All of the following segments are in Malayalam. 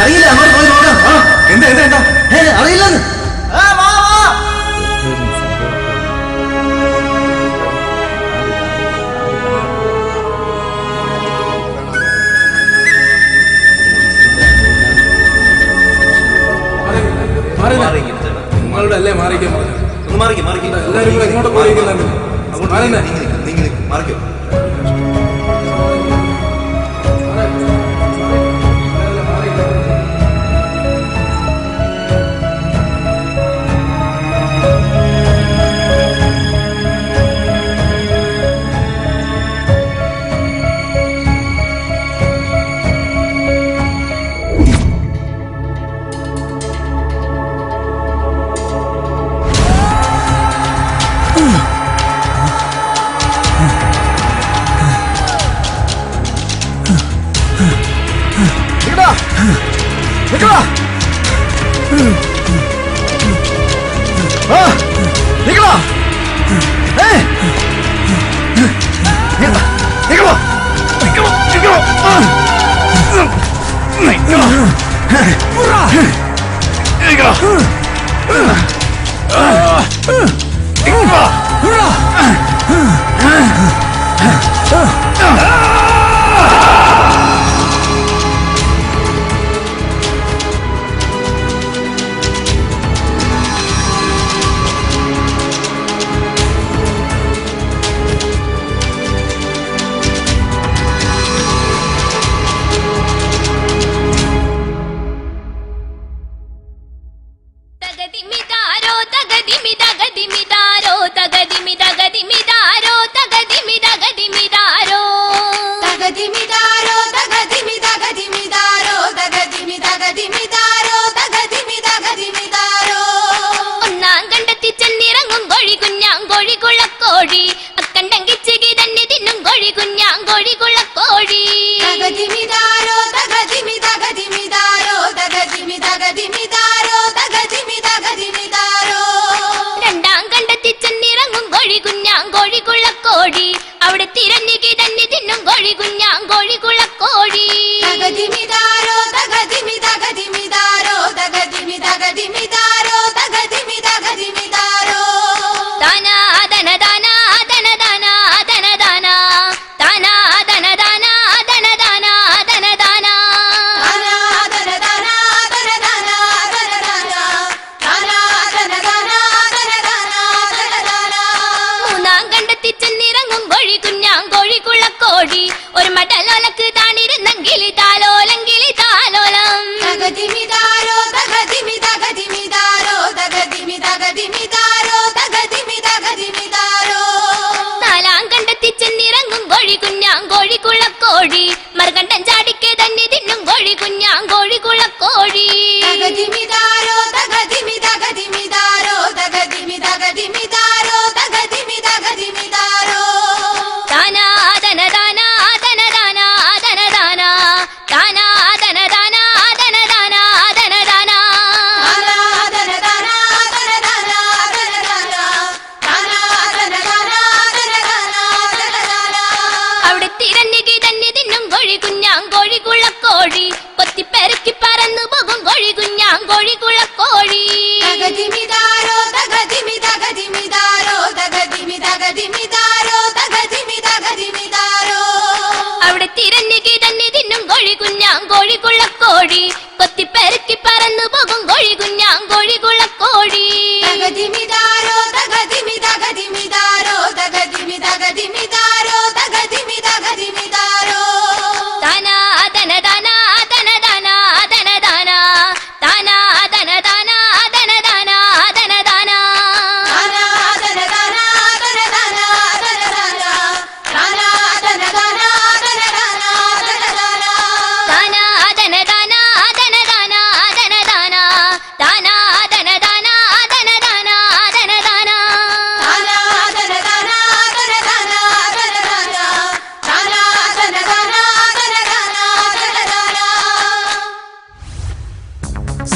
അറിയില്ല, അങ്ങോട്ട് പോയി നോക്കാം. എന്താ എന്താ എന്താ അറിയില്ലെന്ന്. നിങ്ങളുടെ അല്ലേ മാറിക്കാൻ പറഞ്ഞു. എല്ലാവരും കൂടെ എങ്ങോട്ട് പോയിരിക്കുന്നുണ്ട്. മാറിക്കോ.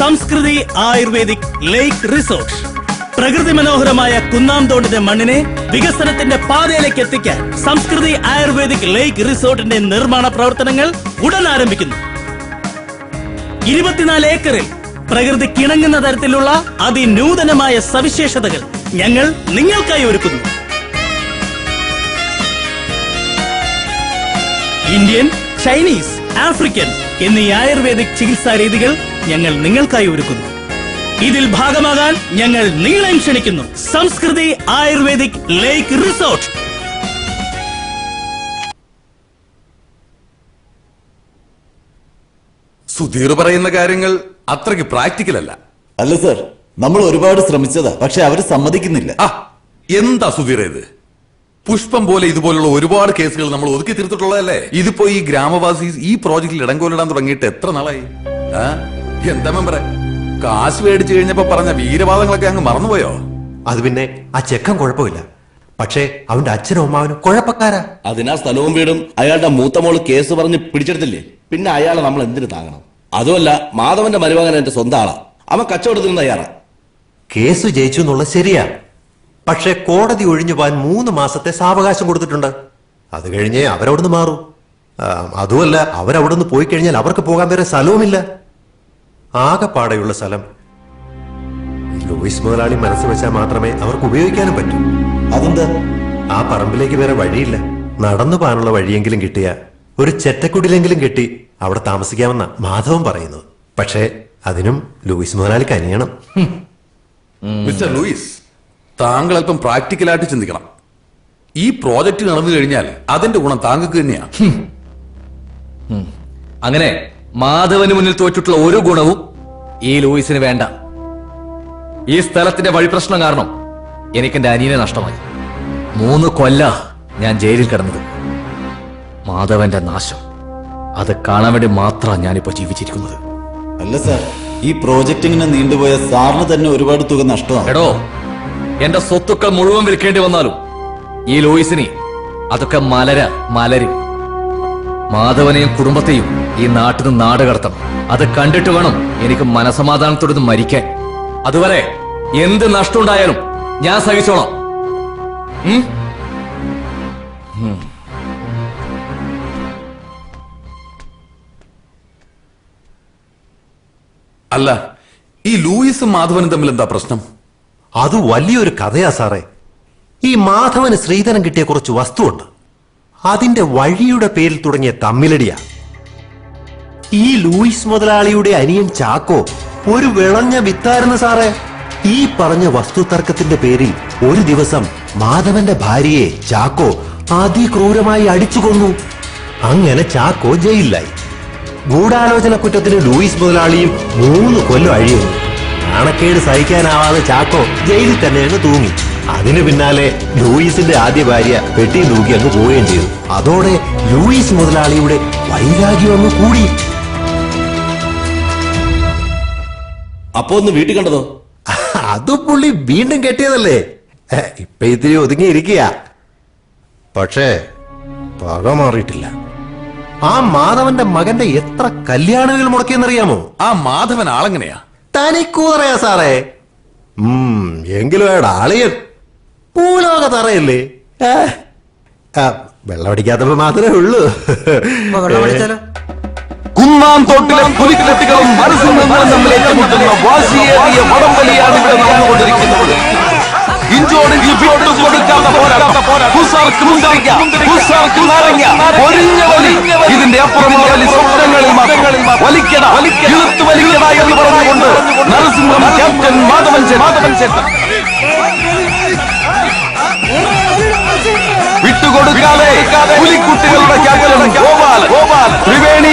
സംസ്കൃതി ആയുർവേദിക് ലേക്ക് റിസോർട്ട്. പ്രകൃതി മനോഹരമായ കുന്നാംതോടിന്റെ മണ്ണിനെ വികസനത്തിന്റെ പാതയിലേക്ക് എത്തിക്കാൻ സംസ്കൃതി ആയുർവേദിക് ലേക്ക് റിസോർട്ടിന്റെ നിർമ്മാണ പ്രവർത്തനങ്ങൾ ഉടൻ ആരംഭിക്കുന്നു. 24 ഏക്കറിൽ പ്രകൃതിക്കിണങ്ങുന്ന തരത്തിലുള്ള അതിനൂതനമായ സവിശേഷതകൾ ഞങ്ങൾ നിങ്ങൾക്കായി ഒരുക്കുന്നു. ഇന്ത്യൻ, ചൈനീസ്, ആഫ്രിക്കൻ എന്നീ ആയുർവേദിക് ചികിത്സാ രീതികൾ ഞങ്ങൾ നിങ്ങൾക്കായി ഒരുക്കുന്നു. ഇതിൽ ഭാഗമാകാൻ ഞങ്ങൾ നിങ്ങളെയും ക്ഷണിക്കുന്നു. സംസ്കൃതി ആയുർവേദിക് ലേക്ക് റിസോർട്ട്. സുധീർ പറയുന്ന കാര്യങ്ങൾ അത്രയ്ക്ക് പ്രാക്ടിക്കൽ അല്ല. അല്ല സർ, നമ്മൾ ഒരുപാട് ശ്രമിച്ചതാ, പക്ഷെ അവര് സമ്മതിക്കുന്നില്ല. ആ എന്താ സുധീർ ഇത്? പുഷ്പം പോലെ ഇതുപോലുള്ള ഒരുപാട് കേസുകൾ നമ്മൾ ഒതുക്കി തീർത്തിട്ടുള്ളതല്ലേ? ഇതിപ്പോ ഈ ഗ്രാമവാസി ഈ പ്രോജക്റ്റിൽ ഇടംകൊല്ലിടാൻ തുടങ്ങിയിട്ട് എത്ര നാളായി? എന്താ മെമ്പറെ, കാശ് മേടിച്ചു കഴിഞ്ഞപ്പോ പറഞ്ഞ വീരവാദങ്ങളൊക്കെ അങ്ങ് മറന്നുപോയോ? അത് പിന്നെ ആ ചെക്കൻ കുഴപ്പമില്ല, പക്ഷേ അവന്റെ അച്ഛനും അമ്മാവനും കുഴപ്പക്കാരാ. അതിനാ സ്ഥലവും വീടും അയാളുടെ മൂത്ത മോള് കേസ് പറഞ്ഞ് പിടിച്ചെടുത്തില്ലേ, പിന്നെ അയാളെ നമ്മൾ എന്തിനു താങ്ങണം? അതുമല്ല, മാധവന്റെ മരുമകൻ എന്റെ സ്വന്തം ആളാ, അവൻ കച്ചവടത്തിന് തയ്യാറാ. കേസ് ജയിച്ചു എന്നുള്ള ശരിയാ, പക്ഷെ കോടതി ഒഴിഞ്ഞു പോകാൻ 3 മാസത്തെ സാവകാശം കൊടുത്തിട്ടുണ്ട്. അത് കഴിഞ്ഞേ അവരവിടുന്ന് മാറും. അതുമല്ല, അവരവിടുന്ന് പോയി കഴിഞ്ഞാൽ അവർക്ക് പോകാൻ വേറെ സ്ഥലവുമില്ല. ആകെപ്പാടെയുള്ള സ്ഥലം ലൂയിസ് മുതലാളി മനസ്സ് വെച്ചാൽ മാത്രമേ അവർക്ക് ഉപയോഗിക്കാനും പറ്റൂ. അതെന്താ? ആ പറമ്പിലേക്ക് വേറെ വഴിയില്ല. നടന്നു പോകാനുള്ള വഴിയെങ്കിലും കിട്ടിയ ഒരു ചെറ്റക്കുടിലെങ്കിലും കെട്ടി അവിടെ താമസിക്കാമെന്ന മാധവൻ പറയുന്നത്. പക്ഷേ അതിനും ലൂയിസ് മുതലാളി കനിയണം. മിസ്റ്റർ ലൂയിസ്, താങ്കൾ അല്പം പ്രാക്ടിക്കലായിട്ട് ചിന്തിക്കണം. ഈ പ്രോജക്റ്റ് നടന്നു കഴിഞ്ഞാൽ അതിന്റെ ഗുണം താങ്കൾക്ക് തന്നെയാ. അങ്ങനെ മാധവന് മുന്നിൽ തോറ്റിട്ടുള്ള ഒരു ഗുണവും ഈ ലൂയിസിന് വേണ്ട. ഈ സ്ഥലത്തിന്റെ വഴിപ്രശ്നം കാരണം എനിക്ക് എന്റെ അനിയനെ നഷ്ടമായി. 3 കൊല്ല ഞാൻ ജയിലിൽ കിടന്നത്. മാധവന്റെ നാശം അത് കാണാൻ വേണ്ടി മാത്രമാണ് ഞാനിപ്പോ ജീവിച്ചിരിക്കുന്നത്. അല്ല സർ, ഈ പ്രോജക്റ്റ് ഇങ്ങനെ നീണ്ടുപോയ സാറിന് തന്നെ ഒരുപാട് തുക നഷ്ടമാണ്. എടോ, എന്റെ സ്വത്തുക്കൾ മുഴുവൻ വിൽക്കേണ്ടി വന്നാലും ഈ ലൂയിസിനെ അതൊക്കെ മലരും. മാധവനെയും കുടുംബത്തെയും ഈ നാട്ടിൽ നിന്ന് നാട് കടത്തണം. അത് കണ്ടിട്ട് വേണം എനിക്ക് മനസമാധാനത്തോടെ മരിക്കാൻ. അതുവരെ എന്ത് നഷ്ടമുണ്ടായാലും ഞാൻ സഹിച്ചോളാം. അല്ല, ഈ ലൂയിസും മാധവനും തമ്മിൽ എന്താ പ്രശ്നം? അത് വലിയൊരു കഥയാ സാറേ. ഈ മാധവന് ശ്രീധരൻ കിട്ടിയ കുറച്ച് വസ്തുവുണ്ട്, അതിന്റെ വഴിയുടെ പേരിൽ തുടങ്ങിയ തമ്മിലടിയാ. ഈ ലൂയിസ് മുതലാളിയുടെ അനിയൻ ചാക്കോ ഒരു വിളഞ്ഞ വിത്തായിരുന്നു സാറേ. ഈ പറഞ്ഞ വസ്തു തർക്കത്തിന്റെ പേരിൽ ഒരു ദിവസം മാധവന്റെ ഭാര്യയെ ചാക്കോ അതിക്രൂരമായി അടിച്ചു കൊന്നു. അങ്ങനെ ചാക്കോ ജയിലിലായി. ഗൂഢാലോചന കുറ്റത്തിന് ലൂയിസ് മുതലാളിയും 3 കൊല്ലം അഴിയുന്നു. നാണക്കേട് സഹിക്കാനാവാതെ ചാക്കോ ജയിലിൽ തന്നെ അങ്ങ് തൂങ്ങി. അതിനു പിന്നാലെ ലൂയിസിന്റെ ആദ്യ ഭാര്യ പെട്ടി തൂക്കി അങ്ങ് പോവുകയും ചെയ്തു. അതോടെ ലൂയിസ് മുതലാളിയുടെ വൈരാഗ്യം അങ്ങ് കൂടി. അപ്പൊ ഒന്ന് വീട്ടിൽ കണ്ടതോ? അത് പുള്ളി വീണ്ടും കെട്ടിയതല്ലേ, ഇപ്പൊ ഇത്തിരി ഒതുങ്ങിയിരിക്കുക. പക്ഷേ പക മാറിയിട്ടില്ല. ആ മാധവന്റെ മകന്റെ എത്ര കല്യാണങ്ങൾ മുടക്കിയെന്നറിയാമോ? ആ മാധവൻ ആളെങ്ങനെയാ? തനിക്കൂതറയാ സാറേ. എങ്കിലും അയാളുടെ ആളിയൻ പൂലോക തറയല്ലേ. വെള്ളമടിക്കാത്തപ്പോ മാത്രമേ ഉള്ളൂ. കുന്നാംതോട്ടിലെ പുലിക്കെട്ടുകളും നരസിംഹങ്ങളും തമ്മിൽ ഏറ്റുമുട്ടുന്ന വാശിയേറിയ വടംവലിയാണ് ഇവിടെ നടന്നുകൊണ്ടിരിക്കുന്നത്. ഇഞ്ചോടിഞ്ച് വിട്ടുകൊടുക്കാത്ത പോരാട്ടം. കുസാർക്ക് മുന്തിരിക്ക, കുസാർക്ക് നാരങ്ങ, ഒരിഞ്ഞ വലി. ഇതിന്റെ അപ്പുറമുള്ള വലി സ്വപ്നങ്ങളിൽ മാത്രം. വലിക്കട, ഇളുത്തു വലിക്കട എന്ന് പറഞ്ഞുകൊണ്ട് നരസിംഹം ക്യാപ്റ്റൻ മാധവൻ ചേട്ടൻ വിട്ടുകൊടുക്കാതെ പുലിക്കുട്ടികളുടെ ക്യാപ്റ്റൻ ഗോപാൽ ത്രിവേണി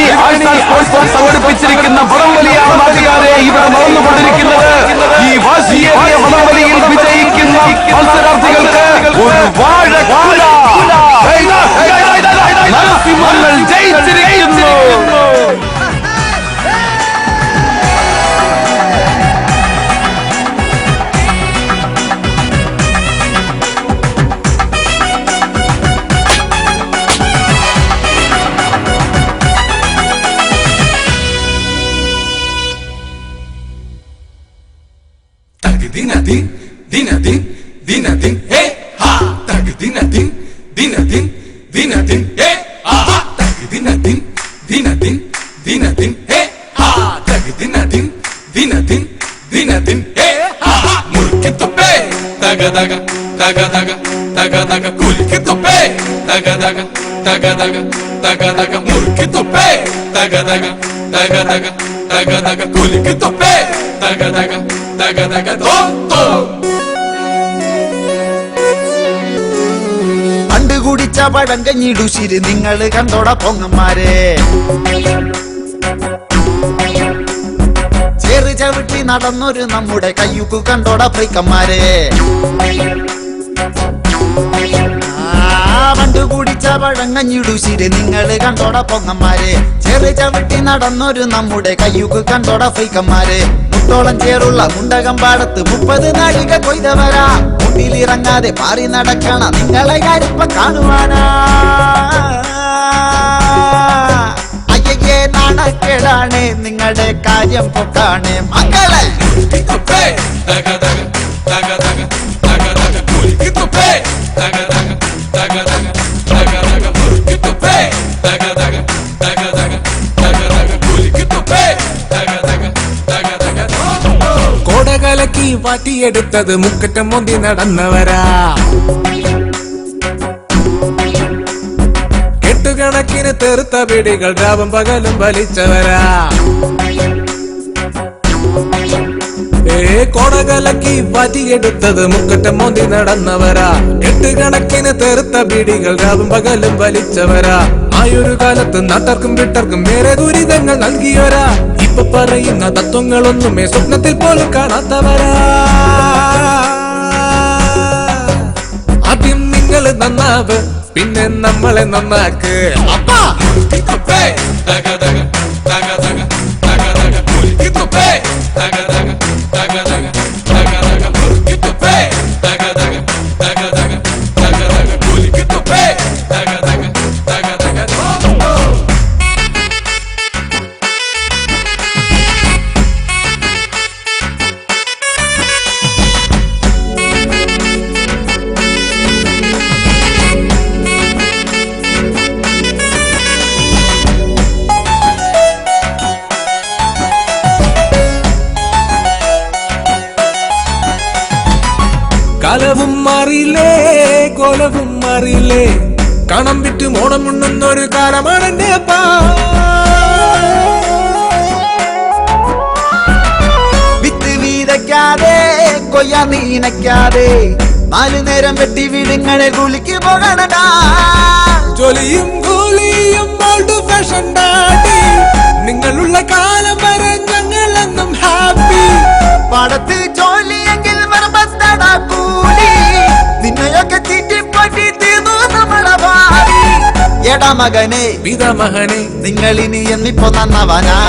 സംഘടിപ്പിച്ചിരിക്കുന്ന വടംവലിയാണ് നാട്ടുകാരെ ഇവിടെ നടന്നുകൊണ്ടിരിക്കുന്നത്. ഈ വാശിയേറിയ വടംവലിയിൽ വിജയിക്കുന്ന മത്സരാർത്ഥികൾക്ക് ഒരു വാഴക്കുല. നരസിംഹങ്ങൾ ജയിച്ചിരിക്കുന്നു. Dinadin, hey ha, tag dinadin, hey ha, tag dinadin, hey ha, tag ദിനദിൻ ദിനദിൻ ദിനദിൻ മുറുക്കി തുപ്പേ തക തക തക തക തക തക കുലുക്കി തുപ്പേ തക തക തക തക തക തക മുറുക്കി തുപ്പേ തക തക തക തക തക തക കുലുക്കി തുപ്പേ തക തക തക തക തോ തോ. പണ്ട് കുടിച്ച പഴങ്കഞ്ഞിടുശിര് നിങ്ങള് കണ്ടോട പൊങ്ങന്മാരെ, ചേറ് ചവിട്ടി നടന്നൊരു നമ്മുടെ കയ്യുക്കു കണ്ടോട ഫ്രീക്കന്മാരെ. പണ്ട് കുടിച്ച പഴങ്കഞ്ഞിടുശിര് നിങ്ങള് കണ്ടോട പൊങ്ങന്മാരെ, ചേറ് ചവിട്ടി നടന്നൊരു നമ്മുടെ കയ്യുക്കു കണ്ടോട ഫ്രീക്കന്മാരെ. മുട്ടോളം ചേറുള്ള മുണ്ടകം പാടത്ത് 30 നാഴിക കൊയ്തവരാ, മുട്ടിലിറങ്ങാതെ പാറി നടക്കണ നിങ്ങളെ ഞാനിപ്പ കാണുവാനാ. അയ്യേ നാണക്കേടാണ് നിങ്ങളുടെ കാര്യം പൊക്കാണ് മക്കളെ. തുപ്പേ തക തക തക തക തക തക കുലുക്കി തുപ്പേ തക തക തക തക തക തക മുറുക്കി തുപ്പേ തക തക തക തക തക തക കുലുക്കി തുപ്പേ തക തക തക തക. കോടകലക്കി വാറ്റിയെടുത്തത് മുക്കറ്റം മൊന്തി നടന്നവരാ, കെട്ടുകണക്കിന് തെറുത്ത പിടികൾ രാവും പകലും വലിച്ചവരാ. കോടകലക്കി വാറ്റിയെടുത്തത് മുക്കറ്റം മോന്തി നടന്നവരാ, കെട്ടുകണക്കിന് തെറുത്ത പിടികൾ രാവും പകലും വലിച്ചവരാ. ആയൊരു കാലത്ത് നാട്ടർക്കും വിട്ടർക്കും വേറെ ദുരിതങ്ങൾ നൽകിയവരാ, ഇപ്പൊ പറയുന്ന തത്വങ്ങളൊന്നുമേ സ്വപ്നത്തിൽ പോലും കാണാത്തവരാ. ആദ്യം നിങ്ങൾ നന്നാവ്, പിന്നെ നമ്മളെ നന്നാക്ക്. അപ്പാ തുപ്പേ തക തക തക തക തക തക കുലുക്കി തുപ്പേ തക തക തക തക തക തക മുറുക്കി തുപ്പേ തക തക തക തക തക തക കുലുക്കി തുപ്പേ തക തക തക തക. കാലവും മാറിയില്ലേ കോലവും മാറിയില്ലേ, കണം വിറ്റ് മോണം ഉണ്ണുന്നൊരു കാലമാണ് എന്റെ അപ്പ. വിത്ത് വീതയ്ക്കാതെ കൊയ്യ നീനയ്ക്കാതെ 4 നേരം വെട്ടി വീടുങ്ങളെ കുലിക്ക് പോകണടാ. ജോലിയും കൂലിയും ഓൾഡ് ഫാഷൻ ഡാഡി, നിങ്ങളുള്ള കാലം വരെ ഞങ്ങളെന്നും ഹാപ്പി. പാടത്ത് ജോലിയെങ്കിൽ മറമ്പത്തടാ കൂലി, നിന്നെയൊക്കെ തീറ്റിപ്പറ്റി തീർന്നു നമ്മളെ ഭാവി. എടാ മകനെ വിധ മകനെ നിങ്ങളിനി എന്നിപ്പോ നന്നവനാ.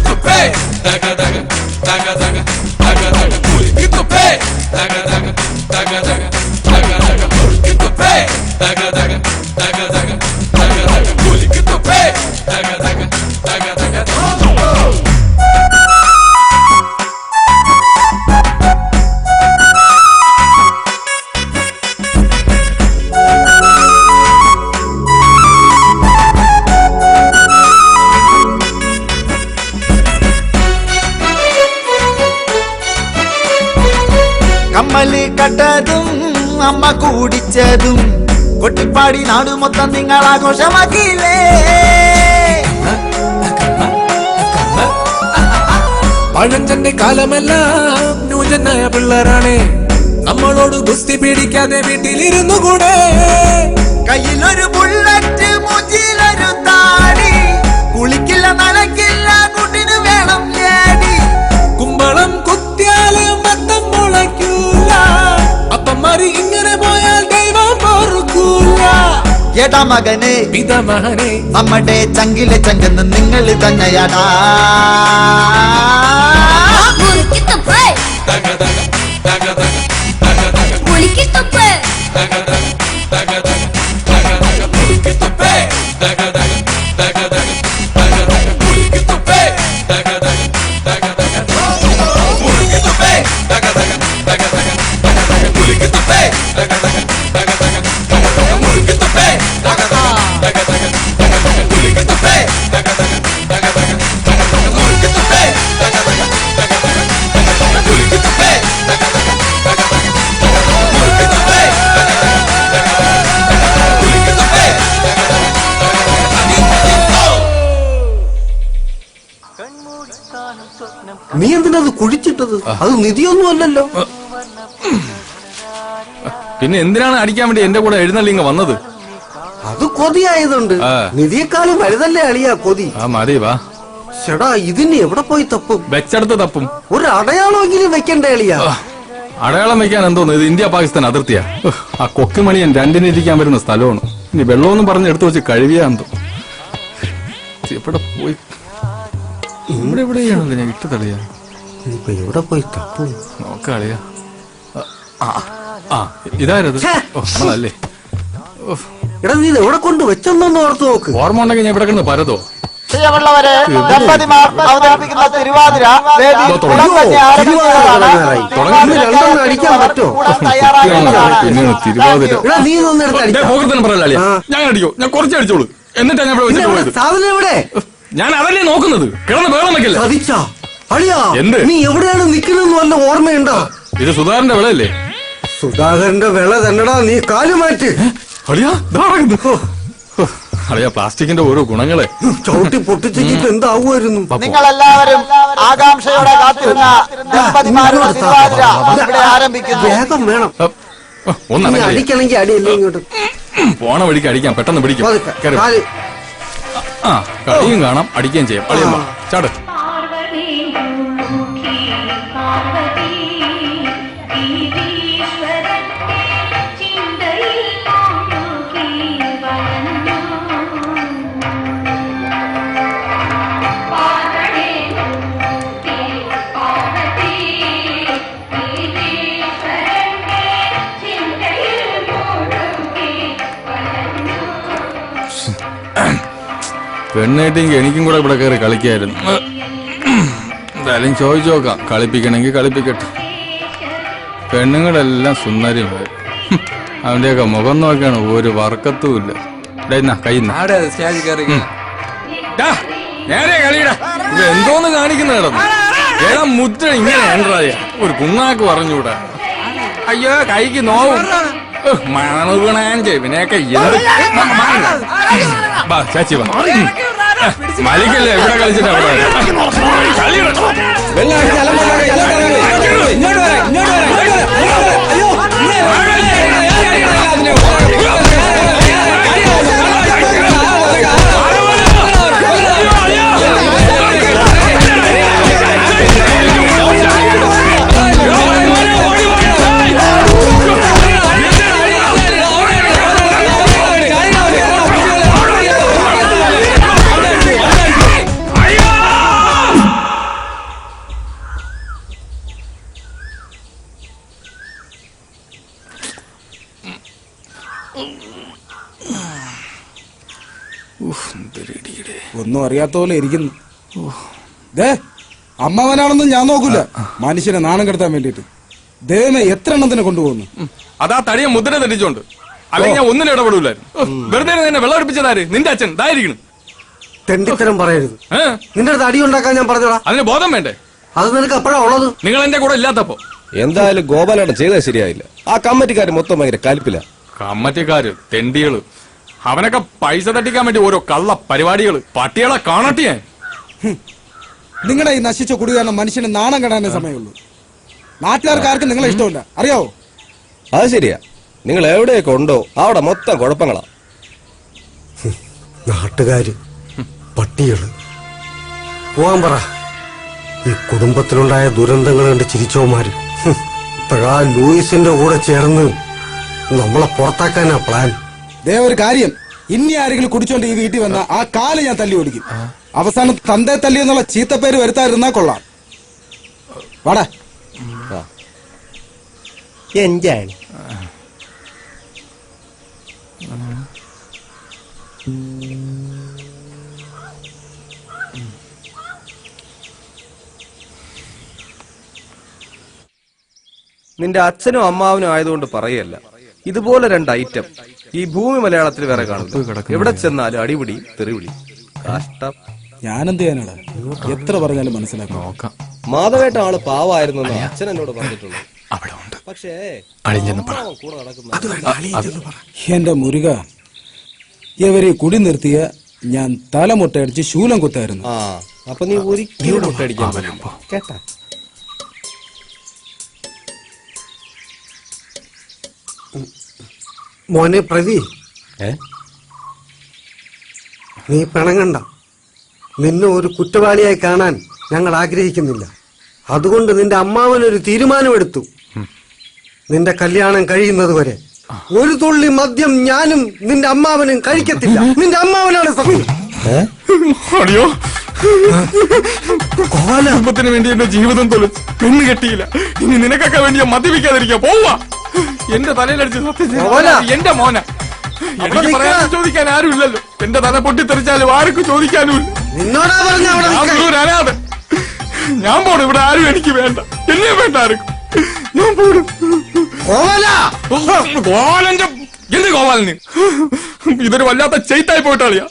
തുപ്പേ തക തക തക തക തക തക കുലുക്കി തുപ്പേ തക തക തക തക തക തക മുറുക്കി തുപ്പേ തക തക തക തക തക തക കുലുക്കി തുപ്പേ തക തക തക തക. കമ്മല് കട്ടതും അമ്മ കൂടിച്ചതും കൊട്ടിപ്പാടി നാടു മൊത്തം നിങ്ങൾ ആഘോഷമാക്കിയില്ലേ. പഴഞ്ചന്റെ കാലമെല്ലാം ന്യൂജനായ പിള്ളേരാണ്, നമ്മളോട് ഗുസ്തി പിടിക്കാതെ വീട്ടിലിരുന്നു കൂടെ. കയ്യിലൊരു ബുള്ളറ്റ് മൂച്ചിലൊരു താടി, കുളിക്കില്ല നനക്കില്ല കൂട്ടിന് വേണം ഏടി. കുമ്പളം കുത്തിയാല് മത്തം മുളയ്ക്കൂല, അപ്പന്മാര് ഇങ്ങനെ പോയാൽ ദൈവം പൊറുക്കൂല. എടാ മകനെ വിധ മകനെ നമ്മുടെ ചങ്കിലെ ചങ്കെന്ന് നിങ്ങൾ തന്നെയാടാ. തക തക തക തക തക തക കുലുക്കി തുപ്പ് തക തക തക തക തക തക മുറുക്കി തുപ്പേ തക തക തക തക തക തക കുലുക്കി തുപ്പേ തക തക തക തക മുറുക്കി തുപ്പേ തക തക തക തക തക തക കുലുക്കി തുപ്പേ തക തക തക തക തക തക മുറുക്കി തുപ്പേ തക തക തക തക തക തക കുലുക്കി തുപ്പേ നീ എന്തിനാ അത് കുഴിച്ചിട്ടത്? അത് നിധിയൊന്നും അല്ലല്ലോ. പിന്നെ എന്തിനാണ് അടിക്കാൻ വേണ്ടി എന്റെ കൂടെ എഴുന്നള്ളി ഇങ്ങ് വന്നത്? അത് കൊതിയായതുണ്ട്. നിധിയെക്കാളും വലുതല്ലേ അളിയാ കൊതി. ആ മതി വാ. ചേടാ ഇതിന് എവിടെ പോയി തപ്പും? വെച്ചെടുത്ത് തപ്പും. ഒരു അടയാളമെങ്കിലും വെക്കണ്ടേ അളിയാ? അടയാളം വെക്കാൻ എന്തോന്ന്, ഇത് ഇന്ത്യ പാകിസ്ഥാൻ അതിർത്തിയാ. ആ കൊക്കുമണിയൻ രണ്ടിനിരിക്കാൻ വരുന്ന സ്ഥലമാണ്. ഇനി വെള്ളമൊന്നും പറഞ്ഞ് എടുത്തു വെച്ച് കഴുകിയാ എന്തോ. എവിടെ പോയി? ഇവിടെ എവിടെയാണല്ലോ ഞാൻ ഇട്ട് തളിയാ. ഇപ്പൊ എവിടെ പോയി തപ്പും? നോക്കളിയാ. ഇതാരത്? നമ്മളല്ലേ. എടാ നീ ഇത് എവിടെ കൊണ്ട് വെച്ചെന്നൊന്ന് ഓർത്ത് നോക്ക്. ഓർമ്മ ഉണ്ടെങ്കിൽ ഞാൻ ഇവിടെ കിടന്ന് പരതോ. പ്രിയമുള്ളവരെ, ദമ്പതിമാർ അവതരിപ്പിക്കുന്ന തിരുവാതിര വേദി ഉടൻ തന്നെ ആരംഭിക്കുന്നതാണ്. രണ്ടെണ്ണം അടിക്കാൻ പറ്റോ? പിന്നെ തിരുവാതിര എടാ നീ ഇതൊന്നും എടുത്ത് അടിക്കാം. പോകത്തിന് പറയല്ലേ. ഞാൻ അടിക്കോ, ഞാൻ കുറച്ച് അടിച്ചോളൂ. എന്നിട്ടാ ഞാൻ ഇവിടെ വെച്ചിട്ട് പോയത്. സാധനം എവിടെ? ഞാൻ അതല്ലേ നോക്കുന്നത്. കിടന്ന് വേളം വെക്കല്ലേ. ചതിച്ചാ അളിയാ? എന്ത്? നീ എവിടെയാണ് നിൽക്കുന്നതെന്ന് വല്ല ഓർമ്മയുണ്ടോ? ഇത് സുധാകരന്റെ വിളയല്ലേ? സുധാകരന്റെ വിള തന്നെടാ. നീ കാല് മാറ്റ്. അളിയാ അളിയാ, പ്ലാസ്റ്റിക്കിന്റെ ഓരോ ഗുണങ്ങളെ ചവിട്ടി പൊട്ടിച്ചിട്ട് എന്താവുമായിരുന്നു? നിങ്ങളെല്ലാവരും ആകാംക്ഷയോടെ കാത്തിരുന്ന ദമ്പതിമാരുടെ തിരുവാതിര ഇവിടെ ആരംഭിക്കുന്നു. വേഗം വേണം. നീ ഒന്നടങ്ങ. അടിക്കണമെങ്കിൽ അടിയല്ലേ ഇങ്ങോട്ട്. പോണ വഴിക്ക് അടിക്കാം, പെട്ടെന്ന് പിടിക്കും. പതുക്കെ. കേറി. കാല്. ആ കളിയും കാണാം, അടിക്കുകയും ചെയ്യാം. അളിയമ്മ ചാട്. പെണ്ണേട്ടെങ്കിൽ എനിക്കും കൂടെ ഇവിടെ കയറി കളിക്കായിരുന്നു. എന്തായാലും ചോദിച്ചു നോക്കാം. കളിപ്പിക്കണമെങ്കിൽ കളിപ്പിക്കട്ടെ. പെണ്ണുങ്ങളെല്ലാം സുന്ദരിമാര്. അവന്റെയൊക്കെ മുഖം നോക്കിയാണ് ഒരു വർക്കത്തുമില്ല. നേരെ കളിയടാ. ഇത് എന്തോന്ന് കാണിക്കുന്ന കിടന്നു. ഏതാ മുറ്റ ഇങ്ങനെ ഏണ്ടായ ഒരു കുണ്ണാക്ക് പറഞ്ഞൂടാ. അയ്യോ കൈക്ക് നോവും. മണുകണാൻ ചെവിനെയൊക്കെ ചാച്ചി വന്നു. മലിക്കല്ലേ ഇവിടെ കളിച്ചിട്ട് ഒന്നും അറിയാത്ത പോലെ ഇരിക്കുന്നു. അമ്മാവനാണെന്നും ഞാൻ നോക്കൂല. മനുഷ്യനെ നാണം കെടുത്താൻ വേണ്ടിട്ട് ദൈവമേ എത്ര എണ്ണത്തിനെ കൊണ്ടുപോകുന്നു. അതാ തടിയ മുദ്ര തെറ്റിച്ചോണ്ട്. അല്ലെങ്കിൽ ഞാൻ ഒന്നിനും ഇടപെടൂലായിരുന്നു. വെറുതെ എന്നെ വെള്ളം ഒഴിപ്പിച്ചതാര്? നിന്റെ അച്ഛൻ ഇതായിരിക്കണം. തെണ്ടിത്തരം പറയരുത്. നിന്റെ അടുത്ത് അടി ഉണ്ടാക്കാൻ ഞാൻ പറഞ്ഞോടാ. അതിന് ബോധം വേണ്ടേ? അത് നിനക്ക് എപ്പോഴാ ഉള്ളത്? നിങ്ങൾ എന്റെ കൂടെ ഇല്ലാത്തപ്പോ. എന്തായാലും ഗോപാലാണ് ചെയ്തത് ശരിയായില്ല. ആ കമ്മിറ്റിക്കാർ മൊത്തം ഭയങ്കര കലിപ്പില്ല. കമ്മറ്റിക്കാര് തെണ്ടികള്. അവനൊക്കെ പൈസ തട്ടിക്കാൻ വേണ്ടി ഓരോ കള്ള പരിപാടികള്. പട്ടികളെ കാണട്ടെ ഞാൻ. നിങ്ങളുടെ ഈ നശിച്ച കുടി കാരണം മനുഷ്യന് നാണം കെടാനേ സമയമുള്ളൂ. നാട്ടുകാർക്ക് ആർക്കും നിങ്ങളെ ഇഷ്ടമില്ല, അറിയാവോ? അത് ശരിയാ. നിങ്ങൾ എവിടെയൊക്കെ ഉണ്ടോ അവിടെ മൊത്തം കുഴപ്പങ്ങളാ. നാട്ടുകാര്, പട്ടികള്. പോവാൻ പറ. ഈ കുടുംബത്തിലുണ്ടായ ദുരന്തങ്ങൾ കണ്ട് ചിരിച്ചോമാര് ഇപ്പോഴാ ലൂയിസിന്റെ കൂടെ ചേർന്ന് നമ്മളെ പുറത്താക്കാനാ പ്ലാൻ. ഒരു കാര്യം, ഇനി ആരെങ്കിലും കുടിച്ചോണ്ട് ഈ വീട്ടിൽ വന്ന ആ കാല് ഞാൻ തല്ലി ഓടിക്കും. അവസാനം തന്തേ തല്ലി എന്നുള്ള ചീത്തപ്പേര് വരുത്താതിരുന്നാ കൊള്ളാം. വാടാ. എന്താണ് നിന്റെ അച്ഛനും അമ്മാവനും ആയതുകൊണ്ട് പറയല്ല, ഇതുപോലെ രണ്ട് ഐറ്റം ഈ ഭൂമി മലയാളത്തിൽ വേറെ കാണുന്നു. എവിടെ ചെന്നാലും അടിപിടി തെറിവിടി. കഷ്ടം. ഞാനെന്ത് ചെയ്യാനാടാ? എത്ര പറഞ്ഞാലും മനസ്സിലാക്കാം. മാധവേട്ട ആള് പാവായിരുന്നു അച്ഛൻ എന്നോട് പറഞ്ഞിട്ടുള്ളൂ. പക്ഷേ എന്റെ മുരുക, ഇവരെ കുടി നിർത്തിയ ഞാൻ തലമുട്ടയടിച്ച് ശൂലം കുത്തായിരുന്നു. അപ്പൊ നീ ഒരിക്കലും മുട്ടടിക്കാൻ പറ്റില്ല. കേട്ടാ? മോനെ പ്രതി, നീ പിണങ്ങണ്ട. നിന്നെ ഒരു കുറ്റവാളിയായി കാണാൻ ഞങ്ങൾ ആഗ്രഹിക്കുന്നില്ല. അതുകൊണ്ട് നിന്റെ അമ്മാവനൊരു തീരുമാനമെടുത്തു. നിന്റെ കല്യാണം കഴിയുന്നത് വരെ ഒരു തുള്ളി മദ്യം ഞാനും നിന്റെ അമ്മാവനും കഴിക്കത്തില്ല. നിന്റെ അമ്മാവനാണ് സത്യം. അടിയോ, കുടുംബത്തിന് വേണ്ടി എന്റെ ജീവിതം തൊഴിച്ചു. പെണ്ണ് കെട്ടിയില്ല. ഇനി നിനക്കൊക്കെ വേണ്ടി മദ്യപിക്കാതിരിക്കാ. പോവാ. എന്റെ തലയിലടിച്ച് സത്യം എന്റെ മോന. എനിക്ക് പറയാൻ ചോദിക്കാൻ ആരും ഇല്ലല്ലോ. എന്റെ തല പൊട്ടിത്തെറിച്ചാലും ആർക്കും ചോദിക്കാനും ഇല്ല. അനാഥ. ഞാൻ പോണു. ഇവിടെ ആരും എനിക്ക് വേണ്ട. എന്നെ വേണ്ട ആർക്കും. ഞാൻ പോണു. ഗോപാലന്റെ എന്ത് ഗോപാലന്? ഇതൊരു വല്ലാത്ത ചെയ്ത്തായി പോയിട്ടാളിയാ.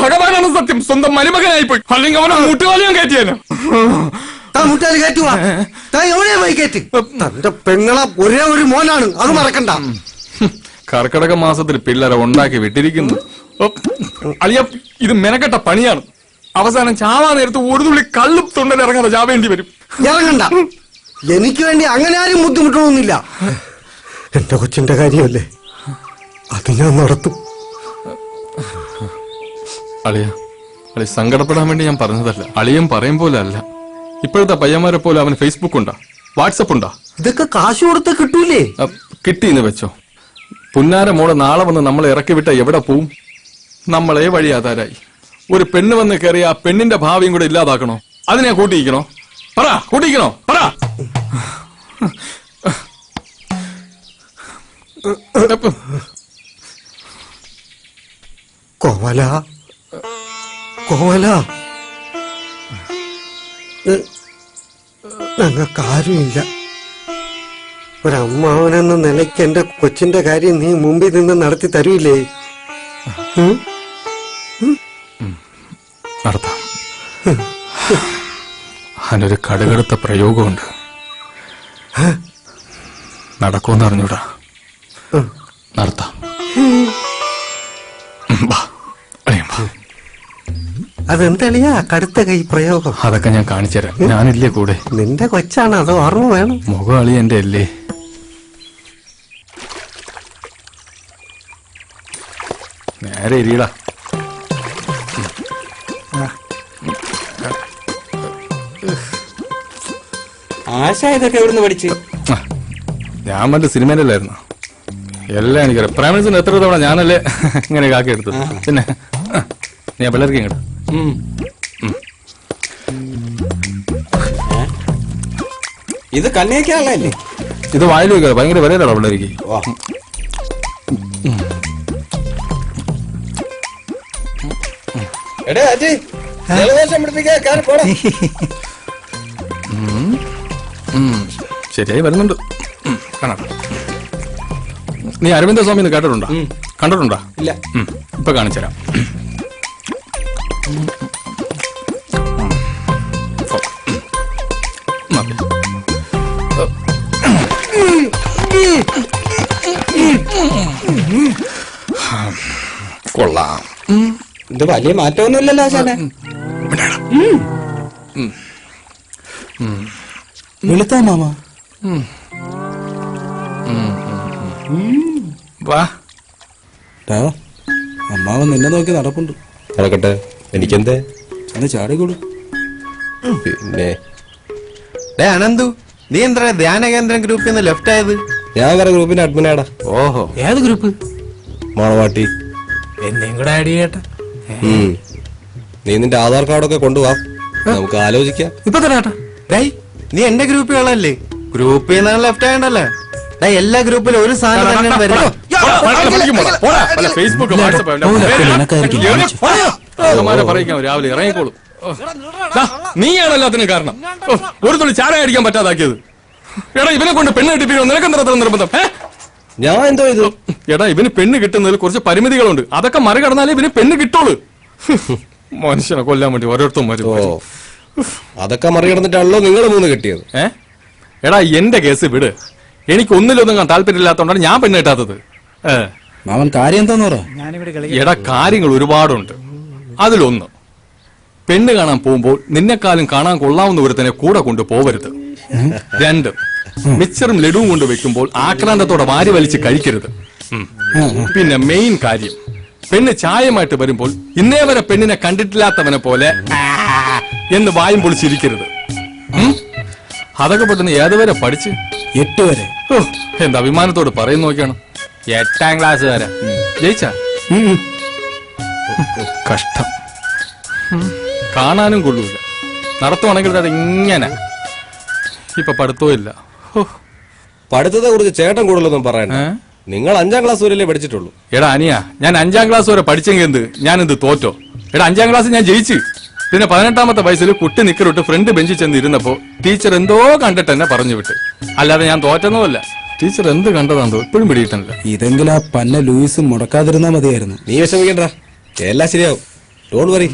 ഭഗവാനാണ് സത്യം. സ്വന്തം മരുമകനായി പോയി. അല്ലെങ്കിൽ അവനെ മുട്ടുകാലിയും കയറ്റിയാലോ. തന്റെ പെങ്ങളെ ഒരേ ഒരു മോനാണ്, അത് മറക്കണ്ട. കർക്കിടക മാസത്തിൽ പിള്ളേരെ ഉണ്ടാക്കി വിട്ടിരിക്കുന്നു. അളിയ, ഇത് മെനക്കെട്ട പണിയാണ്. അവസാനം ചാവാ നേരത്ത് ഒരു തുള്ളി കള്ളും തൊണ്ടൽ ഇറങ്ങാതെ ചാവേണ്ടി വരും. ഇറങ്ങണ്ട. എനിക്ക് വേണ്ടി അങ്ങനെ ആരും ബുദ്ധിമുട്ടണമെന്നില്ല. എന്റെ കൊച്ചിന്റെ കാര്യമല്ലേ, അത് ഞാൻ നടത്തും. അളിയ, സങ്കടപ്പെടാൻ വേണ്ടി ഞാൻ പറഞ്ഞതല്ല. അളിയൻ പറയും പോലെ അല്ല. ഇപ്പോഴത്തെ പയ്യന്മാരെ പോലെ അവന് ഫേസ്ബുക്ക് ഉണ്ടാ, വാട്സപ്പ് ഉണ്ടാ. ഇതൊക്കെ കാശ് കൊടുത്ത് കിട്ടൂലേ? കിട്ടിയെന്ന് വെച്ചോ. പുന്നാര മോളെ നാളെ വന്ന് നമ്മളെ ഇറക്കി വിട്ട എവിടെ പോവും? നമ്മളെ വഴിയാതാരായി. ഒരു പെണ്ണ് വന്ന് കയറി ആ പെണ്ണിന്റെ ഭാവിയും കൂടെ ഇല്ലാതാക്കണോ? അതിനെ കൂട്ടിയിക്കണോ? പറ, കൂട്ടിയിക്കണോ? പറ. കോവല, കോവല, ഞങ്ങൾക്കാരുമില്ല. ഒരമ്മാവനെന്ന നിലയ്ക്ക് എന്റെ കൊച്ചിന്റെ കാര്യം നീ മുമ്പിൽ നിന്ന് നടത്തി തരൂലേ? നടത്താം. അതിനൊരു കടുകടുത്ത പ്രയോഗമുണ്ട്. നടക്കുമെന്ന് അറിഞ്ഞൂടാ. നടത്താം. അതെന്തളിയാ കടുത്ത കൈ പ്രയോഗം? അതൊക്കെ ഞാൻ കാണിച്ചു തരാം. ഞാനില്ലേ കൂടെ? നിന്റെ കൊച്ചാണ്, അത് ഓർമ്മ വേണം. മുഖം അളി എന്റെ അല്ലേ? നേരെ ഇരിയടാ. ആശ ഇതൊക്കെ എവിടുന്ന് പഠിച്ച്? ഞാൻ മറ്റേ സിനിമയിലല്ലായിരുന്നു. എല്ലാം എനിക്കറിയാം. പ്രേമനസിന് എത്ര തവണ ഞാനല്ലേ ഇങ്ങനെ കാക്കി എടുത്തത്. പിന്നെ ഞാൻ പിള്ളേർക്ക് ഇങ്ങോട്ട്. ഇത് കണ്ണിയൊക്കെയാണല്ലേ? ഇത് വായിൽ വെക്കാറ് ഭയങ്കര വിലയിലാണോ പിള്ളേർക്ക്? ശരിയായി വരുന്നുണ്ട്. കാണാം. നീ അരവിന്ദ സ്വാമി കേട്ടിട്ടുണ്ടോ? കണ്ടിട്ടുണ്ടോ? ഇല്ല. ഇപ്പൊ കാണിച്ചുതരാം. കൊള്ളാം. ഇത് വലിയ മാറ്റമൊന്നുമില്ലല്ലോ ആശാനെ. വെളുത്താ മാമ. വാ. അമ്മാവൻ നിന്നെ നോക്കി നടപ്പുണ്ട്. നടക്കട്ടെ, എനിക്കെന്തേ? ഒന്ന് ചാടിക്കൂടും. പിന്നെ അനന്തു, നീ എന്താ ധ്യാന കേന്ദ്രം ഗ്രൂപ്പിൽ നിന്ന് ലെഫ്റ്റ് ആയത്? ഞാൻ വേറെ ഗ്രൂപ്പിന്റെ അഡ്മിനാടാ. ഓഹോ, ഏത് ഗ്രൂപ്പ്? മോണവാട്ടി. എന്നെയും കൂടെ ആഡ് ചെയ്യട്ടെ. നീ നിന്റെ ആധാർ കാർഡൊക്കെ കൊണ്ടുപോവാ, നമുക്ക് ആലോചിക്കാം. ഇപ്പൊ തരാട്ടാ. നീ എന്റെ ഗ്രൂപ്പിലല്ലേ? ഗ്രൂപ്പിൽ നിന്ന് ലെഫ്റ്റ് ആയണ്ടല്ലേ? എല്ലാ ഗ്രൂപ്പിലും ഒരു സാധനം തന്നെയാണ് വരുന്നത്. ഫേസ്ബുക്ക്, വാട്സപ്പ് രാവിലെ ഇറങ്ങിക്കോളൂ. നീയാണ് എല്ലാത്തിനും കാരണം. ഒരു തുള്ളി ചായ അടിക്കാൻ പറ്റാതാക്കിയത്. എടാ, ഇവനെ കൊണ്ട് പെണ്ണ് കിട്ടിപ്പിക്കോ? നിനക്കെന്താ നിർബന്ധം? ഞാൻ എന്തോ ഇത്? എടാ, ഇവന് പെണ്ണ് കിട്ടുന്നതിൽ കുറച്ച് പരിമിതികളുണ്ട്. അതൊക്കെ മറികടന്നാലേ ഇവന് പെണ്ണ് കിട്ടുള്ളൂ. മനുഷ്യനെ കൊല്ലാൻ വേണ്ടി ഓരോരുത്തരും വരും. അതൊക്കെ മറികടന്നിട്ടാണല്ലോ നിങ്ങൾ മൂന്ന് കിട്ടിയത്. എടാ, എന്റെ കേസ് വിട്. എനിക്ക് ഒന്നിലൊന്നും താല്പര്യമില്ലാത്തതുകൊണ്ടാണ് ഞാൻ പെണ്ണ് കിട്ടാത്തത്. മാമൻ കാര്യം എന്താന്ന് പറ. എടാ, കാര്യങ്ങൾ ഒരുപാടുണ്ട്. അതിലൊന്ന്, പെണ്ണ് കാണാൻ പോകുമ്പോൾ നിന്നെക്കാളും കാണാൻ കൊള്ളാവുന്ന ഒരുത്തനെ കൂടെ കൊണ്ട് പോവരുത്. 2, മിച്ചറും ലഡുവും കൊണ്ട് വെക്കുമ്പോൾ ആക്രാന്തത്തോടെ വാരി വലിച്ച് കഴിക്കരുത്. പിന്നെ മെയിൻ കാര്യം, പെണ്ണ് ചായമായിട്ട് വരുമ്പോൾ ഇന്നേ വരെ പെണ്ണിനെ കണ്ടിട്ടില്ലാത്തവനെ പോലെ എന്ന് വായും പൊളിച്ചിരിക്കരുത്. അതൊക്കെ പെട്ടെന്ന് ഏതുവരെ പഠിച്ച്? 8 വരെ. എന്താ അഭിമാനത്തോട് പറയുന്ന നോക്കിയാണ്. 8ാം ക്ലാസ് വരെ ജയിച്ച. കഷ്ടം. കാണാനും കൊള്ളൂല. നടത്തുവാണെങ്കിൽ അത് ഇങ്ങനെ. ഇപ്പൊ പഠിത്തവും ഇല്ല. പഠിത്തത്തെ കുറിച്ച് ചേട്ടൻ കൂടുതലൊന്നും പറയണ്ട. നിങ്ങൾ 5ാം ക്ലാസ് വരെയല്ലേ പഠിച്ചിട്ടുള്ളൂ. എടാ അനിയാ, ഞാൻ 5ാം ക്ലാസ് വരെ പഠിച്ചെങ്കിൽ എന്ത്, ഞാനെന്ത് തോറ്റോ? എടാ 5ാം ക്ലാസ് ഞാൻ ജയിച്ചു. പിന്നെ 18ാമത്തെ വയസ്സിൽ കുട്ടി നിക്കറിട്ട് ഫ്രണ്ട് ബെഞ്ചിൽ ചെന്ന് ഇരുന്നപ്പോ ടീച്ചർ എന്തോ കണ്ടിട്ട് എന്നെ പറഞ്ഞു വിട്ട്. അല്ലാതെ ഞാൻ തോറ്റൊന്നുമല്ല. ടീച്ചർ എന്ത് കണ്ടതാന്തോ ഇപ്പോഴും പിടിയിട്ടില്ല. ഇതെങ്കിലും ആ പന്ന ലൂയിസ് മുടക്കാതിരുന്നാ മതിയായിരുന്നു. നീ വിഷമിക്കണ്ട, എല്ലാം ശരിയാവും. Don't worry.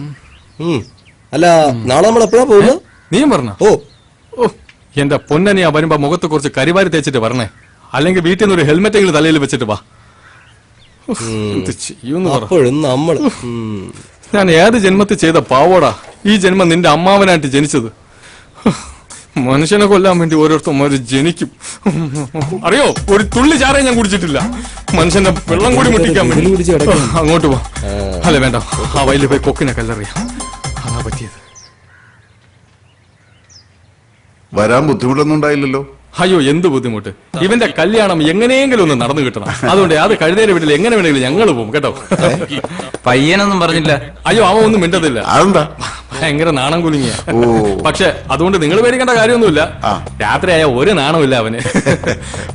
അല്ല, നാളെ നമ്മൾ എപ്പോഴാ പോകുന്നത്? നീയും പറഞ്ഞ? ഓ എന്റെ പൊന്നനിയാ, വരുമ്പോ മുഖത്ത് കുറച്ച് കരിവാരി തേച്ചിട്ട് പറഞ്ഞേ. അല്ലെങ്കിൽ വീട്ടിൽ നിന്ന് ഒരു ഹെൽമെറ്റ് എങ്കിലും തലയിൽ വെച്ചിട്ട് വാ. അപ്പോഴും നമ്മള് ഞാൻ ഏത് ജന്മത്തിൽ ചെയ്ത പാവോടാ ഈ ജന്മം നിന്റെ അമ്മാവനായിട്ട് ജനിച്ചത്. മനുഷ്യനെ കൊല്ലാൻ വേണ്ടി ഓരോരുത്തന്മാര് ജനിക്കും. അറിയോ, ഒരു തുള്ളി ചാറേ ഞാൻ കുടിച്ചിട്ടില്ല. മനുഷ്യന്റെ വെള്ളം കൂടി മുട്ടിക്കാൻ വേണ്ടി. അങ്ങോട്ട് പോ. അല്ല വേണ്ട, ആ വയലിൽ പോയി കൊക്കിനെ കല്ലെറിയാം. അതാ പറ്റിയത്. വരാൻ ബുദ്ധിമുട്ടൊന്നും ഉണ്ടായില്ലല്ലോ? അയ്യോ, എന്ത് ബുദ്ധിമുട്ട്. ഇവന്റെ കല്യാണം എങ്ങനെയെങ്കിലും ഒന്ന് നടന്നു കിട്ടണം. അതുകൊണ്ട് അത് കഴുതേരെ വീട്ടിൽ എങ്ങനെ വേണമെങ്കിലും ഞങ്ങൾ പോകും കേട്ടോ. പയ്യനൊന്നും പറഞ്ഞില്ല? അയ്യോ, അവൻ ഒന്നും മിണ്ടതില്ല. അതെന്താ? ഭയങ്കര നാണം കുലുങ്ങിയ. പക്ഷെ അതുകൊണ്ട് നിങ്ങൾ പേടിക്കേണ്ട കാര്യമൊന്നുമില്ല. രാത്രിയായ ഒരു നാണമില്ല അവന്.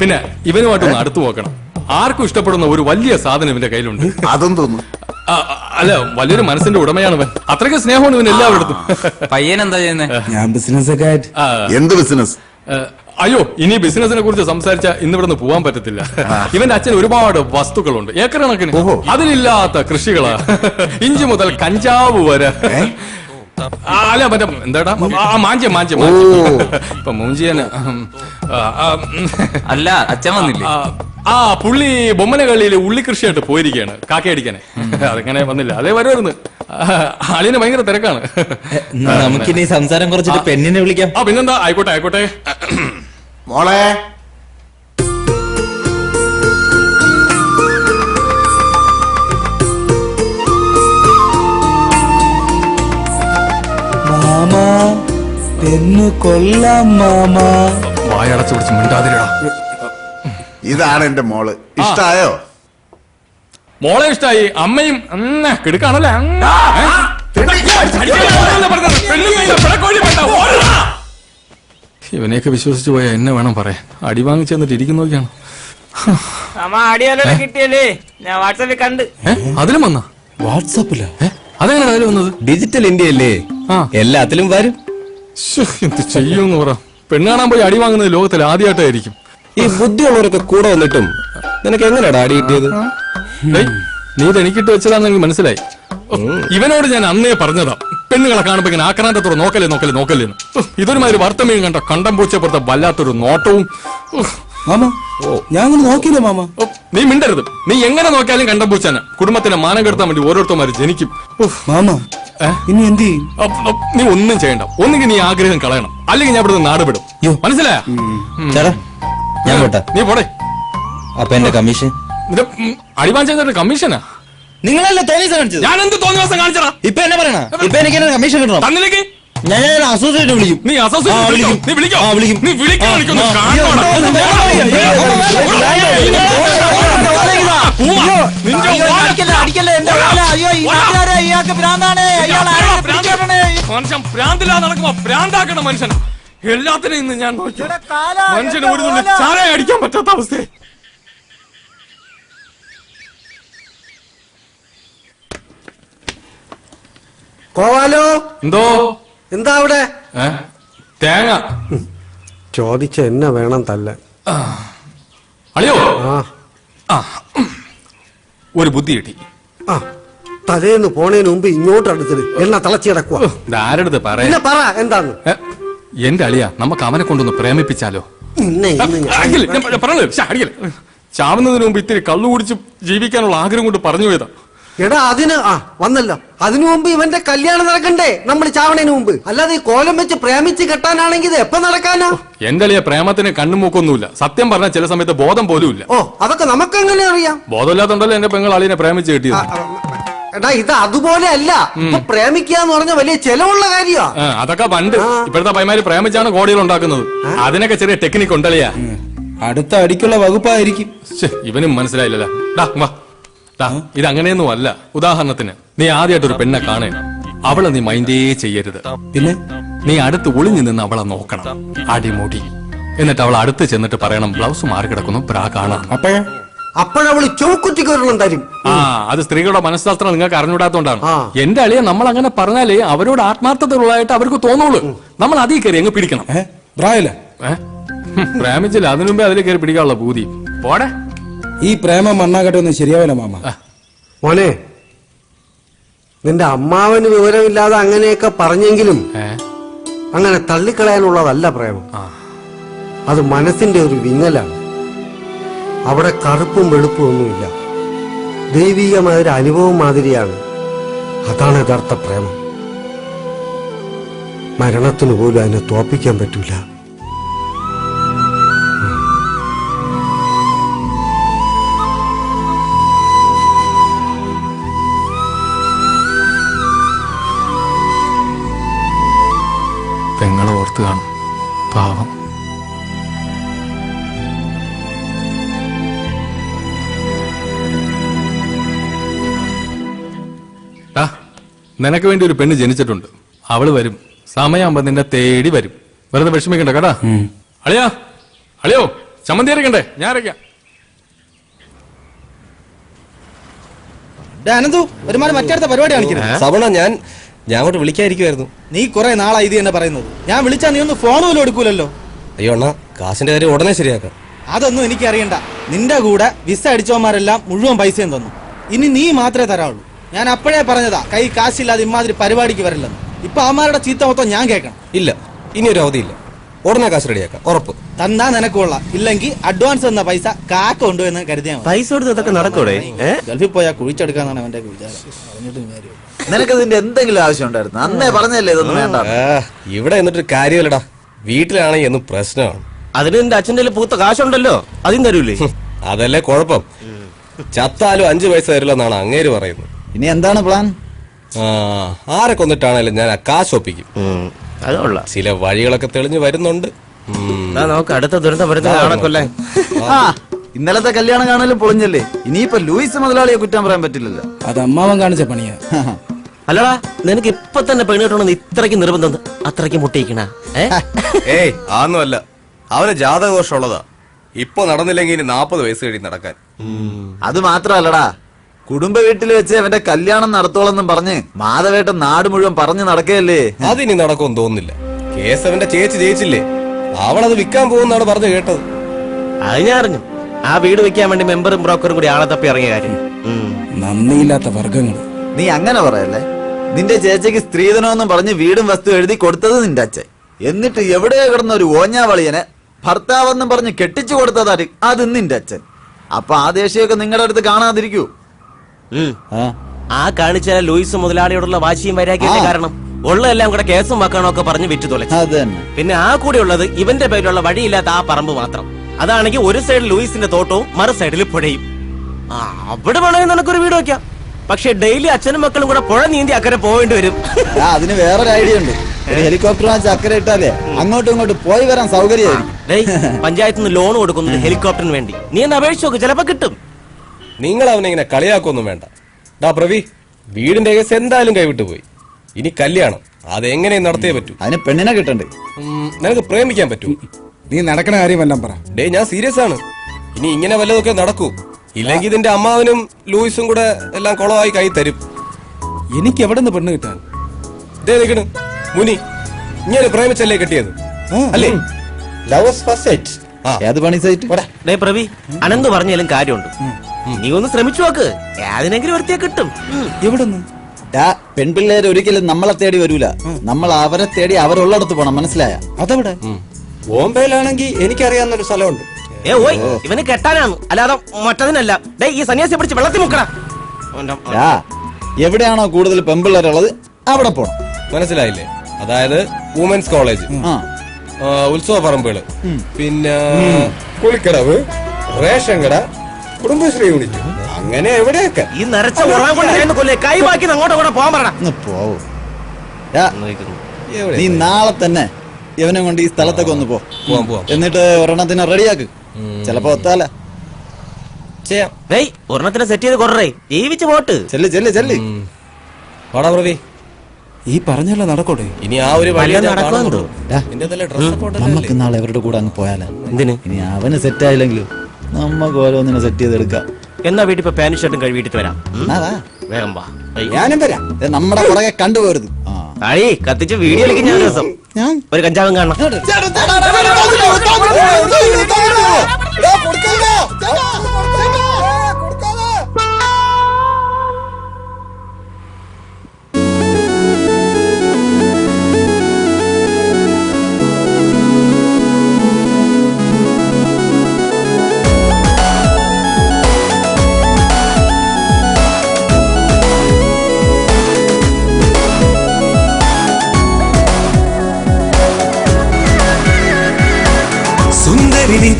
പിന്നെ ഇവനുമായിട്ടൊന്ന് അടുത്തു നോക്കണം. ആർക്കും ഇഷ്ടപ്പെടുന്ന ഒരു വലിയ സാധനം ഇവന്റെ കയ്യിലുണ്ട്. അതെന്ന് തോന്നുന്നു. അല്ല, വലിയൊരു മനസ്സിന്റെ ഉടമയാണ് ഇവൻ. അത്രയ്ക്ക് സ്നേഹമാണ് ഇവൻ എല്ലാവരുടെ. പയ്യൻ എന്താ ചെയ്യുന്നത്? ഞാൻ ബിസിനസ് ഒക്കെ ആയിട്ട്. എന്ത് ബിസിനസ്? അയ്യോ, ഇനി ബിസിനസിനെ കുറിച്ച് സംസാരിച്ച ഇന്ന് ഇവിടെ നിന്ന് പോവാൻ പറ്റത്തില്ല. ഇവന്റെ അച്ഛൻ ഒരുപാട് വസ്തുക്കളുണ്ട്, ഏക്കർ കണക്കിന്. അതിലില്ലാത്ത കൃഷികളാ. ഇഞ്ചി മുതൽ കഞ്ചാവ് വരെ. അല്ല മറ്റേ എന്താടാ, മാഞ്ചം. ഇപ്പൊ മൂഞ്ചിയന്. അല്ല, അച്ഛൻ വന്നില്ലേ? പുള്ളി ബൊമ്മന കളിയില് ഉള്ളി കൃഷിയായിട്ട് പോയിരിക്കുകയാണ്, കാക്കയടിക്കാനെ. അതങ്ങനെ വന്നില്ല, അതേ വരുമായിരുന്നു. അളിന് ഭയങ്കര തിരക്കാണ്. നമുക്കിനി സംസാരം കുറച്ചിട്ട് പെണ്ണിനെ വിളിക്കാം. പിന്നെന്താ, ആയിക്കോട്ടെ. മോളെ, മാമാ പെണ്ണ് കൊല്ലാം മാമാ. വായടച്ചു പിടിച്ച് മിണ്ടാതിരടാ. ഇതാണ് എന്റെ മോള്. ഇഷ്ടായോ? മോളെ ഇഷ്ടായി. അമ്മയും കിടക്കാണല്ലേ. ഇവനെയൊക്കെ വിശ്വസിച്ചു പോയാ എന്നെ വേണം പറയാൻ. അടി വാങ്ങിച്ചു തന്നിട്ട് ഇരിക്കുന്നു നോക്കിയാണ്. കിട്ടിയല്ലേ, ഞാൻ വാട്സാപ്പിൽ കണ്ട്. അതിലും വന്ന വാട്സാപ്പിലാ? അതെങ്ങനെ അതിൽ വന്നത്? ഡിജിറ്റൽ ഇന്ത്യ അല്ലേ, എല്ലാത്തിലും വരും. എന്ത് ചെയ്യൂന്ന് പറ. പെണ്ണാണാൻ പോയി അടി വാങ്ങുന്നത് ലോകത്തിൽ ആദ്യമായിട്ടായിരിക്കും. ഈ ബുദ്ധിയുള്ളവരൊക്കെ കൂടെ വന്നിട്ടും നിനക്ക് എങ്ങനെയാടാ അടി കിട്ടിയത്? നീ ഇത് എനിക്കിട്ട് വെച്ചതാണെന്ന് മനസ്സിലായി. ഇവനോട് ഞാൻ അന്നേ പറഞ്ഞതാ, പെണ്ണുങ്ങളെ കാണുമ്പോ ഇങ്ങനെ ആക്രാന്തത്തോടെ നോക്കല്ലേ. ഇതൊരുമാതിരി വർത്തമീൻ കണ്ട കണ്ടം പൂച്ചപ്പുറത്തെ വല്ലാത്തൊരു നോട്ടവും. മാമ, ഞാൻ നോക്കിയില്ല മാമ. നീ മിണ്ടരുത്. നീ എങ്ങനെ നോക്കിയാലും കണ്ടം പൂച്ചാന. കുടുംബത്തിന്റെ മാനം കെടുത്താൻ വേണ്ടി ഓരോരുത്തന്മാര് ജനിക്കും. മാമ, ഇനി എന്ത് ചെയ്യും? നീ ഒന്നും ചെയ്യണ്ട. ഒന്നുകിൽ നീ ആഗ്രഹം കളയണം, അല്ലെങ്കിൽ ഞാൻ ഇവിടുന്ന് നാട് വിടും. മനസ്സിലായ? ഞാൻ പോട്ടെ. നീ പോടെ. അപ്പൊ എന്റെ കമ്മീഷൻ? അടിവാൻ ചെയ്തിട്ട് കമ്മീഷനാ? നിങ്ങളല്ലേ തോന്നിയ കാണിച്ചത്? ഞാൻ എന്ത് തോന്നിയ ദിവസം കാണിച്ചടാ? ഇപ്പൊ എന്നെ പറയണ? ഇപ്പൊ എനിക്ക് കമ്മീഷൻ കിട്ടണം. തന്നിലേക്ക് ഞാൻ അസോസിയേറ്റ് വിളിക്കും. നീ അസോസിയേറ്റ് വിളിക്കും? നീ വിളിക്കും. നീ വിളിക്കണം. മനുഷ്യൻ ഭ്രാന്തില്ലാതെ നടക്കുമ്പോ ഭ്രാന്താക്കണം മനുഷ്യൻ. എല്ലാത്തിനും ഇന്ന് ഞാൻ നോക്കി. മനുഷ്യന് ഒരു തുള്ളി ചായ അടിക്കാൻ പറ്റാത്ത അവസ്ഥയെ. കോവാലോ, എന്തോ? എന്താ അവിടെ? തേങ്ങ ചോദിച്ച എന്നെ വേണം തല്ല. അളിയോ, ഒരു ബുദ്ധി കിട്ടി. തലേന്ന് പോണേന് മുമ്പ് ഇങ്ങോട്ട് അടുത്തത് എണ്ണ തിളച്ചു കിടക്കുക. ആരടുത്ത് പറയാ? പറ എന്താന്ന്. എന്റെ അളിയ, നമുക്ക് അവനെ കൊണ്ടൊന്ന് പ്രേമിപ്പിച്ചാലോ? ചാവുന്നതിന് മുമ്പ് ഇത്തിരി കള്ളു കുടിച്ച് ജീവിക്കാനുള്ള ആഗ്രഹം കൊണ്ട് പറഞ്ഞു പോയതാ. എടാ അതിന് വന്നല്ലോ. അതിനു മുമ്പ് ഇവന്റെ കല്യാണം നടക്കണ്ടേ, നമ്മൾ ചാവണേന് മുമ്പ്. അല്ലാതെ ഈ കോലം വെച്ച് പ്രേമിച്ച് കെട്ടാനാണെങ്കിൽ ഇത് എപ്പോ നടക്കാനാ? എന്റെ അളിയ പ്രേമത്തിന് കണ്ണുമൂക്കൊന്നുമില്ല. സത്യം പറഞ്ഞാൽ ചില സമയത്ത് ബോധം പോലും ഇല്ല. ഓ, അതൊക്കെ നമുക്ക് എങ്ങനെ അറിയാം? ബോധമില്ലാത്തോണ്ടല്ലോ എന്റെ പെങ്ങൾ അളിയനെ പ്രേമിച്ച് കിട്ടിയത്. എടാ ഇത് അതുപോലെ അല്ല. ഇപ്പൊ പ്രേമിക്കുക എന്ന് പറഞ്ഞ വലിയ ചെലവുള്ള കാര്യമാ. അതൊക്കെ പണ്ട്. ഇപ്പോഴത്തെ പൈമാര് പ്രേമിച്ചാണ് കോടികൾ ഉണ്ടാക്കുന്നത്. അതിനൊക്കെ ചെറിയ ടെക്നിക്ക് ഉണ്ടല്ലയാ. അടുത്ത അടിക്കുള്ള വകുപ്പായിരിക്കും. ഇവനും മനസ്സിലായില്ലല്ലോ. ഇത് അങ്ങനെയൊന്നും അല്ല. ഉദാഹരണത്തിന് നീ ആദ്യമായിട്ട് ഒരു പെണ്ണെ കാണേ, അവളെ നീ മൈൻഡേ ചെയ്യരുത്. പിന്നെ നീ അടുത്ത് ഒളിഞ്ഞു നിന്ന് അവളെ നോക്കണം, അടിമുടി. എന്നിട്ട് അവൾ അടുത്ത് ചെന്നിട്ട് പറയണം, ബ്ലൗസ് മാറി കിടക്കുന്നു, ബ്രാ കാണാം. അപ്പോഴവള് ചുമക്കുറ്റിക്ക് ഒരെണ്ണം തരും. അത് സ്ത്രീകളുടെ മനഃശാസ്ത്രം നിങ്ങൾക്ക് അറിഞ്ഞൂടാത്തോണ്ടാണ്. എന്റെ അളിയെ നമ്മൾ അങ്ങനെ പറഞ്ഞാലേ അവരോട് ആത്മാർത്ഥതയുള്ളതായിട്ട് അവർക്ക് തോന്നുള്ളൂ. നമ്മൾ അതിൽ കയറി അങ്ങ് പിടിക്കണം. പ്രേമിച്ചില്ല, അതിനു മുമ്പേ അതിൽ കയറി പിടിക്കാനുള്ള ബൂതി പോടെ. ഈ പ്രേമം മണ്ണാകട്ടെ ശരിയാവില്ല മാമ. മോനെ, നിന്റെ അമ്മാവന് വിവരമില്ലാതെ അങ്ങനെയൊക്കെ പറഞ്ഞെങ്കിലും അങ്ങനെ തള്ളിക്കളയാനുള്ളതല്ല പ്രേമം. അത് മനസ്സിന്റെ ഒരു വിങ്ങലാണ്. അവിടെ കറുപ്പും വെളുപ്പും ഒന്നുമില്ല. ദൈവികമായ ഒരു അനുഭവം മാതിരിയാണ്. അതാണ് യഥാർത്ഥ പ്രേമം. മരണത്തിന് പോലും അതിനെ തോപ്പിക്കാൻ പറ്റൂല. പെങ്ങളെ ഓർത്ത് കാണും, പാവം. നിനക്ക് വേണ്ടി ഒരു പെണ്ണ് ജനിച്ചിട്ടുണ്ട്. അവള് വരും. സമയമാകുമ്പോ നിന്നെ തേടി വരും. വെറുതെ വിഷമിക്കണ്ട കേട്ടാ. അളിയോ അളിയോ ചമ്മന്തി അരക്കണ്ടേ? ഞാൻ അരയ്ക്കാം. അനന്തു, ഒരുമാതിരി മറ്റടുത്ത പരിപാടി കാണിക്കുന്നത്. സവണ ഞാൻ അങ്ങോട്ട് വിളിക്കാതിരിക്കുമായിരുന്നു. നീ കുറെ നാളായി ഇത് തന്നെ പറയുന്നത്. ഞാൻ വിളിച്ചാ നീ ഒന്ന് ഫോൺ പോലും എടുക്കൂലല്ലോ. അയ്യോ അണ്ണാ, കാശിന്റെ കാര്യം ഉടനെ ശരിയാക്കാം. അതൊന്നും എനിക്കറിയണ്ട. നിന്റെ കൂടെ വിസ അടിച്ചവന്മാരെല്ലാം മുഴുവൻ പൈസയും തന്നു. ഇനി നീ മാത്രമേ തരാവുള്ളൂ. ഞാൻ അപ്പോഴേ പറഞ്ഞതാ, കൈ കാശില്ലാതെ ഇമാതിരി പരിപാടിക്ക് വരില്ലെന്ന്. ഇപ്പൊ അവന്മാരുടെ ചീത്ത മൊത്തം ഞാൻ കേൾക്കണം. ഇല്ല, ഇനി ഒരു അവധിയില്ല. ഉടനെ കാശ് റെഡിയാക്കാം, ഉറപ്പ്. തന്നാ നിനക്ക് കൊള്ളാം. ഇല്ലെങ്കിൽ അഡ്വാൻസ് തന്ന പൈസ കാക്ക കൊണ്ടുവന്ന് കരുതിയാൽ മതി. പൈസ കൊടുത്ത് ഇതൊക്കെ നടക്കൂടെ? ഗൾഫിൽ പോയാൽ കുഴിച്ചെടുക്കാന്നാണ് അവന്റെ വിചാരം. നിനക്ക് ഇതിന്റെ എന്തെങ്കിലും ആവശ്യം ഉണ്ടായിരുന്നു? അന്നേ പറഞ്ഞല്ലേ ഇതൊന്നും വേണ്ട. ഇവിടെ എന്നിട്ടൊരു കാര്യമല്ലടാ. വീട്ടിലാണെങ്കിൽ എന്നും പ്രശ്നമാണ്. അതിന് നിന്റെ അച്ഛൻ്റെ പൂത്ത കാശുണ്ടല്ലോ, അതും തരൂലേ? അതല്ലേ കുഴപ്പം. ചത്താലും 5 പൈസ തരില്ലെന്നാണ് അങ്ങേര് പറയുന്നത്. ഇനി എന്താണ് പ്ലാൻ? ആരെ കൊന്നിട്ടാണേലും ഞാൻ ആ കാശ് ഒപ്പിക്കും. ചില വഴികളൊക്കെ തെളിഞ്ഞു വരുന്നുണ്ട്. നമുക്ക് അടുത്ത ദുരന്തം വരുന്ന ഇന്നലത്തെ കല്യാണം കാണലും പൊളിഞ്ഞല്ലേ. ഇനിയിപ്പോ ലൂയിസ് മുതലാളിയെ കുറ്റം പറയാൻ പറ്റില്ലല്ലോ. അത് അമ്മാവൻ കാണിച്ച പണിയാ. അല്ലടാ, നിനക്ക് ഇപ്പൊ തന്നെ പെണ്ണ് കിട്ടണമെന്ന് ഇത്രയ്ക്ക് നിർബന്ധം, അത്രയ്ക്ക് മുട്ടിയിക്കണ? ഏയ് ആന്നല്ല, അവന് ജാതകദോഷം ഉള്ളതാ. ഇപ്പൊ നടന്നില്ലെങ്കിൽ 40 വയസ്സ് കഴിഞ്ഞ് നടക്കാൻ. അത് മാത്രല്ലടാ, കുടുംബ വീട്ടിൽ വെച്ച് അവന്റെ കല്യാണം നടത്തോളെന്നും പറഞ്ഞ് മാധവേട്ടൻ നാട് മുഴുവൻ പറഞ്ഞു നടക്കുകയല്ലേ. അതിനി നടക്കുമെന്ന് തോന്നുന്നില്ല. കേസ് അവന്റെ ചേച്ചി ജയിച്ചില്ലേ, അവളത് വിൽക്കാൻ പോകുന്നാണ് പറഞ്ഞു കേട്ടത്. അത് ഞാൻ അറിഞ്ഞു. ആ വീട് വെക്കാൻ വേണ്ടി മെമ്പറും ബ്രോക്കറും കൂടി ആളെ തപ്പി ഇറങ്ങിയ കാര്യം. നന്ദിയില്ലാത്ത വർഗങ്ങൾ. നീ അങ്ങനെ പറയല്ലേ. നിന്റെ ചേച്ചിക്ക് സ്ത്രീധനമെന്നും പറഞ്ഞ് വീടും വസ്തു എഴുതി കൊടുത്തത് നിന്റെ അച്ഛൻ. എന്നിട്ട് എവിടെയോ കിടന്ന ഒരു ഓഞ്ഞാവളിയനെ ഭർത്താവെന്നും പറഞ്ഞ് കെട്ടിച്ചു കൊടുത്തതാര്? അത് നിന്റെ അച്ഛൻ. അപ്പൊ ആ ദേഷ്യമൊക്കെ നിങ്ങളുടെ അടുത്ത് കാണാതിരിക്കൂ. ആ കാണിച്ച ലൂയിസ് മുതലാളിയോടുള്ള വാശിയും വൈരാഗ്യത്തെ കാരണം ഉള്ളതെല്ലാം കൂടെ കേസും വക്കാണോ പറഞ്ഞ് വിറ്റു തുലച്ചു. പിന്നെ ആ കൂടെ ഉള്ളത് ഇവന്റെ പേരിലുള്ള വഴിയില്ലാത്ത ആ പറമ്പ് മാത്രം. അതാണെങ്കിൽ ഒരു സൈഡിൽ ലൂയിസിന്റെ തോട്ടവും മറു സൈഡിൽ പുഴയും. അവിടെ വേണമെങ്കിൽ നിനക്കൊരു വീട് വെക്കാം. പക്ഷെ ഡെയിലി അച്ഛനും മക്കളും കൂടെ പുഴ നീന്തി അക്കരെ പോവേണ്ടി വരും. അതിന് വേറൊരു ഐഡിയ ഉണ്ട്. ഹെലികോപ്റ്റർ വാങ്ങിച്ച് അക്കരെ ഇട്ടാലേ അങ്ങോട്ടും ഇങ്ങോട്ടും പോയി വരാൻ സൗകര്യമായിരിക്കും. പഞ്ചായത്തിൽ നിന്ന് ലോൺ കൊടുക്കുന്നത് ഹെലികോപ്റ്ററിന് വേണ്ടി. നീ ഒന്ന് അപേക്ഷിച്ച് നോക്ക്, ചിലപ്പോ കിട്ടും. നിങ്ങൾ അവനെ ഇങ്ങനെ കളിയാക്കൊന്നും വേണ്ട. ഡാ പ്രവി, വീടിന്റെ കേസ് എന്തായാലും കൈവിട്ടു പോയി. ഇനി കല്യാണം അതെങ്ങനെയും നടത്തിയേ പറ്റൂ. അതിന് പെണ്ണിനെ കിട്ടണ്ടേ? നിനക്ക് പ്രേമിക്കാൻ പറ്റൂ? നീ നടക്കണ കാര്യം വല്ലതും പറ. ഡേ, ഞാൻ സീരിയസ് ആണ്. ഇനി ഇങ്ങനെ വല്ലതൊക്കെ നടക്കൂ. ഇല്ലെങ്കിൽ ഇതിന്റെ അമ്മാവനും ലൂയിസും കൂടെ എല്ലാം കുളമായി കൈ തരും. എനിക്ക് എവിടെ നിന്ന് പെണ്ണ് കിട്ടാൻ? ദേ നിൽക്കണ് മുനി, ഇങ്ങനെ പ്രേമിച്ചല്ലേ കെട്ടിയത് അല്ലേ? ഏത് പണി സൈറ്റ്? പ്രവി, അനന്ത് പറഞ്ഞാലും കാര്യമുണ്ട്. നീ ഒന്ന് ശ്രമിച്ചു നോക്ക്, ഏതിനെങ്കിലും ഒരുത്തിയെ കിട്ടും. എവിടുന്ന്? പെൺപിള്ളേര് ഒരിക്കലും നമ്മളെ തേടി വരൂല. നമ്മൾ അവരെ തേടി അവരുള്ളിടത്ത് പോണം, മനസ്സിലായ? അതെവിടെ? ബോംബെയിലാണെങ്കിൽ എനിക്കറിയാവുന്നൊരു സ്ഥലമുണ്ട്. ഇവന് കെട്ടാനാണ്, അല്ലാതെ മറ്റതിനല്ല. ഈ സന്യാസിയെ പിടിച്ച് വെള്ളത്തിൽ മുക്കണ. ആ, എവിടെയാണോ കൂടുതൽ പെമ്പിള്ളേരുള്ളത് അവിടെ പോണം. മനസ്സിലായില്ലേ? അതായത് വുമൻസ് കോളേജ്, ഉത്സവ പറമ്പുകള്, പിന്നെ കുളിക്കടവ്, റേഷൻ കട, കുടുംബശ്രീ യൂണിറ്റ്, അങ്ങനെ എവിടെയൊക്കെ. ഈ നരച്ച കൈവാക്കി അങ്ങോട്ട് പോകാൻ പറയണം. ഒന്ന് പോവൂ. നീ നാളെ തന്നെ ഇവനെ കൊണ്ട് ഈ സ്ഥലത്തൊക്കെ ഒന്ന് പോ. എന്നിട്ട് ഒരെണ്ണത്തിന് റെഡിയാക്ക്. ചിലപ്പോ ഒത്താല ചെയ്യാം. ഒരെണ്ണത്തിന് സെറ്റ് ചെയ്ത് കൊറേ ജീവിച്ച് പോട്ട്. ചെല്ല് ചെല്ല് ചെല്ല്. വാടാ പ്രവി, ഈ പറഞ്ഞല്ലോ നടക്കോട്ടെ. ഇനി ആ ഒരു വഴി നടക്കുന്നുണ്ടോ? നമുക്ക് നാളെ അവരുടെ കൂടെ അങ്ങ് പോയാലോ? എന്തിന്? ഇനി അവന് സെറ്റ് ആയില്ലെങ്കിലും നമ്മക്ക് ഓരോന്നിനെ സെറ്റ് ചെയ്തെടുക്കാം. എന്നാ വീട്ടിൽ ഇപ്പൊ പാന്റ് ഷർട്ടും കഴുകിയിട്ട് വരാം. വേഗം വാ. ഞാനും വരാം. നമ്മുടെ പുറകെ കണ്ടുപോരുത്. അഴി കത്തിച്ച് വീഡിയോ കളിക്കും ഞാൻ ദിവസം. ഒരു കഞ്ചാവും കാണണം.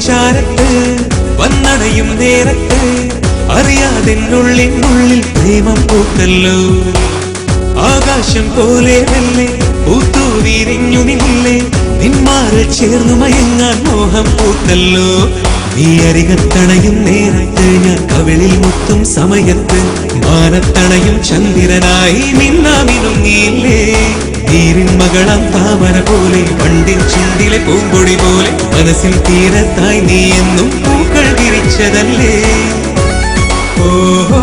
ചാരത്ത് വന്നണയും നേരത്ത് അറിയാതെന്നുള്ളിനുള്ളിൽ പ്രേമം പൂത്തല്ലോ. ആകാശം പോലെ മെല്ലെ പൂത്തു വിരിഞ്ഞു നിന്നില്ലേ, നിന്മാറിൽ ചേർന്നു മയങ്ങാൻ മോഹം പൂത്തല്ലോ. നീ അരികത്തണയും നേരത്ത് ഞാൻ കവിളിൽ മുത്തും സമയത്ത് മാനത്തണയും ചന്ദ്രനായി മിന്നാമിനുങ്ങിയില്ലേ. നീരിൻ മകളം താമര പോലെ പണ്ടിൻ ചുണ്ടിലെ പൂമ്പൊടി പോലെ മനസ്സിൽ തീരത്തായി നീ എന്നും പൂക്കൾ വിരിച്ചതല്ലേ. ഓഹോ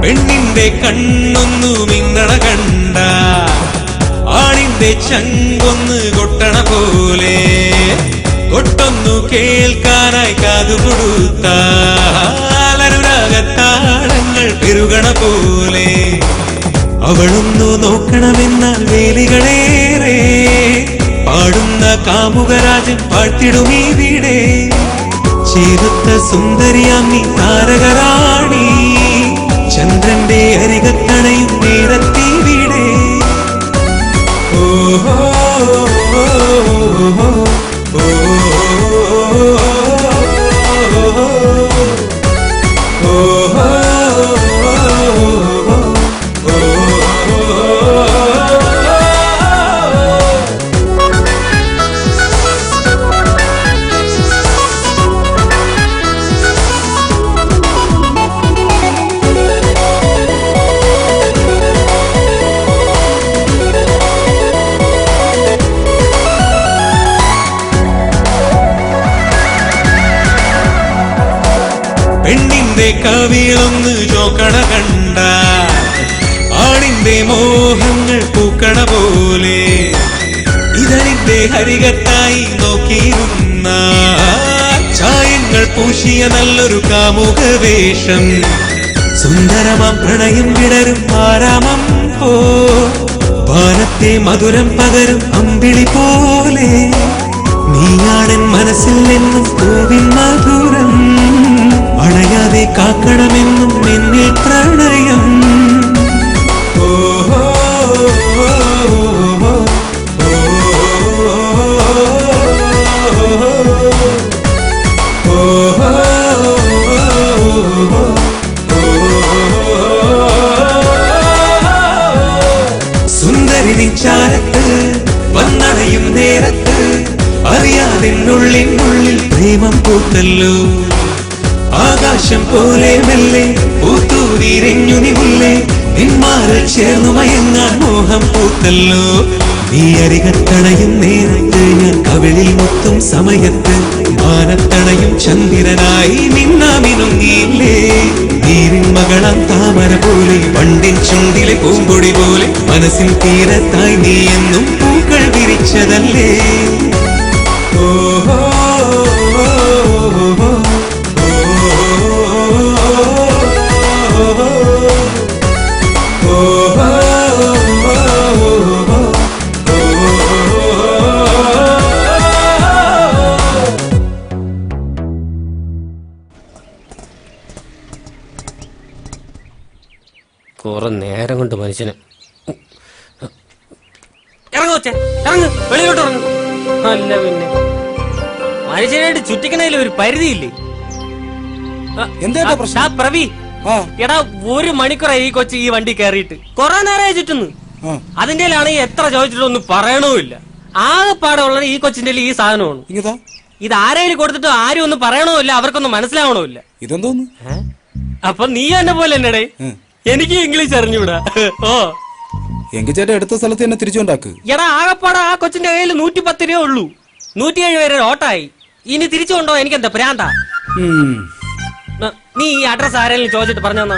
പെണ്ണിന്റെ കണ്ണൊന്നു മിന്നണ കണ്ട ആണിന്റെ ചങ്കൊന്ന് കൊട്ടണ പോലെ കൊട്ടൊന്നു കേൾക്കാനായി കാതുകൊടുത്താലനുരാഗത്താളങ്ങൾ പെരുകണ പോലെ അവളൊന്നു നോക്കണമെന്നാൽ വേലികളേറെ പാടുന്ന കാമുകരാജൻ പാട്ടിടുമീ വീടേ. ചേരുത്ത സുന്ദരിയാം നീ താരകരാണി ചന്ദ്രന്റെ അരികത്തണയും നേരത്തെ വീടേ. ഓഹോ പെണ്ണിന്റെ കവിളൊന്ന് ചോക്കണ കണ്ട ആണിന്റെ മോഹങ്ങൾ പൂക്കണ പോലെ ഇതളിന്റെ ഹരികത്തായി നോക്കിയിരുന്ന ചായങ്ങൾ പൂശിയ നല്ലൊരു കാമുക വേഷം. സുന്ദരമാം പ്രണയം വിടരും ആരാമം പോ വാനത്തെ മധുരം പകരും അമ്പിളി പോലെ നീയാണൻ മനസ്സിൽ നിന്നും പൂവിൻ മധുരം അണയാതെ കാക്കണമെന്നും എന്നിൽ പ്രണയം. ഓഹോ സുന്ദരി ചാരത്ത് വന്നണയും നേരത്ത് അറിയാതെന്നുള്ളിനുള്ളിൽ പ്രേമം പൂത്തല്ലോ. ആകാശം പോലെ മെല്ലെ പൂത്തു വിരിഞ്ഞു നിന്നില്ലേ, നിന്മാറിൽ ചേർന്നു മയങ്ങാൻ മോഹം പൂത്തല്ലോ. നീ അരികത്തണയും നേരത്ത് ഞാൻ കവിളിൽ മുത്തും സമയത്ത് മാനത്തണയും ചന്ദ്രനായി നിന്നാമിനുങ്ങിയില്ലേ നീരിൻ മകളാം താമര പോലെ പണ്ടിൻ ചുണ്ടിലെ പൂമ്പൊടി പോലെ മനസ്സിൽ തീരത്തായി നീ എന്നും പൂക്കൾ വിരിച്ചതല്ലേ ഓഹോ കുറെ നേരം കൊണ്ട് മനുഷ്യന് ഇറങ്ങുവച്ചേ ഇറങ്ങ് വെളിയിലോട്ട് ഇറങ്ങും. അല്ല പിന്നെ മനുഷ്യനായിട്ട് ചുറ്റിക്കണതിൽ ഒരു പരിധിയില്ലേ? എന്താ പ്രശ്നം? പ്രവി എടാ 1 മണിക്കൂറായി ഈ കൊച്ചു ഈ വണ്ടി കയറിയിട്ട് കൊറേ നേരമായി ചുറ്റുന്നു. അതിന്റെ ആണെങ്കിൽ എത്ര ചോദിച്ചിട്ടൊന്നും പറയണമില്ല. ആകെപ്പാടെ ഉള്ളത് ഈ കൊച്ചിന്റെ ഈ സാധനമാണ്. ഇത് ആരെങ്കിലും കൊടുത്തിട്ട് ആരും ഒന്നും പറയണമില്ല, അവർക്കൊന്നും മനസ്സിലാവണമില്ല. ഇതെന്തോന്നു? അപ്പൊ നീ എന്നെ പോലെ എന്നടേ എനിക്ക് ഇംഗ്ലീഷ് അറിഞ്ഞൂടാ. ഓ എങ്കിൽ ചേട്ടാ എടുത്ത സ്ഥലത്ത് തന്നെ തിരിച്ചുണ്ടാക്ക്. എടാ ആകെപ്പാടെ ആ കൊച്ചിന്റെ കയ്യിൽ 110 രൂപ ഉള്ളൂ. 107 വരെ ഓട്ടായി. ഇനി തിരിച്ചു കൊണ്ടോ എനിക്കെന്താ പ്രാന്താ? നീ ഈ അഡ്രസ് ആരെങ്കിലും ചോദിച്ചിട്ട് പറഞ്ഞാണ്?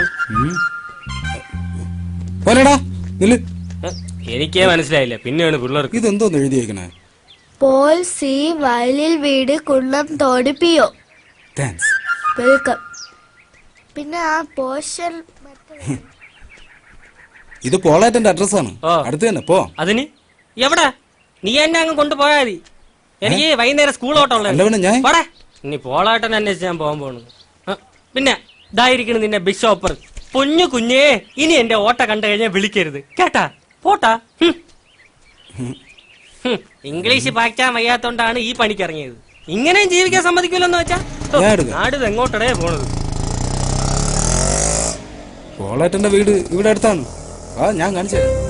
എനിക്കേ മനസ്സിലായില്ല, പിന്നെയാണ് പിള്ളേർക്ക്. ഇതെന്തോന്ന് എഴുതിയേക്കണേ? പോൾ സി വയലിൽ വീട് കുന്നം തോടിപ്പിയോ. വെൽക്കം. പിന്നെ ആ പോഷൻ ഇത് പോളാറ്റന്റെ അഡ്രസ്സാണ്. അടുത്ത് തന്നെ പോ. അതിന് എവിടെ? നീ എന്നെ അങ്ങ് കൊണ്ടുപോയാ മതി. എനിക്ക് വൈകുന്നേരം സ്കൂൾ ഓട്ടമുള്ള ഇനി പോളാട്ടൻ അന്വേഷിച്ച് ഞാൻ പോകാൻ പോണു. പിന്നെ ഇതായിരിക്കണം നിന്നെ ബിഷോപ്പർ. പൊന്നു കുഞ്ഞേ, ഇനി എന്റെ ഓട്ട കണ്ടു കഴിഞ്ഞാൽ വിളിക്കരുത് കേട്ടാ? പോട്ടാ. ഇംഗ്ലീഷ് പാക്കാൻ വയ്യാത്തോണ്ടാണ് ഈ പണിക്ക് ഇറങ്ങിയത്. ഇങ്ങനെയും ജീവിക്കാൻ സമ്മതിക്കൂലെന്ന് വെച്ചാ നാട് എങ്ങോട്ടടേ പോണത്? പോളാറ്റന്റെ വീട് ഇവിടെ അടുത്താണ്. ഞാൻ കാണിച്ചു തരാം.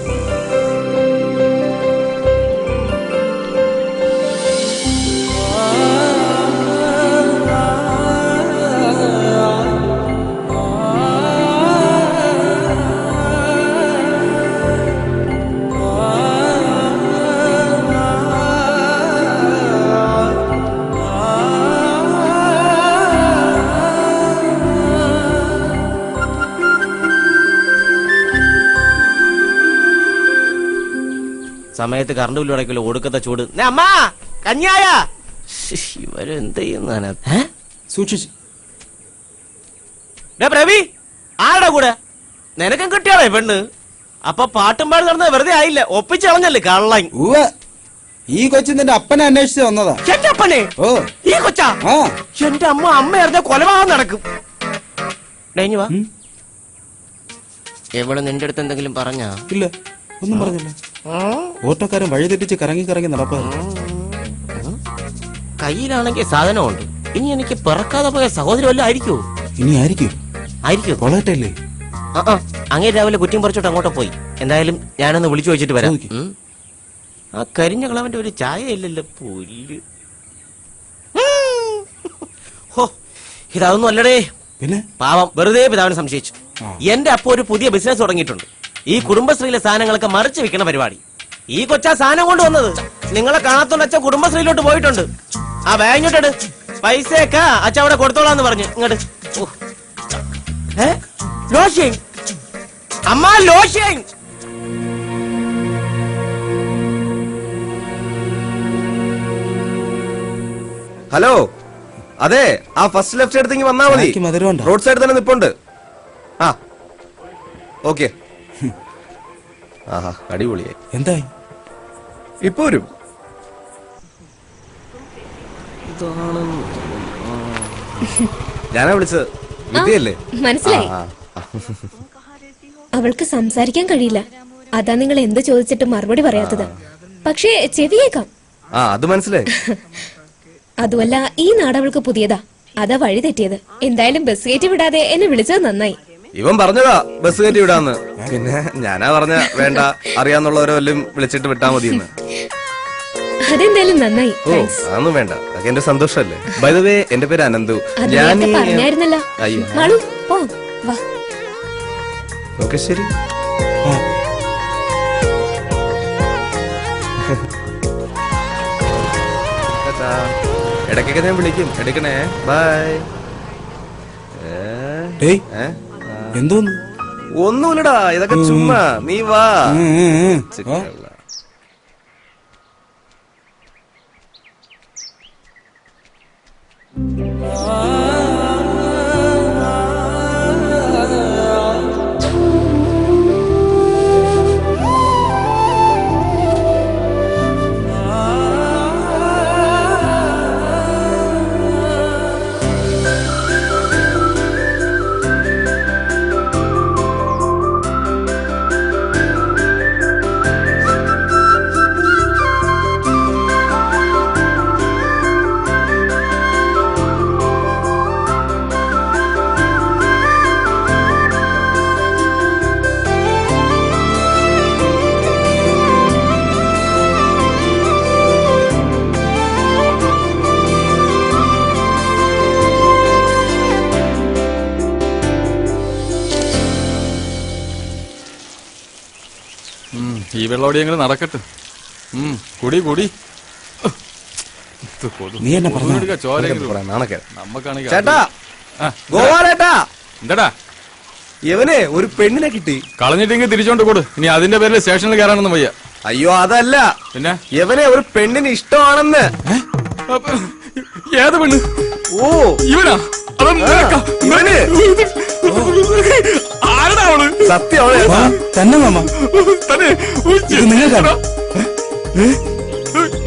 സമയത്ത് കറണ്ട് ബില്ല് അടയ്ക്കല്ലോ, ഒടുക്കത്തെ ചൂട്. അമ്മാ കഞ്ഞായ ഇവരെന്ത് ചെയ്യുന്ന സൂക്ഷിച്ചു. പ്രവി ആരുടെ കൂടെ? നിനക്കും കിട്ടിയാളേ പെണ്ണ്. അപ്പൊ പാട്ടും പാടി നടന്നത് വെറുതെ ആയില്ല, ഒപ്പിച്ചളഞ്ഞല്ലേ കള്ളൻ. ഈ കൊച്ചു നിന്റെ അപ്പനെ അന്വേഷിച്ച് വന്നതാ. എന്റെ അപ്പനെ? ഓ ഈ കൊച്ചാ? എന്റെ അമ്മ അറിഞ്ഞ കൊലപാതകം നടക്കും. വാ. എവിടെ നിന്റെ അടുത്ത് എന്തെങ്കിലും പറഞ്ഞാ? ഇല്ല, ഒന്നും പറഞ്ഞില്ല. ഓട്ടോക്കാരൻ വഴി തെറ്റിച്ച് കറങ്ങി കറങ്ങി നടപ്പാ. കയ്യിലാണെങ്കിൽ സാധനമുണ്ട്. ഇനി എനിക്ക് പിറക്കാതെ പോയ സഹോദരി വല്ലതും ആയിരിക്കോ? ഇനി ആയിരിക്കും. കൊളട്ടല്ലേ? അങ്ങേ രാവിലെ കുറ്റിയും പറിച്ചോട്ട് അങ്ങോട്ട് പോയി. എന്തായാലും ഞാനൊന്ന് വിളിച്ചു വെച്ചിട്ട് വരാം. ആ കരിഞ്ഞ കളവന്റെ ഒരു ചായ ഇല്ലല്ലോ പുല്ല്. ഹോ, ഇതൊന്നും അല്ലടേ. പിന്നെ പാവം വെറുതെ പിതാവിനെ സംശയിച്ചു. എന്റെ അപ്പൊ ഒരു പുതിയ ബിസിനസ് തുടങ്ങിയിട്ടുണ്ട്. ഈ കുടുംബശ്രീയിലെ സാധനങ്ങളൊക്കെ മറിച്ച് വിൽക്കുന്ന പരിപാടി. ഈ കൊച്ചാ സാധനം കൊണ്ടുവന്നത്. നിങ്ങളെ കാണാത്തോണ്ട് അച്ഛൻ കുടുംബശ്രീയിലോട്ട് പോയിട്ടുണ്ട്. ആ ബാങ്കിട്ടോട് പൈസയൊക്കെ അച്ഛൻ അവിടെ കൊടുത്തോളാന്ന് പറഞ്ഞു. ഇങ്ങോട്ട് ലോഷൻ അമ്മ, ലോഷൻ. ഹലോ, അതെ, ആ ഫസ്റ്റ് ലെഫ്റ്റ് എടുത്തെങ്കിൽ വന്നാ മതി. റോഡ് സൈഡ് തന്നെ നിപ്പുണ്ട്. ആ ഓക്കെ. ആഹാ, അടിപൊളിയായി. എന്തായി? ഇപ്പൊ വരും. ഞാനാ വിളിച്ചത്. വിദ്യയല്ലേ? മനസ്സിലായി. അവൾക്ക് സംസാരിക്കാൻ കഴിയില്ല. അതാ നിങ്ങൾ എന്ത് ചോദിച്ചിട്ട് മറുപടി പറയാത്തത്. പക്ഷേ ചെവിയേക്കാം. അത് മനസ്സിലായി. അതുമല്ല, ഈ നാട് അവൾക്ക് പുതിയതാ. അതാ വഴി തെറ്റിയത്. എന്തായാലും ബസ് കയറ്റി വിടാതെ എന്നെ വിളിച്ചത് നന്നായി. ഇവൻ പറഞ്ഞതാ ബസ് കയറ്റി വിടാന്ന്. പിന്നെ ഞാനാ പറഞ്ഞ വേണ്ട, അറിയാന്നുള്ളവരെ വല്ലതും വിളിച്ചിട്ട് വിട്ടാ മതിയെന്ന്. അതെന്തായാലും നന്നായി. അതൊന്നും വേണ്ട, അതൊക്കെ എന്റെ സന്തോഷല്ലേ. ബൈ ദ വേ, എന്റെ പേര് അനന്തു. ഞാൻ പറഞ്ഞായിരുന്നല്ലോ. ഓക്കെ, ശരി. ഇടയ്ക്കൊക്കെ ഞാൻ വിളിക്കും, എടുക്കണേ. ബൈ. എന്തോന്നു? ഒന്നുമില്ലടാ, ഇതൊക്കെ ചുമ്മാ. നീ വാ. ഈ വെള്ളോടി എങ്ങനെ നടക്കട്ടെ. കുടി കുടി. നീ എന്നെ പറഞ്ഞു ചേട്ടാ, ഗോപാലേട്ടാ, എന്താടാ ഇവനെ ഒരു പെണ്ണിനെ കിട്ടി. കളഞ്ഞിട്ടെങ്കിൽ തിരിച്ചോണ്ട് കൊടു. ഇനി അതിന്റെ പേരിൽ സ്റ്റേഷനിൽ കയറാനൊന്നും വയ്യ. അയ്യോ അതല്ല, പിന്നെ ഇവനെ ഒരു പെണ്ണിന് ഇഷ്ടമാണെന്ന്. ഏത് പെണ്ണ്? ഓ ഇവനാ? ഇവന് ആരടാ അവള്? സത്യം തന്നെ മാമ. നിങ്ങൾക്കാണ്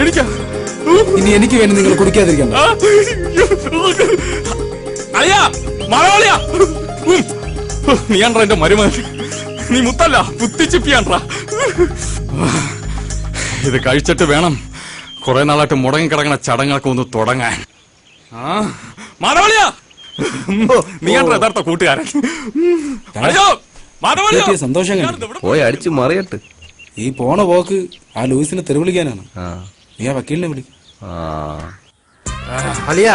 എനിക്കാ? ഇനി എനിക്ക് വേണ്ടി നിങ്ങൾ കുടിക്കാതിരിക്കണ്ട. അയ്യാ മലയാളിയാ നീയാണ്ട്രാ എന്റെ മരുമകൻ. നീ മുത്തല്ല, കുത്തിച്ചിപ്പിയാണ്ട്രാ. ഇത് കഴിച്ചിട്ട് വേണം കുറെ നാളായിട്ട് മുടങ്ങി കിടക്കുന്ന ചടങ്ങൊക്കെ ഒന്ന് തുടങ്ങാൻ. മലയാളിയാ നീയാണ്ട്രാ യഥാർത്ഥ കൂട്ടുകാരൻ. സന്തോഷം പോയി അടിച്ചു മറിയട്ട്. ഈ പോണ പോക്ക് ആ ലൂയിസിനെ തെരുവിളിക്കാനാണ്. നീ ആ വക്കീലിനെ വിളി. അളിയ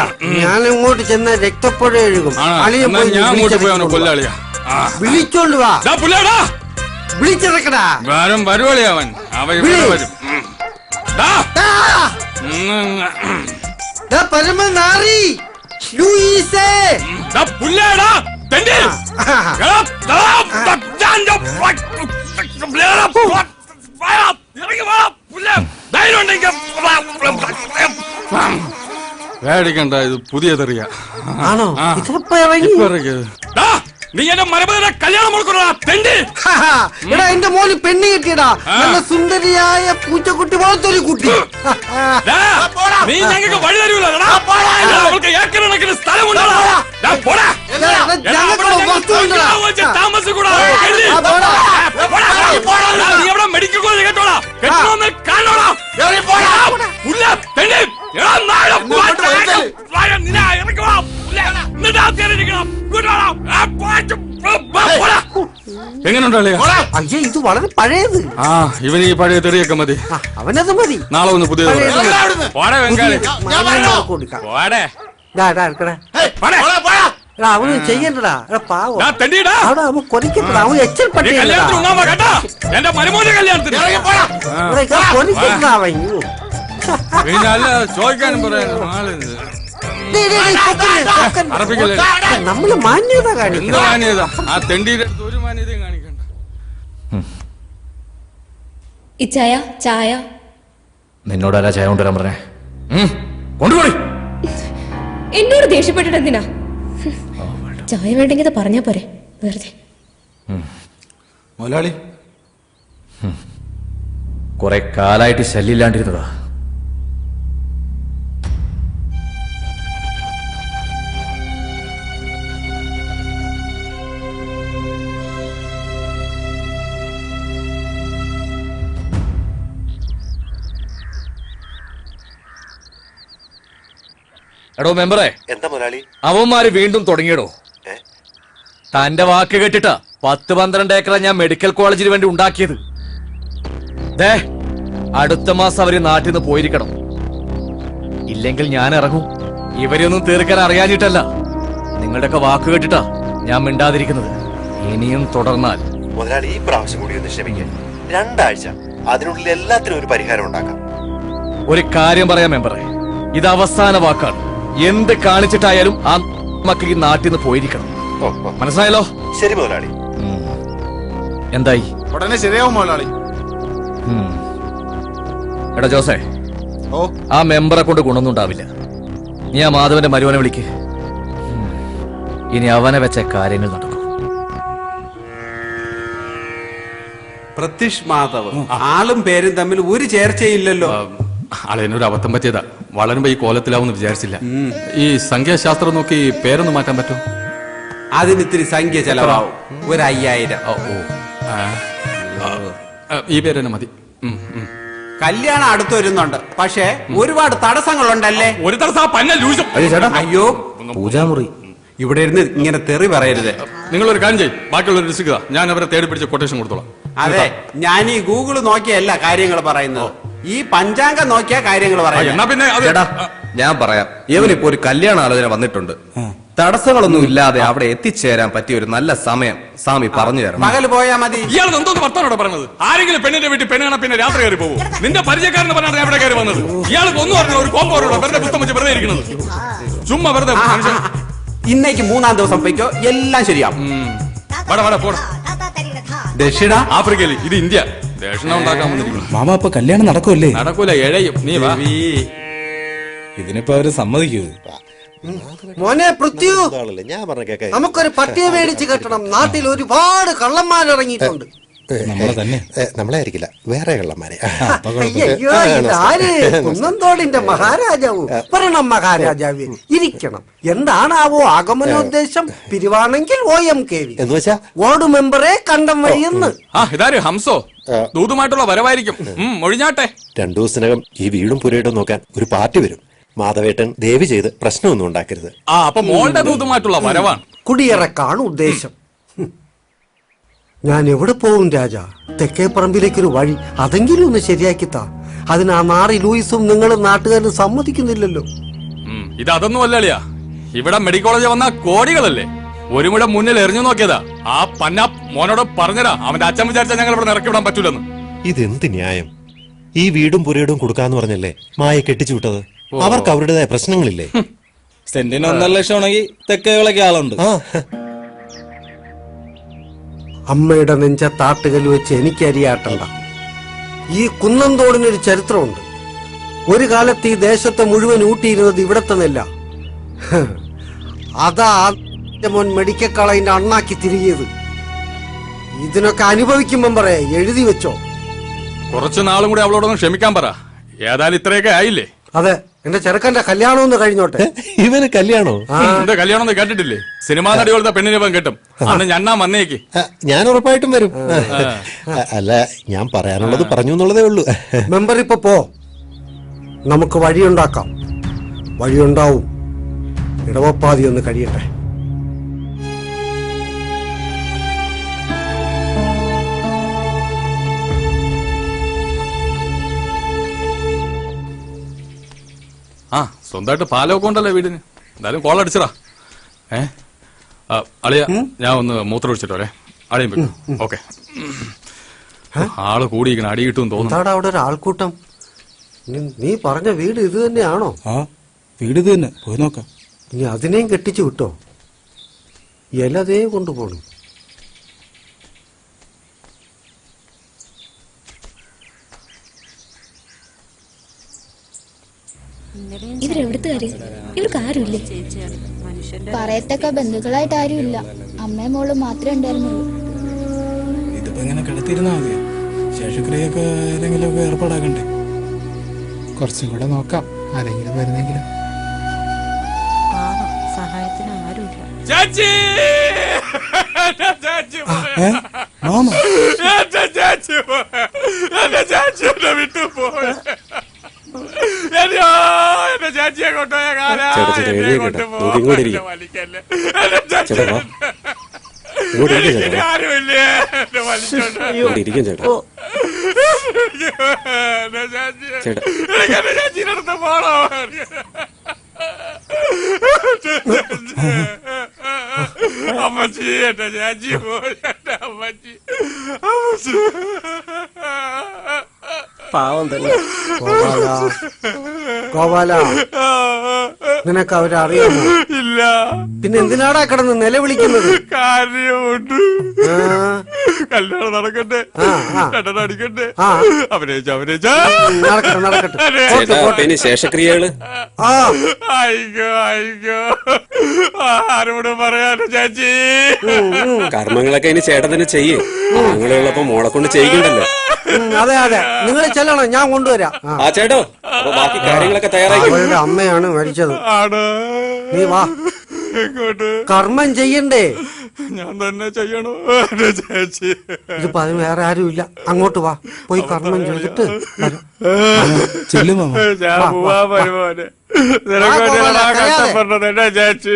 ഞാൻ ഇങ്ങോട്ട് ചെന്ന രക്തപ്പുഴ ഒഴുകും. അളിയ കൊല്ലാളിയാ വിളിച്ചോണ്ട് വാ. വിളിച്ചിറക്കടാ. വരുവളിയാ അവൻ. വരും. പരമനാറി ലൂയിസേ. പേടിക്കണ്ട, ഇത് പുതിയ തെറിയ. ആണോ? നീ എന്റെ മരപതിനെ കല്യാണം കൊടുക്കണോ തെണ്ടി? എടാ എന്റെ മോന് പെണ്ണ് കിട്ടിയടാ. നല്ല സുന്ദരിയായ പൂച്ചക്കുട്ടി പോലത്തെ ഒരു കുട്ടി. നീ ഞങ്ങൾക്ക് വഴി തരൂല. അവൾക്ക് ഏക്കറണക്കിന് സ്ഥലമുണ്ടോ? താമസിക്കൂടാ. നീ എവിടെ മെഡിക്കൽ കോളേജ് കേട്ടോളാ? കാണോടാ. എങ്ങനെയുണ്ടല്ലേ? അയ്യേ ഇത് വളരെ പഴയത്. ഇവന് ഈ പഴയ തെറിയൊക്കെ മതി. അവനത് മതി. നാളെ ഒന്ന് പുതിയ അവന് ചെയ്യണ്ടടാ. പാവം അവിടെ അവൻ കൊതിക്കണ്ടടാ. അവൻ എച്ചൽപ്പെട്ട എന്റെ മരുമോന്റെ കല്യാണത്തിന് കൊതിക്കണ്ടാ അവൻ. അല്ല ചോദിക്കാനും പറയാനും ആളുണ്ട്. നമ്മള് മാന്യത കാണിക്കും. മാന്യത ആ തെണ്ടിയുടെ ഒരു മാന്യതയും കാണിക്കണ്ട. ഇച്ചായ ചായ. നിന്നോടാരാ ചായ കൊണ്ടുവരാൻ പറഞ്ഞേ? കൊണ്ടുപോയി. എന്നോട് ദേഷ്യപ്പെട്ടിട്ട് എന്തിനാ? ചായ വേണ്ടെങ്കിൽ പറഞ്ഞാ പോരെ വെറുതെ. മുതലാളി കുറെ കാലായിട്ട് ശല്യമില്ലാണ്ടിരുന്നതാ. എടോ മെമ്പറെ, എന്താ മുതലാളി? അവന്മാര് വീണ്ടും തുടങ്ങിയടോ. തന്റെ വാക്ക് കേട്ടിട്ടാ 10-12 ഏക്കറ ഞാൻ മെഡിക്കൽ കോളേജിന് വേണ്ടി ഉണ്ടാക്കിയത്. ദേ അടുത്ത മാസം അവര് നാട്ടിൽ നിന്ന് പോയിരിക്കണം. ഇല്ലെങ്കിൽ ഞാൻ ഇറങ്ങും. ഇവരെയൊന്നും തീർക്കാൻ അറിയാഞ്ഞിട്ടല്ല, നിങ്ങളുടെയൊക്കെ വാക്ക് കേട്ടിട്ടാ ഞാൻ മിണ്ടാതിരിക്കുന്നത്. ഇനിയും തുടർന്നാൽ മുതലാളി ഈ പ്രാവശ്യം കൂടി ഒന്ന് ക്ഷമിക്കാൻ. 2 ആഴ്ച. അതിനുള്ളിൽ എല്ലാത്തിനും ഒരു പരിഹാരം ഉണ്ടാക്കാം. ഒരു കാര്യം പറയാം മെമ്പറെ, ഇത് അവസാന വാക്കാണ്. എന്ത് കാണിച്ചിട്ടായാലും ആ മക്കൾ ഈ നാട്ടിൽ നിന്ന് പോയിരിക്കണം. മനസ്സിലായല്ലോ? ശരി മുതലാളി. എന്തായി? ഉടനെ ശരിയാവും മുതലാളി. എടാ ജോസേ, ആ മെമ്പറെ കൊണ്ട് ഗുണമൊന്നും ഉണ്ടാവില്ല. നീ ആ മാധവന്റെ മരുവനെ വിളിക്ക്. ഇനി അവനെ വെച്ച കാര്യങ്ങൾ നടക്കും. പ്രത്യക്ഷ് മാധവ്, ആളും പേരും തമ്മിൽ ഒരു ചേർച്ചയില്ലല്ലോ. അളയനൊരു അബദ്ധം പറ്റിയതാ. വളരുമ്പോ ഈ കോലത്തിലാവുമെന്ന് വിചാരിച്ചില്ല. ഈ സംഖ്യാശാസ്ത്രം നോക്കി പേരൊന്ന് മാറ്റാൻ പറ്റും? അതിന് ഇത്തിരി സംഖ്യ ചെലവാവും. 5000. ഈ പേര് തന്നെ മതി. കല്യാണം അടുത്ത് വരുന്നുണ്ട്, പക്ഷേ ഒരുപാട് തടസ്സങ്ങളുണ്ടല്ലേ. ഒരു തടസ്സം. അയ്യോ, പൂജാമുറി ഇവിടെ ഇരുന്ന് ഇങ്ങനെ തെറി പറയരുത്. നിങ്ങളൊരു കാര്യം ചെയ്യും, ബാക്കിയുള്ളവർ രസിക്കുക. ഞാൻ അവരെ തേടി പിടിച്ച് കൊട്ടേഷൻ കൊടുത്തോളാം. അതെ, ഞാൻ ഈ ഗൂഗിള് നോക്കിയല്ല കാര്യങ്ങൾ പറയുന്നത്, ഈ പഞ്ചാംഗം നോക്കിയ കാര്യങ്ങൾ പറയാം. എന്നാ പിന്നെ ഞാൻ പറയാം. ഇവനിപ്പോ ഒരു കല്യാണ ആലോചന വന്നിട്ടുണ്ട്. തടസ്സങ്ങളൊന്നും ഇല്ലാതെ അവിടെ എത്തിച്ചേരാൻ പറ്റിയ ഒരു നല്ല സമയം സ്വാമി പറഞ്ഞു തരണം. പകല് പോയാ മതി. ഇയാൾ എന്തോന്ന് വർത്താനോടെ പറഞ്ഞത്? ആരെങ്കിലും പെണ്ണിന്റെ വീട്ടിൽ പെണ്ണ് കാണാൻ പിന്നെ രാത്രി കയറി പോകും? നിന്റെ പരിചയക്കാരന് പറഞ്ഞാൽ എവിടെ കയറി വന്നത്? ഇയാൾക്ക് ഒന്നും പറഞ്ഞ ഒരു കോമ്പോറോടെ വെറുതെ പുസ്തകം വെച്ച് വെറുതെ ഇരിക്കുന്നത്. ചുമ്മാ വെറുതെ. ഇന്നേക്ക് 3-ാം ദിവസം പോയിക്കോ, എല്ലാം ശരിയാവും. ദക്ഷിണ ആഫ്രിക്കയിൽ, ഇത് ഇന്ത്യ. ദക്ഷിണ ഉണ്ടാക്കാൻ വന്നിരിക്കുന്നു. മാമ ഇപ്പൊ കല്യാണം നടക്കുമല്ലേ? നടക്കൂല, എഴയും. നീ വാ. ഇതിനിപ്പോ അവര് സമ്മതിക്കൂ? മോനെ പൃഥ്വി, നമുക്കൊരു പട്ടിയെ മേടിച്ച് കെട്ടണം. നാട്ടിൽ ഒരുപാട് കള്ളന്മാരിറങ്ങിയിട്ടുണ്ട്. നമ്മളെ തന്നെ. നമ്മളെ ആയിരിക്കില്ല, വേറെ കള്ളന്മാരെ. അയ്യോ, ഇതാര്? കുന്നന്തോടിന്റെ മഹാരാജാവോ? പറയണം മഹാരാജാവേ, ഇരിക്കണം. എന്താണാവോ ആഗമനോദ്ദേശം? പിരിവാണെങ്കിൽ OMKV എന്ന് വെച്ചാ വാർഡ് മെമ്പറെ കണ്ടം വഴിയെന്ന്. ഇതാര്? ഹംസോ? ദൂതുമായിട്ടുള്ള വരവായിരിക്കും. ഒഴിഞ്ഞാട്ടെ. 2 ദിവസത്തിനകം ഈ വീടും പുരയിടും നോക്കാൻ ഒരു പാർട്ടി വരും. മാധവേട്ടൻ ദയവ് ചെയ്ത് പ്രശ്നമൊന്നും ഉണ്ടാക്കരുത്. അപ്പൊ മോളുടെ ദൂതുമായിട്ടുള്ള വരവാണ്. കുടിയിറക്കാണ് ഉദ്ദേശം. ഞാൻ എവിടെ പോവും രാജാ? തെക്കേ പറമ്പിലേക്കൊരു വഴി അതെങ്കിലും ഒന്ന് ശരിയാക്കിത്താ. അതിന് ആ നാറി ലൂയിസും നിങ്ങളും നാട്ടുകാരും സമ്മതിക്കുന്നില്ലല്ലോ. ഇത് അതൊന്നും അല്ലളിയാ. ഇവിടെ മെഡിക്കൽ കോളേജ് വന്ന കോടികളല്ലേ. ഒരു മുഴ മുന്നിൽ എറിഞ്ഞു നോക്കിയതാ. ആ പന്ന മോനോട് പറഞ്ഞതാ, അവന്റെ അച്ഛൻ വിചാരിച്ചാൽ ഞങ്ങൾ ഇവിടെ ഇറക്കി വിടാൻ പറ്റൂലെന്ന്. ഇതെന്ത് ന്യായം? ഈ വീടും പുരയിടും കൊടുക്കാന്ന് പറഞ്ഞല്ലേ മായ കെട്ടിച്ചു വിട്ടത്? അവർക്ക് അവരുടേതായ പ്രശ്നങ്ങളില്ലേ? സെന്റിന് 1.5 ലക്ഷം ആണെങ്കിൽ തെക്കേകളൊക്കെ ആളുണ്ട്. അമ്മയുടെ നെഞ്ച താട്ടുകല്ല് വെച്ച് എനിക്കരിയാട്ടണ്ട. ഈ കുന്നന്തോടിനൊരു ചരിത്രമുണ്ട്. ഒരു കാലത്ത് ഈ ദേശത്തെ മുഴുവൻ ഊട്ടിയിരുന്നത് ഇവിടത്തെ നെല്ല. അതാ മോൻ മെഡിക്കൽ കോളേജിന്റെ അണ്ണാക്കി തിരികിയത്. ഇതിനൊക്കെ അനുഭവിക്കുമ്പം പറയാ, എഴുതി വെച്ചോ. കുറച്ചു നാളും കൂടി അവളോടൊന്ന് ക്ഷമിക്കാൻ പറ. ഏതായാലും ഇത്രയൊക്കെ ആയില്ലേ? അതെ, എന്റെ ചെറുക്കന്റെ കല്യാണം ഒന്ന് കഴിഞ്ഞോട്ടെ. ഇവന് കല്യാണോ? എന്റെ കല്യാണം ഒന്നും കേട്ടിട്ടില്ലേ? സിനിമാ നടി പോലത്തെ പെണ്ണിനെ ഇപ്പം കിട്ടും. അന്ന് ഞണ്ണാൻ വന്നേക്ക്. ഞാൻ ഉറപ്പായിട്ടും വരും. അല്ല, ഞാൻ പറയാനുള്ളത് പറഞ്ഞു എന്നുള്ളതേ ഉള്ളൂ. മെമ്പർ ഇപ്പൊ പോ, നമുക്ക് വഴിയുണ്ടാക്കാം. വഴിയുണ്ടാവും. ഇടവപ്പാതി ഒന്ന് കഴിയട്ടെ. സ്വന്തമായിട്ട് പാലമൊക്കെ ഉണ്ടല്ലോ വീടിന്. എന്തായാലും കോൾ അടിച്ചടാ. അളിയ, ഞാൻ ഒന്ന് മൂത്രം ഒഴിച്ചിട്ടോരെ. അളിയും വെക്കും. ഓക്കെ. ആള് കൂടിയിരിക്കണം, അടി കിട്ടും തോന്നുന്നു. അവിടെ ഒരു ആൾക്കൂട്ടം. നീ പറഞ്ഞ വീട് ഇത് തന്നെയാണോ? വീട് ഇത് തന്നെ, പോയി നോക്കാം. ഇനി അതിനെയും കെട്ടിച്ചു വിട്ടോ? ഇലതേ കൊണ്ടുപോണു. ഇവരെവിടുത്തെ കാര്യം? ഇവർക്ക് ആരുമില്ലേ? പറയത്തക്ക ബന്ധുക്കളായിട്ട് ആരുമില്ല. അമ്മയും മോളും മാത്രമേ ഉണ്ടായിരുന്നുള്ളൂ. ഇതിപ്പോ ഇങ്ങനെ കിടത്തിരുന്നാ മതിയോ? ശേഷക്രിയൊക്കെ ഏതെങ്കിലും ഒക്കെ ഏർപ്പാടാക്കണ്ടേ? കുറച്ചും കൂടെ നോക്കാം, ആരെങ്കിലും വരുന്നെങ്കിലും. സഹായത്തിന് ആരുമില്ല. എന്റെ ചാച്ചിയെ കൊണ്ടുപോയ ചാച്ചിനടുത്ത് പോണോ? അമ്മച്ചി എന്റെ ചാച്ചി പോയി എന്റെ അമ്മച്ചി അമ്മച്ചി പാവം തന്നെ. ഗോപാല, നിനക്ക് അവരെ അറിയാമോ? ഇല്ല. പിന്നെ എന്തിനാടാ കിടന്ന് നിലവിളിക്കുന്നത്? കാര്യമുണ്ട്. കല്യാണം നടക്കട്ടെ, രണ്ടെണ്ണം അടിക്കട്ടെ. അഭിനയിച്ച നടക്കട്ടെ. ശേഷക്രിയകള് അയ്യോ അയ്യോ ആരോട് പറയാനോ ചാച്ചി. കർമ്മങ്ങളൊക്കെ ഇനി ചേട്ടൻ തന്നെ ചെയ്യേ. ഞങ്ങളുള്ളപ്പോ മോളെ കൊണ്ട് ചെയ്യിക്കണ്ടല്ലോ. അതെ അതെ, നിങ്ങൾ ചെല്ലണം, ഞാൻ കൊണ്ടുവരാം. ആ ചേട്ടോ, ബാക്കി കാര്യങ്ങളൊക്കെ തയ്യാറായി. അവരുടെ അമ്മയാണ് മരിച്ചത്. നീ വാ, കർമ്മം ചെയ്യണ്ടേ? ഞാൻ തന്നെ ചെയ്യണോ ചേച്ചി? ഇതിപ്പോ അതിന് വേറെ ആരും ഇല്ല. അങ്ങോട്ട് വാ, പോയി കർമ്മം ചെയ്തിട്ട് ഞാൻ പോവാ വരുമോനെ. കഷ്ടപ്പെടുന്നത് എന്റെ ചേച്ചി.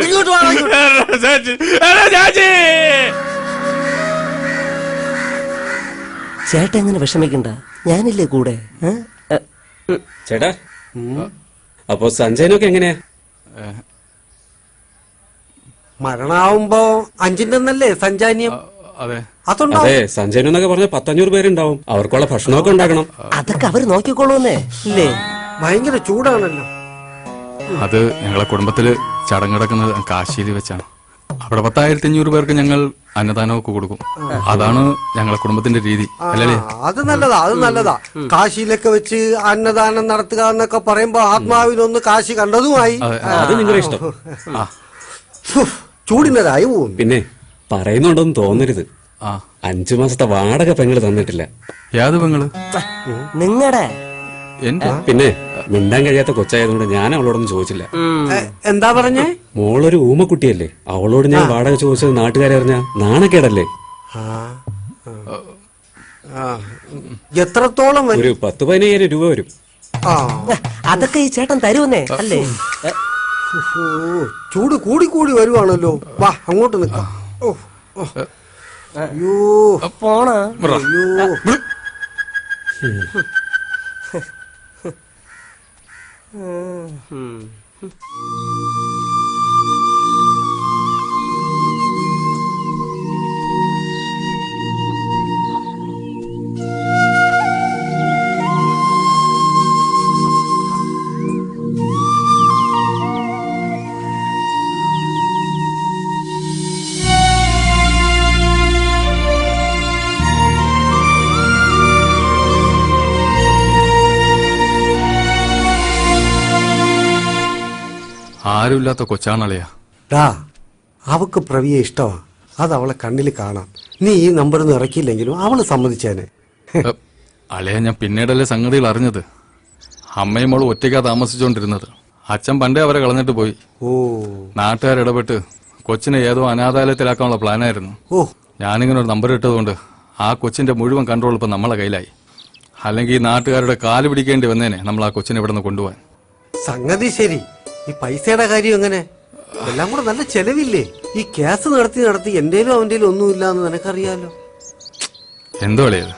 ചേച്ചി ചേച്ചി ചേട്ടൻ എങ്ങനെ വിഷമിക്കണ്ട, ഞാനില്ലേ കൂടെ. ചേട്ടാ, അപ്പൊ സഞ്ജയനൊക്കെ എങ്ങനെയാ? മരണാവുമ്പോ 5-ന്നല്ലേ സഞ്ചാന്യം? അതെ അതെ, സഞ്ജയൻ എന്നൊക്കെ പറഞ്ഞ 500 പേരുണ്ടാവും. അവർക്കുള്ള ഭക്ഷണമൊക്കെ ഉണ്ടാക്കണം. അതൊക്കെ അവര് നോക്കിക്കോളൂന്നേ ഇല്ലേ? ഭയങ്കര ചൂടാണല്ലോ. അത് ഞങ്ങളെ കുടുംബത്തില് ചടങ്ങ് നടക്കുന്നത് കാശിയിൽ വെച്ചാണ്. അവിടെ 10,500 പേർക്ക് ഞങ്ങൾ അന്നദാനമൊക്കെ കൊടുക്കും. അതാണ് ഞങ്ങളെ കുടുംബത്തിന്റെ രീതി, അല്ലേ? അത് നല്ലതാ, അത് നല്ലതാ. കാശിയിലൊക്കെ വെച്ച് അന്നദാനം നടത്തുക എന്നൊക്കെ പറയുമ്പോ ആത്മാവിനൊന്ന് കാശി കണ്ടതുമായി. അത് നിങ്ങളുടെ ഇഷ്ടം. ചൂടിനതായി പോവും. പിന്നെ പറയുന്നുണ്ടോന്ന് തോന്നരുത്, 5 മാസത്തെ വാടക പെങ്ങള് തന്നിട്ടില്ല. യാത് പെങ്ങള്? നിങ്ങടെ പിന്നെ മിണ്ടാൻ കഴിയാത്ത കൊച്ചായതുകൊണ്ട് ഞാൻ അവളോടൊന്നും ചോദിച്ചില്ല. എന്താ പറഞ്ഞേ? മോളൊരു ഊമക്കുട്ടിയല്ലേ, അവളോട് ഞാൻ വാടക ചോദിച്ചത് നാട്ടുകാരെ അറിഞ്ഞാ നാണക്കേടല്ലേ? എത്രത്തോളം? ഒരു 10-15,000 രൂപ വരും. അതൊക്കെ ഈ ചേട്ടൻ തരുമെന്നേ അല്ലേ? ചൂട് കൂടി കൂടി വരുവാണല്ലോ. വാ, അങ്ങോട്ട് നിൽക്കാം. അയ്യോ പോണ. ആരുമില്ലാത്ത കൊച്ചാണളിയാ. അവക്ക് പ്രവിയെ ഇഷ്ടമാ, അത് അവളെ കണ്ണിൽ കാണാം. നീ ഈ നമ്പർ ഒന്നും ഇറക്കിയില്ലെങ്കിലും അവള് സമ്മതിച്ചേനെ. അളിയ, ഞാൻ പിന്നീടല്ലേ സംഗതികൾ അറിഞ്ഞത്. അമ്മയും മോളും ഒറ്റയ്ക്കാ താമസിച്ചോണ്ടിരുന്നത്. അച്ഛൻ പണ്ടേ അവരെ കളഞ്ഞിട്ട് പോയി. നാട്ടുകാരിടപെട്ട് കൊച്ചിനെ ഏതോ അനാഥാലയത്തിലാക്കാനുള്ള പ്ലാനായിരുന്നു. ഞാനിങ്ങനെ ഒരു നമ്പർ ഇട്ടതുകൊണ്ട് ആ കൊച്ചിന്റെ മുഴുവൻ കൺട്രോൾ ഇപ്പൊ നമ്മളെ കയ്യിലായി. അല്ലെങ്കിൽ ഈ നാട്ടുകാരുടെ കാല് പിടിക്കേണ്ടി വന്നേനെ നമ്മൾ ആ കൊച്ചിനെ ഇവിടെ നിന്ന് കൊണ്ടുപോകാൻ. സംഗതി ശരി. ഈ പൈസയുടെ കാര്യം എങ്ങനെ? എല്ലാം കൂടെ നല്ല ചെലവില്ലേ? ഈ കേസ് നടത്തി എന്റേലും അവന്റേലും ഒന്നുമില്ല എന്ന് നിനക്കറിയാലോ. എന്തോ അളിയത്,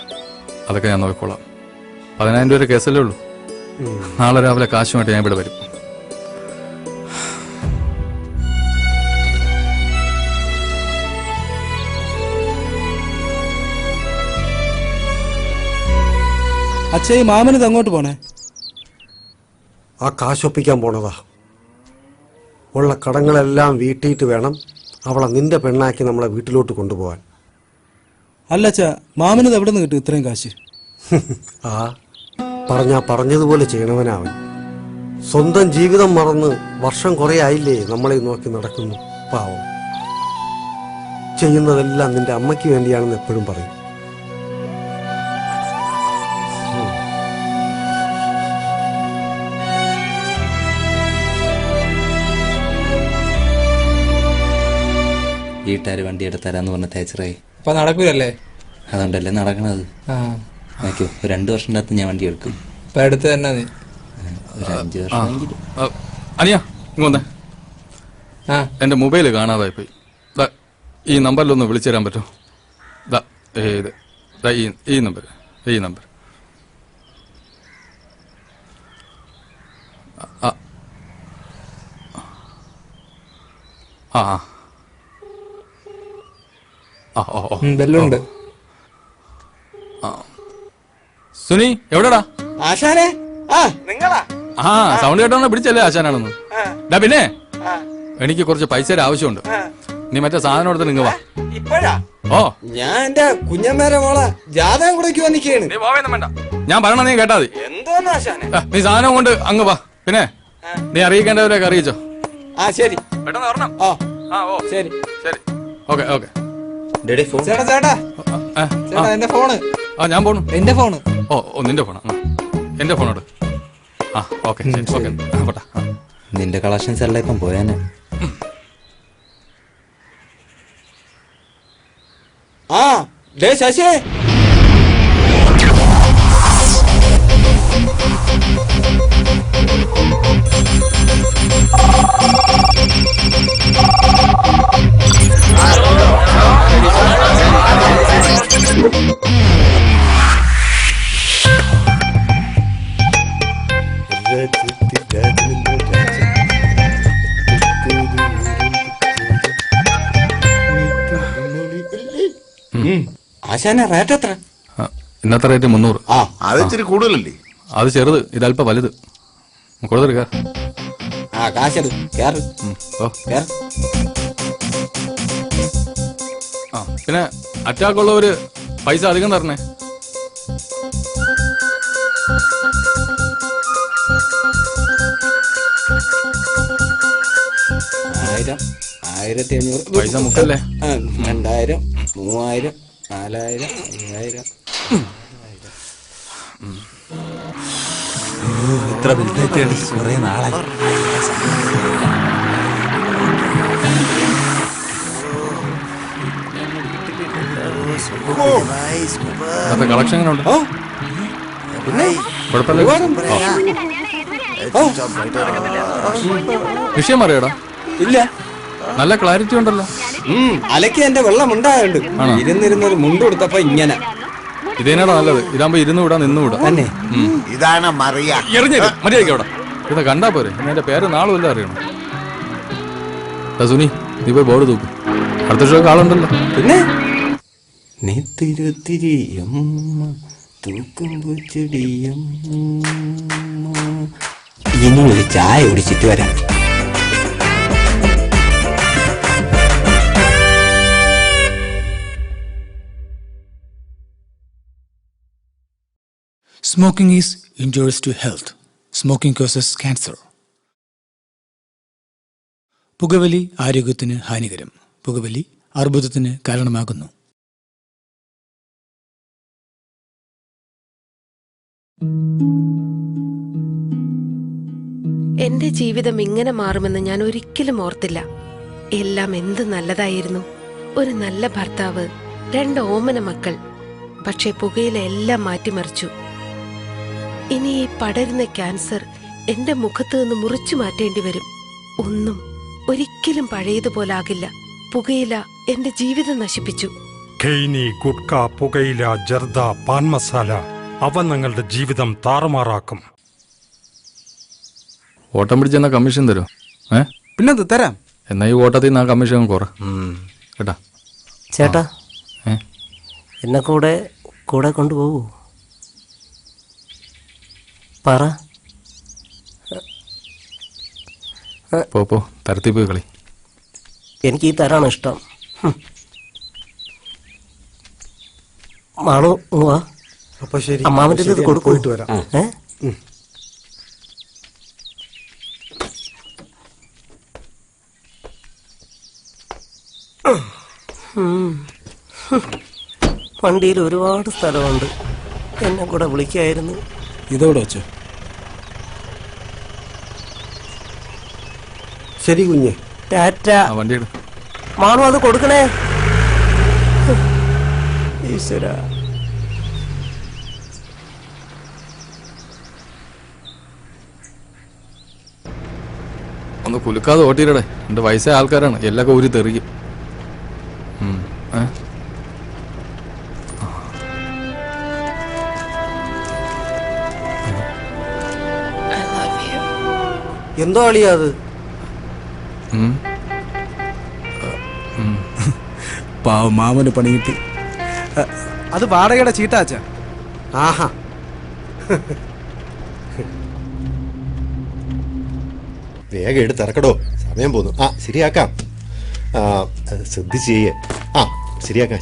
അതൊക്കെ ഞാൻ നോക്കിക്കോളാം. 10,000 രൂപ കേസല്ലേ ഉള്ളൂ. നാളെ രാവിലെ കാശുമായിട്ട് ഞാൻ ഇവിടെ വരും. അച്ഛാ, ഈ മാമനിത് അങ്ങോട്ട് പോണേ? ആ കാശൊപ്പിക്കാൻ പോണതാ. ഉള്ള കടങ്ങളെല്ലാം വീട്ടിയിട്ട് വേണം അവളെ നിന്റെ പെണ്ണാക്കി നമ്മളെ വീട്ടിലോട്ട് കൊണ്ടുപോകാൻ. അല്ല അച്ഛാ, മാമനിത് എവിടെ നിന്ന് കിട്ടും ഇത്രയും കാശ്? പറഞ്ഞതുപോലെ ചെയ്യണവനാവൻ. സ്വന്തം ജീവിതം മറന്ന് വർഷം കുറെ ആയില്ലേ നമ്മളെ നോക്കി നടക്കുന്നു. പാവം. ചെയ്യുന്നതെല്ലാം നിന്റെ അമ്മയ്ക്ക് വേണ്ടിയാണെന്ന് എപ്പോഴും പറയും. വീട്ടുകാർ വണ്ടി എടുത്തരാന്ന് പറഞ്ഞ തേച്ചറായി. ഇപ്പൊ നടക്കൂലല്ലേ? അതുകൊണ്ടല്ലേ നടക്കണത്. നോക്കൂ, 2 വർഷത്തിനകത്ത് ഞാൻ വണ്ടി എടുക്കും. ഇപ്പൊ അടുത്ത് തന്നെ നീ ഒരു 5 വർഷമെങ്കിലും. അനിയാ, ഇങ്ങോന്നേ. എന്റെ മൊബൈല് കാണാതായി പോയി. ഈ നമ്പറിലൊന്ന് വിളിച്ചു തരാൻ പറ്റുമോ? ഈ നമ്പർ ബെല്ലുണ്ട്. സുനി എവിടെടാ? ആശാനെ നിങ്ങളാ? ആ സൗണ്ട് കേട്ടോന്ന് പിടിച്ചല്ലേ ആശാനാണെന്ന്. പിന്നെ എനിക്ക് കുറച്ച് പൈസയുടെ ആവശ്യമുണ്ട്. നീ മറ്റേ സാധനം എടുത്ത് നിങ്ങൾ വാ. ഇപ്പോഴാ? ഓ ഞാൻ എന്റെ കുഞ്ഞമ്മേരെ മോളെ ജാതകം കൂടെ വന്നിക്കാണ്. നീ പോവേന്നും വേണ്ട, ഞാൻ പറയണ നീ കേട്ടാ മതി. എന്തോന്ന് ആശാനെ? നീ സാധനം കൊണ്ട് അങ്ങ് വാ. പിന്നെ നീ അറിയിക്കേണ്ടവരൊക്കെ അറിയിച്ചോ. ശരി, പെട്ടെന്ന് വരണം. ഓ ശരി ശരി, ഓക്കെ ഓക്കെ. ചേട്ടാ ചേട്ടാ ചേട്ടാ എന്റെ ഫോണ്. ഞാൻ പോണു. എന്റെ ഫോണ്. ഓ നിന്റെ ഫോണാ? എന്റെ ഫോണോട്. ഓക്കെ ഓക്കെ പോട്ടെ. നിന്റെ കളക്ഷൻസ് എല്ലാം ഇപ്പം പോയാനെ. ശശി ആശാനെ റേറ്റ് എത്ര? ഇന്നത്തെ റേറ്റ് 300. അത് ഇച്ചിരി കൂടുതലല്ലേ? അത് ചെറുത്, ഇതല്പ വലുത്. കൊടുത്തെടുക്ക. കാശെടു. പിന്നെ അറ്റാക്ക് ഉള്ളവര് പൈസ അധികം തരണേ. ആയിരം, 1500 പൈസ മുക്കല്ലേ? 2000, 3000, 4000, 5000. ഇത്ര വലുതായിട്ട് കുറെ നാളായി. കളക്ഷൻ എങ്ങനെ ഉണ്ട്? വിഷയം അറിയാടാ? ഇല്ല. നല്ല ക്ലാരിറ്റി ഉണ്ടല്ലോ. അലക്കി എന്റെ വെള്ളം ഉണ്ടായുണ്ട്. ഇരുന്നിരുന്നൊരു മുണ്ട് കൊടുത്തപ്പോ ഇങ്ങനെ. ഇതേനാടാ നല്ലത്. ഇതാകുമ്പോ ഇരുന്ന് വിടാ, നിന്ന് വിടാ. ഇതാണ് മറിയ. മര്യാദയ്ക്ക് അവിടെ ഇത് കണ്ടാ പോരെ. എന്റെ പേര് നാളും എല്ലാം അറിയണം. സുനി നീ പോയി ബോർഡ് തൂക്കും. അടുത്ത ഷോ ആളുണ്ടല്ലോ. പിന്നെ നെത്തിരുത്തിരിയമ്മ തൂക്കുമ്പോ ചെടിയമ്മ. ഇനി ഒരു ചായ കുടിച്ചിട്ട് വരാം. Smoking is injurious to health. Smoking causes cancer. പുകവലി ആരോഗ്യത്തിന് ഹാനികരം. പുകവലി അർബുദത്തിന് കാരണമാകുന്നു. എന്റെ ജീവിതം ഇങ്ങനെ മാറുമെന്ന് ഞാൻ ഒരിക്കലും ഓർത്തില്ല. എല്ലാം എന്ത് നല്ലതായിരുന്നു. ഒരു നല്ല ഭർത്താവ്, 2 ഓമന മക്കൾ. പക്ഷെ പുകയില എല്ലാം മാറ്റിമറിച്ചു. ഇനി ഈ പടരുന്ന ക്യാൻസർ എന്റെ മുഖത്ത് നിന്ന് മുറിച്ചു മാറ്റേണ്ടി വരും. ഒന്നും ഒരിക്കലും പഴയതുപോലാകില്ല. പുകയില എന്റെ ജീവിതം നശിപ്പിച്ചു. ഖെയ്നി, ഗുഡ്ക, പുകയില, ജർദ, പാൻ മസാല അവ നിങ്ങളുടെ ജീവിതം താറുമാറാക്കും. ഓട്ടം പിടിച്ചെന്നാ കമ്മീഷൻ തരോ? പിന്നെ തരാം. എന്നാ ഈ ഓട്ടത്തിൽ നിന്ന് ആ കമ്മീഷൻ കുറ കേട്ടാ. ചേട്ടാ എന്നെ കൂടെ കൊണ്ടുപോകൂ. പറ. പോ തരത്തിൽ പോയി കളി. എനിക്ക് ഈ തരാണ് ഇഷ്ടം. മാളു വാ. അപ്പൊ ശരി, അമ്മാവന്റെ ഇത് കൊടുക്കും. പോയിട്ട് വരാം. വണ്ടിയിൽ ഒരുപാട് സ്ഥലമുണ്ട്. എന്നെ കൂടെ വിളിക്കായിരുന്നു. ഇതോടെ വെച്ചോ. ശരി കുഞ്ഞെ. ടാറ്റ. വണ്ടി മാണു അത് കൊടുക്കണേ. ഈശ്വര. ഒന്ന് കുലുക്കാതെ ഓട്ടിയിടടെ. എന്റെ വയസ്സായ ആൾക്കാരാണ്, എല്ലാം ഊരി തെറിക്കും. എന്തോ അളിയാ അത്? പാവം മാമന് പണി കിട്ടി. അത് വാടകയുടെ ചീട്ടാച്ച. ആഹാ, വേഗം എടുത്തിറക്കടോ, സമയം പോന്നു. ആ ശരിയാക്കാം, ശ്രദ്ധിച്ച് ചെയ്യേ. ആ ശരിയാക്കാം.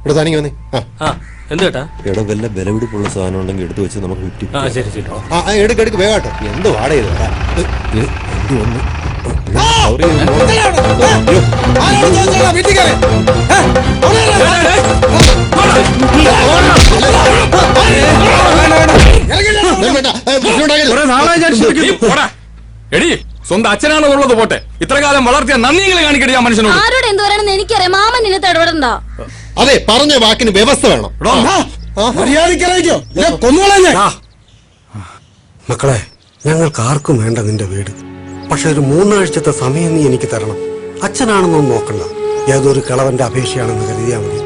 ഇവിടെ താനിങ്ങി വന്നേ. എന്താ ഇവിടെ വല്ല വിലപിടിപ്പുള്ള സാധനം ഉണ്ടെങ്കിൽ എടുത്തു വെച്ച് നമുക്ക് വിറ്റി. ശരി. എടുക്ക് വേഗാട്ടോ. എന്ത് വാടകയത് വന്ന് എടി സ്വന്തം അച്ഛനാണെന്നുള്ളത് പോട്ടെ, ഇത്ര കാലം വളർത്തിയ നന്ദികളെ കാണിക്കട്ടെ ആ മനുഷ്യനോട്. ആരോട് എന്ത് പറയണമെന്ന് എനിക്കറിയാം. മാമൻ നിന്നെ ഇടപെടണ്ട. അതെ, പറഞ്ഞ വാക്കിന് വ്യവസ്ഥ വേണം. മക്കളെ, ഞങ്ങൾക്ക് ആർക്കും വേണ്ട നിന്റെ വീട്. പക്ഷെ ഒരു 3 ആഴ്ചത്തെ സമയം നീ എനിക്ക് തരണം. അച്ഛനാണെന്നൊന്നും നോക്കണ്ട, ഏതൊരു കളവന്റെ അപേക്ഷയാണെന്ന് കരുതിയാ മതി.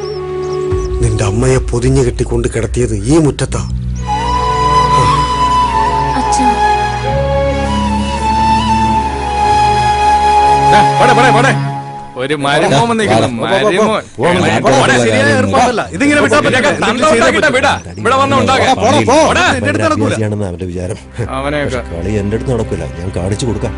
നിന്റെ അമ്മയെ പൊതിഞ്ഞു കെട്ടിക്കൊണ്ട് കിടത്തിയത് ഈ മുറ്റത്താ. ഒരു മരുമോൻ നിൽക്കണം. ഇതിങ്ങനെ ഇവിടെ വന്ന അവന്റെ വിചാരം. കളി എന്റെ അടുത്ത് നടക്കൂല, ഞാൻ കാണിച്ചു കൊടുക്കാം.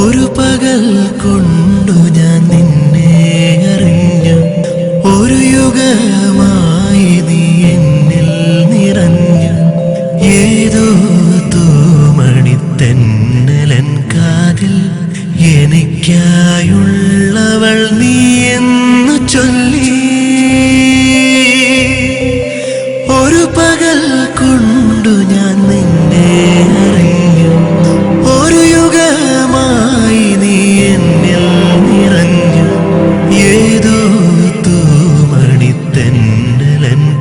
ഒരു പകൽ കൊണ്ടു ഞാൻ നിന്നെ അറിഞ്ഞു, ഒരു യുഗമായി നീ എന്നിൽ നിറഞ്ഞു. ഏതോ തൂമണിത്തെന്നലൻ കാതിൽ എനിക്കായുള്ളവൾ നീ എന്നു ചൊല്ലി. ഒരു പകൽ കൊണ്ടു ഞാൻ നിന്നെ അറിഞ്ഞു, ഒരു യുഗമായി നീ എന്നിൽ നിറഞ്ഞു. ഏതോ തൂമണിത്തെന്നലൻ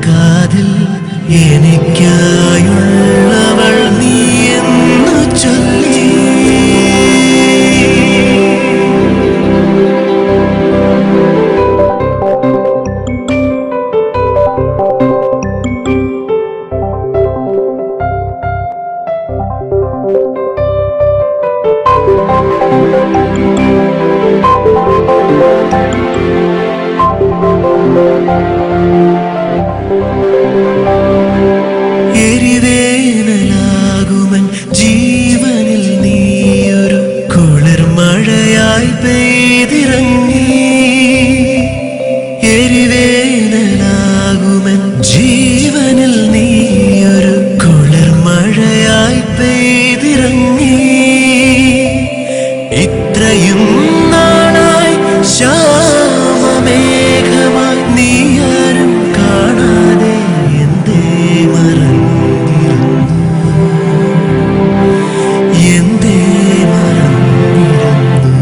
കാതിൽ എനിക്കായുള്ളവൾ നീ എന്നു ചൊല്ലി. എരിവേനലാകുമൻ ജീവനിൽ നീയൊരു കുളിർമഴയായി പെയ്തിറങ്ങി. എരിവേനലാകുമൻ ജീവനിൽ നീയൊരു കുളിർമഴയായി പെയ്തിറങ്ങി. ഇത്രയും നാളായി ശ്യാമമേഘമായി നീ ആരും കാണാതെ എന്തേ മറന്നിരുന്നു, എന്തേ മറന്നിരുന്നു.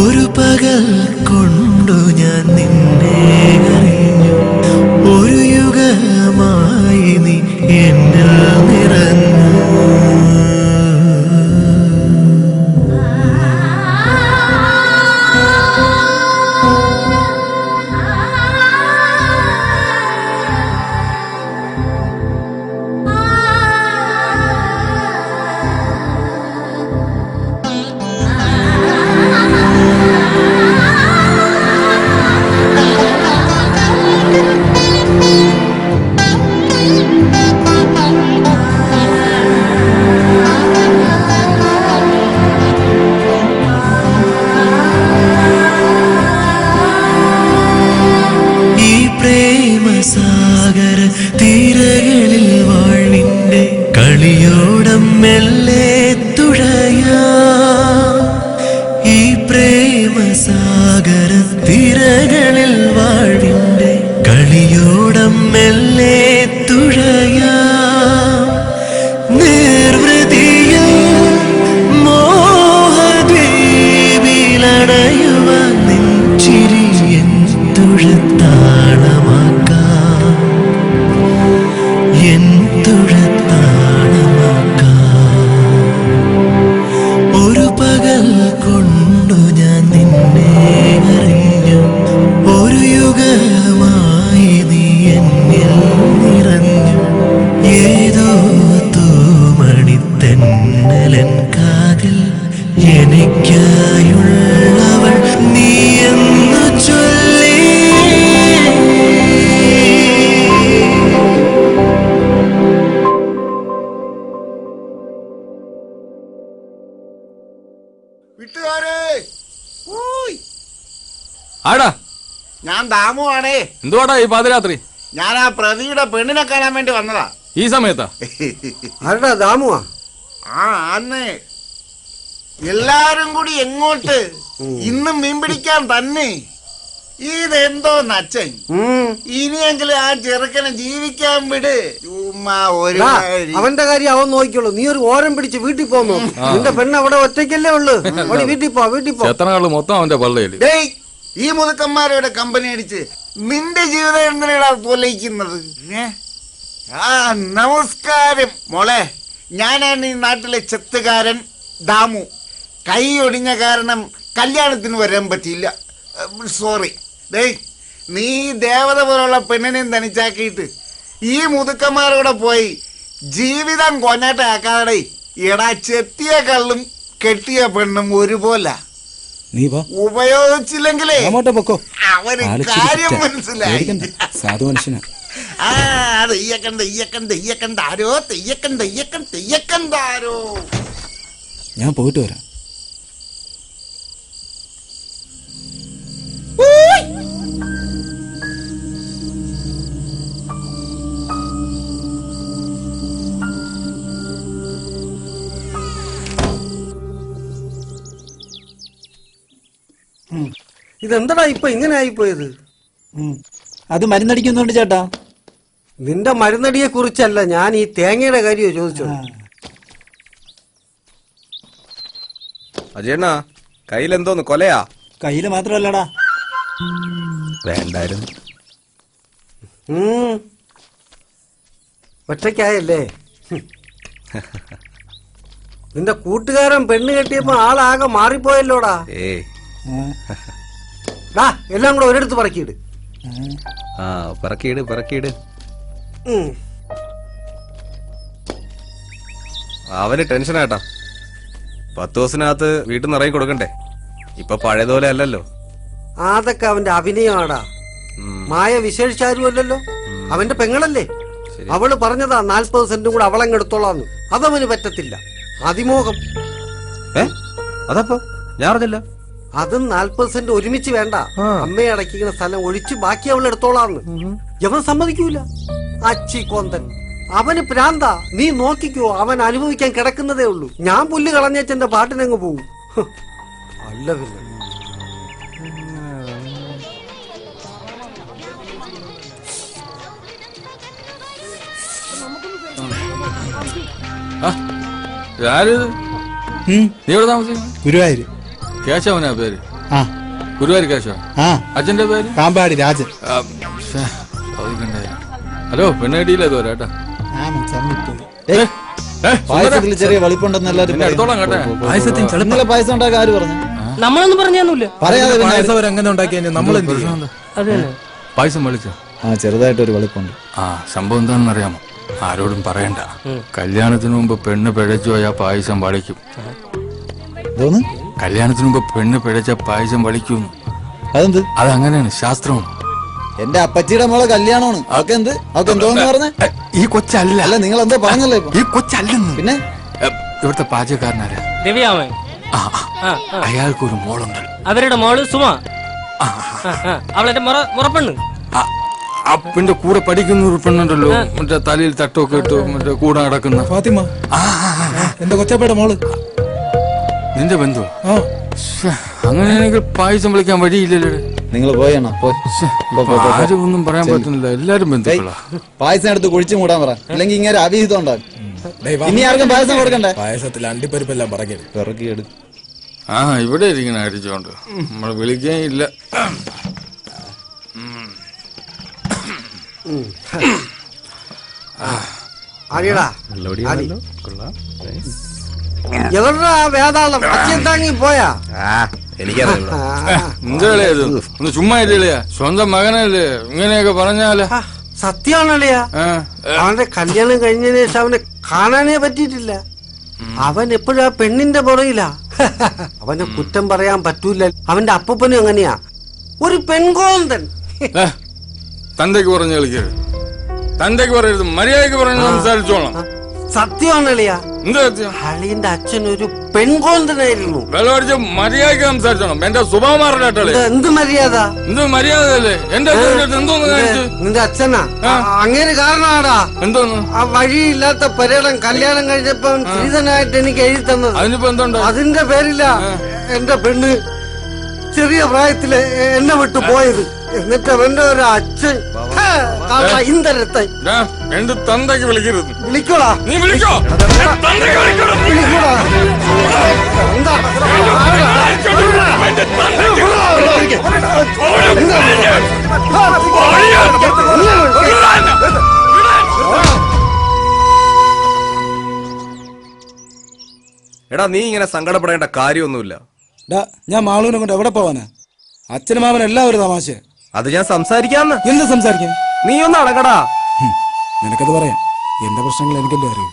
ഒരു പകൽ കൊണ്ടു ഞാൻ നിന്നെ അറിഞ്ഞു, ഒരു യുഗമായി നീ എന്നിൽ നിറഞ്ഞു. പ്രേമസാഗര തീരകളിൽ വാഴ്വിന്റെ കളിയോടം മെല്ലെ തുഴയാ. ഈ പ്രേമസാഗര തീരകളിൽ വാഴ്വിന്റെ കളിയോടം മെല്ലെ തുഴയാ. നിർവൃതിയിൽ മോഹദ്വീപിലണയുവാൻ ആടാ ഞാൻ ദാമുവാണേ. എന്തുവാടാ ഈ പാതിരാത്രി? ഞാൻ ആ പ്രതിയുടെ പെണ്ണിനെ കാണാൻ വേണ്ടി വന്നതാ. ഈ സമയത്താ? ആരടാ ദാമുവാ? ആ അന്ന് എല്ലാരും കൂടി എങ്ങോട്ട്? ഇന്ന് മീൻ പിടിക്കാൻ തന്നെ. ഇതെന്തോ നച്ചൻ. ഇനിയെങ്കിലും ആ ചെറുക്കനെ ജീവിക്കാൻ വിട്. ചുമ്മാ ഒരു അവന്റെ കാര്യം അവൻ നോക്കിക്കോളൂ. നീ ഒരു ഓരം പിടിച്ച് വീട്ടിൽ പോന്നു. നിന്റെ പെണ്ണ് അവിടെ ഒറ്റയ്ക്കല്ലേ ഉള്ളു. വീട്ടിൽ പോ, വീട്ടിൽ പോ. എത്രനാള് മൊത്തം അവന്റെ പള്ളയില്. ഈ മുതുക്കന്മാരുടെ കമ്പനി അടിച്ച് നിന്റെ ജീവിതം എന്തിനാ പൊലയിക്കുന്നത്? ആ നമസ്കാരം മോളെ. ഞാനാണ് ഈ നാട്ടിലെ ചെത്തുകാരൻ ദാമു. കൈ ഒടിഞ്ഞ കാരണം കല്യാണത്തിന് വരാൻ പറ്റിയില്ല. സോറി. നീ ദേവത പോലുള്ള പെണ്ണിനെയും തനിച്ചാക്കിയിട്ട് ഈ മുതുക്കന്മാരോടെ പോയി ജീവിതം കൊഞ്ഞാട്ടാക്കാതെ. എടാ, ചെത്തിയ കള്ളും കെട്ടിയ പെണ്ണും ഒരുപോലെ. നീ ഉപയോഗിച്ചില്ലെങ്കിലേ പൊക്കോ. അവന് കാര്യം മനസ്സിലായി. സാധു മനുഷ്യനാ. ഞാൻ പോയിട്ട് വരാം. ഇതെന്താടാ ഇപ്പൊ ഇങ്ങനെ ആയിപ്പോയത്? അത് മരുന്നടിക്കുന്നുണ്ട് ചേട്ടാ. നിന്റെ മരുന്നടിയെ കുറിച്ചല്ല, ഞാൻ ഈ തേങ്ങയുടെ കാര്യമോ ചോദിച്ചത്. അജയണ്ണ കയ്യിലെന്തോന്ന് കൊലയാ? കയ്യില് മാത്രമല്ലടാ. വേണ്ടായിരുന്നു. ഒറ്റയ്ക്കായല്ലേ? നിന്റെ കൂട്ടുകാരൻ പെണ്ണ് കെട്ടിയപ്പോ ആളാകെ മാറിപ്പോയല്ലോടാ. എല്ലാം കൂടെ ഒരിടത്ത് പറക്കിയിട്. പറക്കിയിട്. അവന് ടെൻഷനാട്ടാ. 10 ദിവസത്തിനകത്ത് വീട്ടിൽ നിന്ന് ഇറങ്ങി കൊടുക്കണ്ടേ? ഇപ്പൊ പഴയതുപോലെ അല്ലല്ലോ. അതൊക്കെ അവന്റെ അഭിനയമാടാ. മായ വിശേഷിച്ചാരും അല്ലല്ലോ. അവന്റെ പെങ്ങളല്ലേ. അവള് പറഞ്ഞതാ 40 സെന്റും കൂടെ അവളങ്ങെടുത്തോളാന്ന്. അതവന് പറ്റത്തില്ല. അതിമോഹം. അതപ്പോ ഞാൻ അറിഞ്ഞില്ല. അതും 40 സെന്റ് ഒരുമിച്ച് വേണ്ട. അമ്മയെ അടക്കിക്കുന്ന സ്ഥലം ഒഴിച്ച് ബാക്കി അവൾ എടുത്തോളാന്ന്. അവൻ സമ്മതിക്കൂല. അച്ചി കൊന്തൻ. അവന് പ്രാന്താ. നീ നോക്കിക്കോ, അവൻ അനുഭവിക്കാൻ കിടക്കുന്നതേ ഉള്ളൂ. ഞാൻ പുല്ല് കളഞ്ഞേച്ചെന്റെ പാട്ടിനങ്ങ് പോവും. അല്ല പിന്നെ നീ എവിടെ താമസിക്കുന്നു? ഗുരുവായൂര്. കേശവനാ പേര്? ഗുരുവായൂർ കേശവ. അച്ഛന്റെ പേര്? കാമ്പാടി രാജൻ. ഹലോ, പെണ്ണ് കിട്ടിയില്ല ഇതുവരെ കേട്ടാ. പായസത്തിൽ ചെറിയ വെളിപ്പുണ്ടെന്ന് എല്ലാരും ഇന്നലെ പായസം ഉണ്ടാക്കാൻ ആര് പറഞ്ഞു? നമ്മളൊന്നും പറഞ്ഞൊന്നുമില്ല. പറയാതെ പായസം എങ്ങനെ ഉണ്ടാക്കിയ നമ്മൾ പായസം വിളിച്ചോ? ചെറുതായിട്ടൊരു വെളിപ്പുണ്ട്. സംഭവം എന്താണെന്ന് അറിയാമോ? ആരോടും പറയണ്ട. കല്യാണത്തിന് മുമ്പ് പെണ്ണ് പിഴച്ചു പോയാ പായസം വളിക്കും. കല്യാണത്തിന് മുമ്പ് പെണ്ണ് പിഴച്ച പായസം വളിക്കും. അതെന്ത്? അതങ്ങനെയാണ്, ശാസ്ത്രമാണ്. എന്റെ അപ്പച്ചിയുടെ മോളെ കല്യാണമാണ്. അവക്ക് എന്ത്? അവക്ക് എന്തോന്ന് പറഞ്ഞ? ഈ കൊച്ചല്ല. അല്ല, നിങ്ങൾ എന്തോ പറഞ്ഞല്ലോ. ഈ കൊച്ചല്ലെന്ന്. പിന്നെ ഇവിടുത്തെ പാചകക്കാരനാരാ? രവിയാമൻ. അയാൾക്കൊരു മോളുണ്ട്. അവരുടെ മോള് സുമ. അവളെ മുറപ്പെണ്ണ്. അപ്പന്റെ കൂടെ പഠിക്കുന്ന ഒരു പെണ്ണുണ്ടല്ലോ, മറ്റേ തലയിൽ തട്ടൊക്കെ ഇട്ട് മറ്റേ കൂടെ നടക്കുന്ന ഫാത്തിമ. എന്റെ കൊച്ചപ്പയുടെ മോള്. നിന്റെ ബന്ധു? അങ്ങനെയാണെങ്കിൽ പായസം വിളിക്കാൻ വഴിയില്ലല്ലോ. നിങ്ങൾ പോയണോ? ആരും ഒന്നും പറയാൻ പറ്റുന്നില്ല. എല്ലാരും ബന്ധുക്കളാ. പായസം എടുത്ത് കുഴിച്ചു മൂടാൻ പറ, അല്ലെങ്കിൽ ഇങ്ങനെ അവിഹിതം ഉണ്ടാകും. ഇനി ആർക്കും പായസം കൊടുക്കണ്ടേ? പായസത്തിൽ അണ്ടിപ്പരിപ്പെല്ലാം പിറക്കിയെടുക്കും. ഇവിടെ ഇരിക്കണ അടിച്ചോണ്ട് നമ്മൾ വിളിക്കാൻ ഇല്ല. വേതാളം താങ്ങി പോയാ? എന്താ ഒന്ന് ചുമ്മാ ഇല്ലയാ? സ്വന്തം മകനല്ലേ ഇങ്ങനെയൊക്കെ പറഞ്ഞാല്? സത്യമാണല്ലയാ. അവന്റെ കല്യാണം കഴിഞ്ഞതിന് ശേഷം അവനെ കാണാനേ പറ്റിയിട്ടില്ല. അവൻ എപ്പോഴും ആ പെണ്ണിന്റെ പുറയിലാ. അവനെ കുറ്റം പറയാൻ പറ്റൂല. അവന്റെ അപ്പനും അങ്ങനെയാ, ഒരു പെൺകോന്തൻ. തന്തയ്ക്ക് പറഞ്ഞു കളിക്കരുത്. തന്തയ്ക്ക് പറയരുത്, മര്യാദക്ക് പറഞ്ഞു സംസാരിച്ചോളാം. സത്യമാണല്ലയാ. അളിയന്റെ അച്ഛൻ ഒരു പെൺകോന്തനായിരുന്നു. മര്യാദക്ക് സംസാരിച്ചോണം. എന്റെ സ്വഭാവം മാറട്ടെ. എന്ത് മര്യാദ? എന്ത് മര്യാദ? എന്റെ എന്തോന്ന് കാണിച്ചു? നിന്റെ അച്ഛനാ അങ്ങനെ കാരണമാടാ എന്തോന്ന് ആ വഴിയില്ലാത്ത പര്യടം കല്യാണം കഴിഞ്ഞപ്പോ ശ്രീധനായിട്ട് എനിക്ക് എഴുതി തന്നത്. അതിനിപ്പോ എന്തുണ്ട്? അതിന്റെ പേരില്ല എന്റെ പെണ്ണ് ചെറിയ പ്രായത്തില് എന്നെ വിട്ടു പോയത്. എന്നിട്ട് അവന്റെ ഒരു അച്ഛൻ ഇന്തരത്തെ എന്റെ തന്തയ്ക്ക് വിളിക്കരുത്. വിളിക്കോടാ. നീ വിളിക്കോ? വിളിക്കോടാ. എടാ നീ ഇങ്ങനെ സങ്കടപ്പെടേണ്ട കാര്യമൊന്നുമില്ല. ഞാൻ മാളൂനെ കൊണ്ട് എവിടെ പോവാനാ? അച്ഛനും മാമൻ എല്ലാവരും തമാശ. അത് ഞാൻ സംസാരിക്കാന്ന്. എന്ത് സംസാരിക്കാൻ? നീ ഒന്ന് അടങ്ങടാ. നിനക്കത് പറയാം. എന്റെ പ്രശ്നങ്ങൾ എനിക്കല്ലേ അറിയൂ.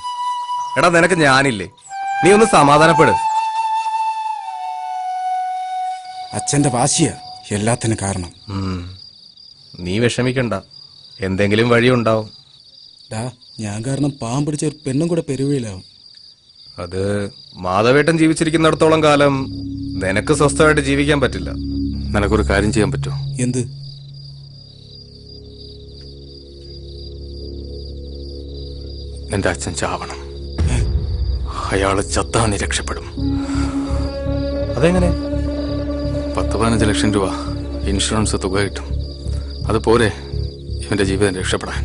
എടാ നിനക്ക് ഞാനില്ലേ? നീ ഒന്ന് സമാധാനപ്പെട്. അച്ഛന്റെ വാശിയാ എല്ലാത്തിനും കാരണം. നീ വിഷമിക്കണ്ട, എന്തെങ്കിലും വഴിയുണ്ടാവും. ഞാൻ കാരണം പാവം പിടിച്ച ഒരു പെണ്ണും കൂടെ പെരുവയിലാവും. അത് മാധവേട്ടൻ ജീവിച്ചിരിക്കുന്നിടത്തോളം കാലം നിനക്ക് സ്വസ്ഥമായിട്ട് ജീവിക്കാൻ പറ്റില്ല. നിനക്കൊരു കാര്യം ചെയ്യാൻ പറ്റുമോ? എന്ത്? നിന്റെ അച്ഛൻ ചാവണം. അയാള് ചത്താ നീ രക്ഷപ്പെടും. അതെങ്ങനെ? 10-15 ലക്ഷം രൂപ ഇൻഷുറൻസ് തുക കിട്ടും. അത് പോരെ ഇവന്റെ ജീവിതം രക്ഷപ്പെടാൻ?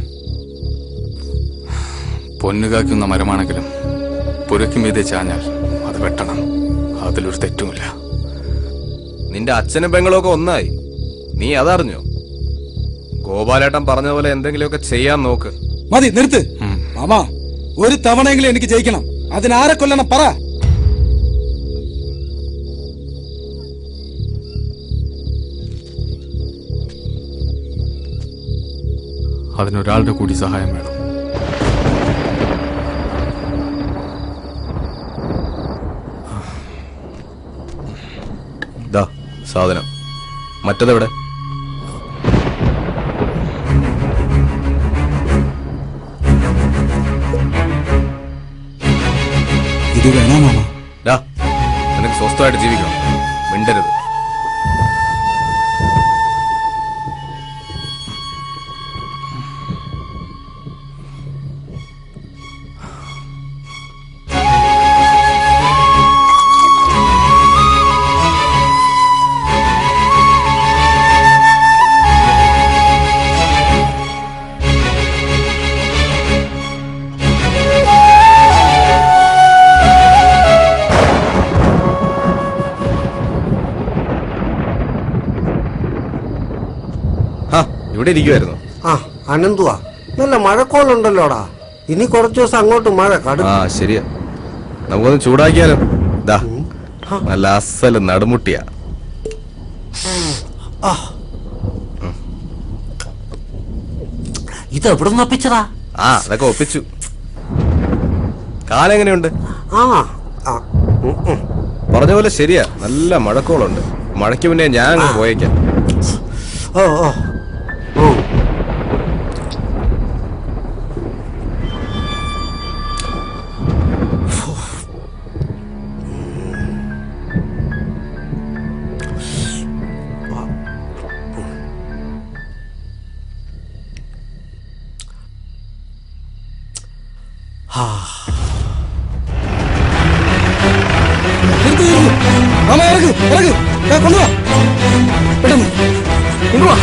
പൊന്നുകാക്കുന്ന മരമാണെങ്കിലും പുരയ്ക്കും മീതെ ചാഞ്ഞാൽ അത് വെട്ടണം. അതിലൊരു തെറ്റുമില്ല. നിന്റെ അച്ഛനും പെങ്ങളും ഒക്കെ ഒന്നായി. നീ അതറിഞ്ഞോ? ഗോപാലേട്ടൻ പറഞ്ഞ പോലെ എന്തെങ്കിലുമൊക്കെ ചെയ്യാൻ നോക്ക്. മതി, നിർത്ത് മാമാ. ഒരു തവണയെങ്കിലും എനിക്ക് ജയിക്കണം. അതിനാരെ കൊല്ലണം പറ. അതിനൊരാളുടെ കൂടി സഹായം വേണം. സാധനം മറ്റതെവിടെ? ഇത് വേണോ മാമ? നിനക്ക് സ്വസ്ഥമായിട്ട് ജീവിക്കണം. മിണ്ടരുത്. ഇവിടെ ഇരിക്കുവായിരുന്നു. അനന്തുവാ, നല്ല മഴക്കോളുണ്ടല്ലോടാ. ഇനി കുറച്ചു ദിവസം അങ്ങോട്ട് മഴ കടും. ശരിയാ, നമുക്കൊന്ന് ചൂടാക്കിയാലോ? നല്ല അസല് നടുമുട്ടിയാ. ഇത് എവിടെ നിന്ന് ഒപ്പിച്ചതാ? അതൊക്കെ ഒപ്പിച്ചു. കാലെങ്ങനെയുണ്ട്? പറഞ്ഞ പോലെ ശരിയാ, നല്ല മഴക്കോളുണ്ട്. മഴയ്ക്ക് മുന്നേ ഞാൻ അങ്ങ് പോയേക്കാം. മാമ ഇറക്ക് ഇറക്ക്. കൊണ്ടുവാ പെട്ടെന്ന് കൊണ്ടുവാ.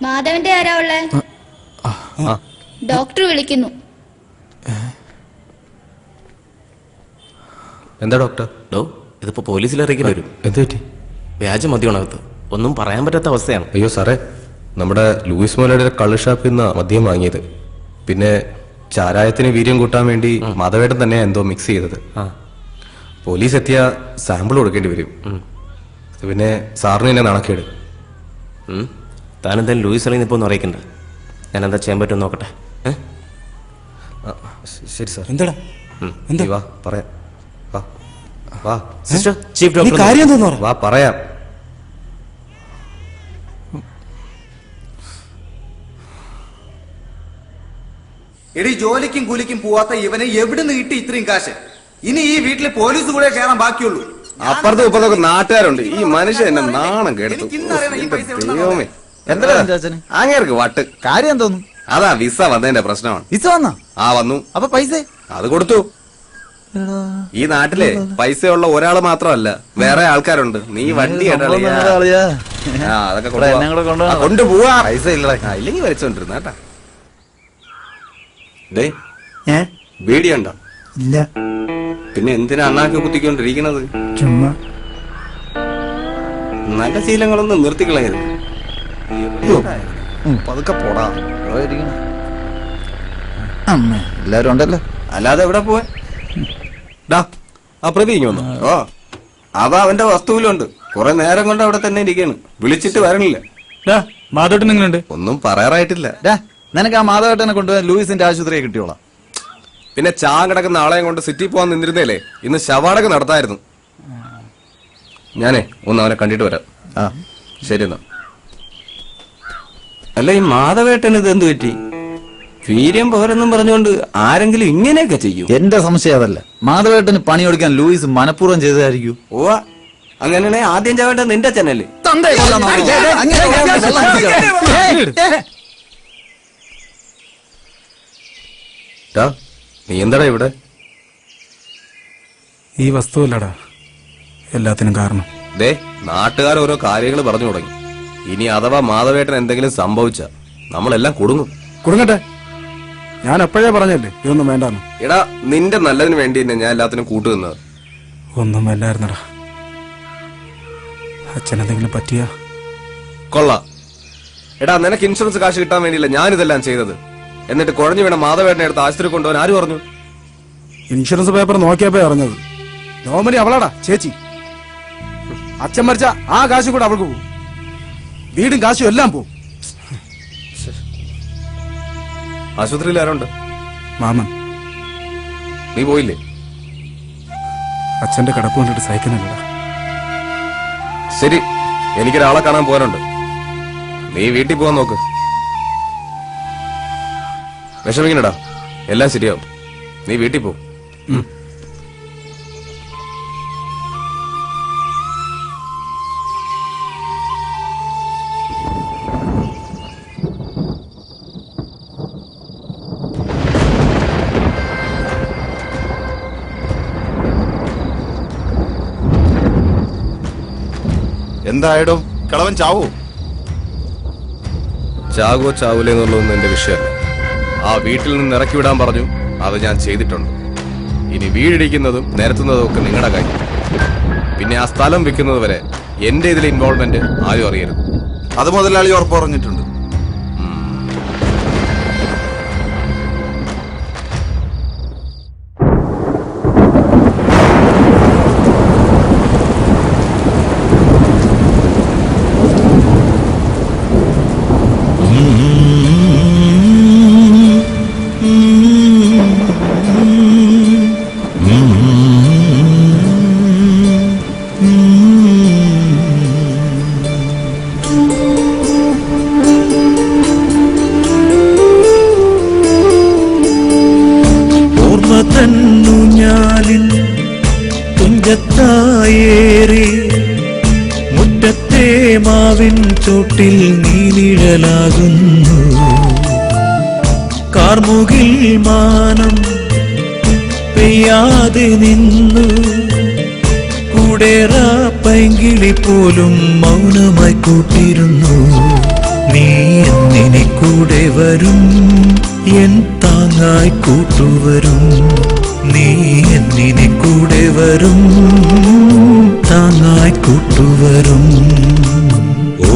മാധവന്റെ ആരാ ഉള്ളേ? ഡോക്ടർ വിളിക്കുന്നു. എന്താ ഡോക്ടർ? ഇതിപ്പോ പോലീസിൽ അറിയിക്കേണ്ടി വരും. എന്ത് പറ്റി? വ്യാജ മദ്യമാണകത്ത്. ഒന്നും പറയാൻ പറ്റാത്ത അവസ്ഥയാണ്. അയ്യോ സാറേ, നമ്മുടെ ലൂയിസ് മോലയുടെ കള്ള് ഷാപ്പിൽ നിന്ന് മദ്യം വാങ്ങിയത്. പിന്നെ ചാരായത്തിന് വീര്യം കൂട്ടാൻ വേണ്ടി മാധവേട്ടൻ തന്നെ എന്തോ മിക്സ് ചെയ്തത്. പോലീസ് എത്തിയ സാമ്പിൾ കൊടുക്കേണ്ടി വരും. പിന്നെ സാറിന് എന്നെ നാണക്കേട്. താനെന്തായാലും ലൂയിസ് അറിയുന്ന ഇപ്പോൾ ഒന്നും അറിയിക്കണ്ട. ഞാൻ എന്താ ചെയ്യാൻ പറ്റുമെന്ന് നോക്കട്ടെ. ശരി സാർ. എന്താടാ എന്താ വാ പറയാം. വാ വാ സിസ്റ്റർ, ചീഫ് നീ ഡോക്ടർ കാര്യം എന്താന്ന് പറ. വാ പറയാം. എടി ജോലിക്കും കൂലിക്കും പോവാത്ത ഇവനെ എവിടുന്ന് കിട്ടി ഇത്രയും കാശ്? ഇനി ഈ വീട്ടിൽ പോലീസ് കൂടെ കയറാൻ ബാക്കിയുള്ളൂ. അപ്പുറത്തും ഇപ്പുറത്തൊക്കെ നാട്ടുകാരുണ്ട്. ഈ മനുഷ്യൻ എന്നെ നാണം കേട്ടു. ദൈവമേ, എന്താ ചാച്ചന് അങ്ങേർക്ക് വട്ട്. കാര്യം തോന്നുന്നു? അതാ വിസ വന്നതിന്റെ പ്രശ്നമാണ്. വിസ വന്നാ? ആ വന്നു. അപ്പൊ പൈസ അത് കൊടുത്തു. ഈ നാട്ടിലെ പൈസയുള്ള ഒരാള് മാത്രമല്ല, വേറെ ആൾക്കാരുണ്ട്. നീ വണ്ടി അതൊക്കെ കൊണ്ടുപോവാ. പൈസ ഇല്ലെങ്കിൽ വരച്ചോണ്ടിരുന്ന കേട്ടാ. ബീഡിയുണ്ടോ? ഇല്ല. പിന്നെ എന്തിനാ അണ്ണാക്കി കുത്തിക്കൊണ്ടിരിക്കുന്നത്? ചുമ്മാ. നല്ല ശീലങ്ങളൊന്നും നിർത്തിക്കളയരുത്. പതുക്കെ പോടാ. എല്ലാരും ഉണ്ടല്ലോ. അല്ലാതെ എവിടെ പോവാ? ആ പ്രതി വന്നു. ഓ അവ അവന്റെ വസ്തുവിലുണ്ട്. കുറെ നേരം കൊണ്ട് അവിടെ തന്നെ ഇരിക്കാണ്. വിളിച്ചിട്ട് വരണില്ല. മാധവട്ടൻ എങ്ങനെയുണ്ട്? ഒന്നും പറയാറായിട്ടില്ല. നിനക്ക് ആ മാധവേട്ടനെ കൊണ്ടുപോയി ലൂയിസിന്റെ ആശുപത്രിയെ കിട്ടിയോളാം. പിന്നെ ചാൻ കിടക്കുന്ന ആളെയും കൊണ്ട് സിറ്റി പോകാൻ നിന്നിരുന്നേലേ ഇന്ന് ശവാടകം നടത്തായിരുന്നു. ഞാനേ ഒന്ന് അവനെ കണ്ടിട്ട് വരാം. ശരി എന്നാ. അല്ല, ഈ മാധവേട്ടൻ ഇത് എന്ത് പറ്റി? വീര്യം പോരെന്നും പറഞ്ഞുകൊണ്ട് ആരെങ്കിലും ഇങ്ങനെയൊക്കെ ചെയ്യും? എന്റെ സംശയം അതല്ല. മാധവേട്ടന് പണി കൊടുക്കാൻ ലൂയിസ് മനഃപൂർവ്വം ചെയ്തതായിരിക്കും. ഓ അങ്ങനെയാണെ ആദ്യം ചാവേണ്ട നിന്റെ അച്ഛനല്ലേ? നീ എന്താടാ ഇവിടെ? ഈ വസ്തുവല്ലടാ എല്ലാത്തിനും കാരണം. നാട്ടുകാർ ഓരോ കാര്യങ്ങൾ പറഞ്ഞു തുടങ്ങി. ഇനി അഥവാ മാധവേട്ടൻ എന്തെങ്കിലും സംഭവിച്ച നമ്മളെല്ലാം കുടുങ്ങും. കുടുങ്ങട്ടെ. ഞാൻ എപ്പോഴേ പറഞ്ഞല്ലേ ഇതൊന്നും വേണ്ടാന്ന്. എടാ, നിന്റെ നല്ലതിന് വേണ്ടി തന്നെ ഞാൻ എല്ലാത്തിനും കൂട്ടുനിന്നത്. ഒന്നും വേണ്ടായിരുന്നടാ. അച്ഛനെന്തെങ്കിലും പറ്റിയാ കൊള്ളാം. എടാ, നിനക്ക് ഇൻഷുറൻസ് കാശ് കിട്ടാൻ വേണ്ടിയില്ല ഞാനിതെല്ലാം ചെയ്തത്. എന്നിട്ട് കുഴഞ്ഞു വീണ മാധവേട്ടനെ എടുത്ത് ആശുപത്രി കൊണ്ടുപോകാൻ ആര് പറഞ്ഞു? ഇൻഷുറൻസ് പേപ്പർ നോക്കിയപ്പോ അറിഞ്ഞത്. നോമലി അവളാടാ ചേച്ചി. അച്ഛൻ മരിച്ച ആ കാശ് കൂടെ അവൾക്ക് പോകും. വീടും കാശും എല്ലാം പോവും. ആശുപത്രിയിൽ ആരുണ്ട്? മാമൻ. നീ പോയില്ലേ? അച്ഛന്റെ കിടപ്പ് കണ്ടിട്ട് സഹിക്കുന്നില്ല. ശരി, എനിക്കൊരാളെ കാണാൻ പോകാനുണ്ട്. നീ വീട്ടിൽ പോകാൻ നോക്ക്. വിഷമിക്കണടാ, എല്ലാം ശരിയാവും. നീ വീട്ടിൽ പോ. എന്തായടോ, കളവൻ ചാവോ? ചാകോ ചാവൂലേ എന്നുള്ളതൊന്നും എന്റെ വിഷയമല്ല. ആ വീട്ടിൽ നിന്ന് ഇറക്കി വിടാൻ പറഞ്ഞു. അത് ഞാൻ ചെയ്തിട്ടുണ്ട്. ഇനി വീടിടിക്കുന്നതും നിരത്തുന്നതും ഒക്കെ നിങ്ങളുടെ കാര്യം. പിന്നെ ആ സ്ഥലം വിൽക്കുന്നത് വരെ എന്റെ ഇതിലെ ഇൻവോൾവ്മെന്റ് ആരും അറിയരുത്. അത് മുതലാളി ഉറപ്പ് പറഞ്ഞിട്ടുണ്ട്. തന്നുഞ്ഞാലിൽ തുഞ്ചത്തായേറി മുറ്റത്തെ മാവിൻ ചോട്ടിൽ നീ നിഴലാകുന്നു. കാർമുകിൽ മാനം പെയ്യാതെ നിന്നു. കൂടേറ പൈങ്കിളി പോലും മൗനമായി കൂട്ടിരുന്നു. നീ എന്നിനെ കൂടെ വരും, എൻ താങ്ങായി കൂട്ടുവരും. നീ എന്നിനെ കൂടെ വരും, താങ്ങായി കൂട്ടുവരും. ഓ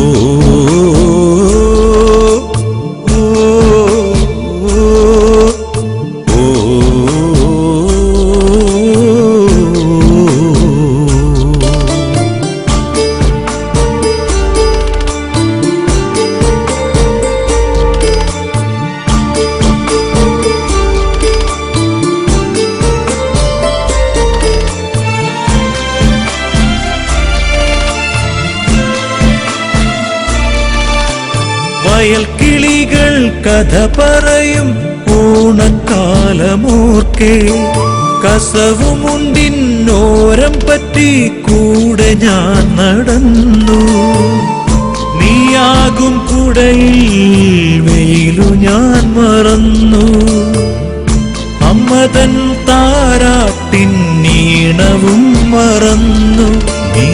വയൽ കിളികൾ കഥ പറയും ഓണക്കാലമോർക്കെ കസവുമുണ്ടിന്നോരം പറ്റി കൂടെ ഞാൻ നടന്നു നീയാകും കുടയിൽ വെയിലു ഞാൻ മറന്നു അമ്മതൻ താരാട്ടിൻ നീണവും മറന്നു നീ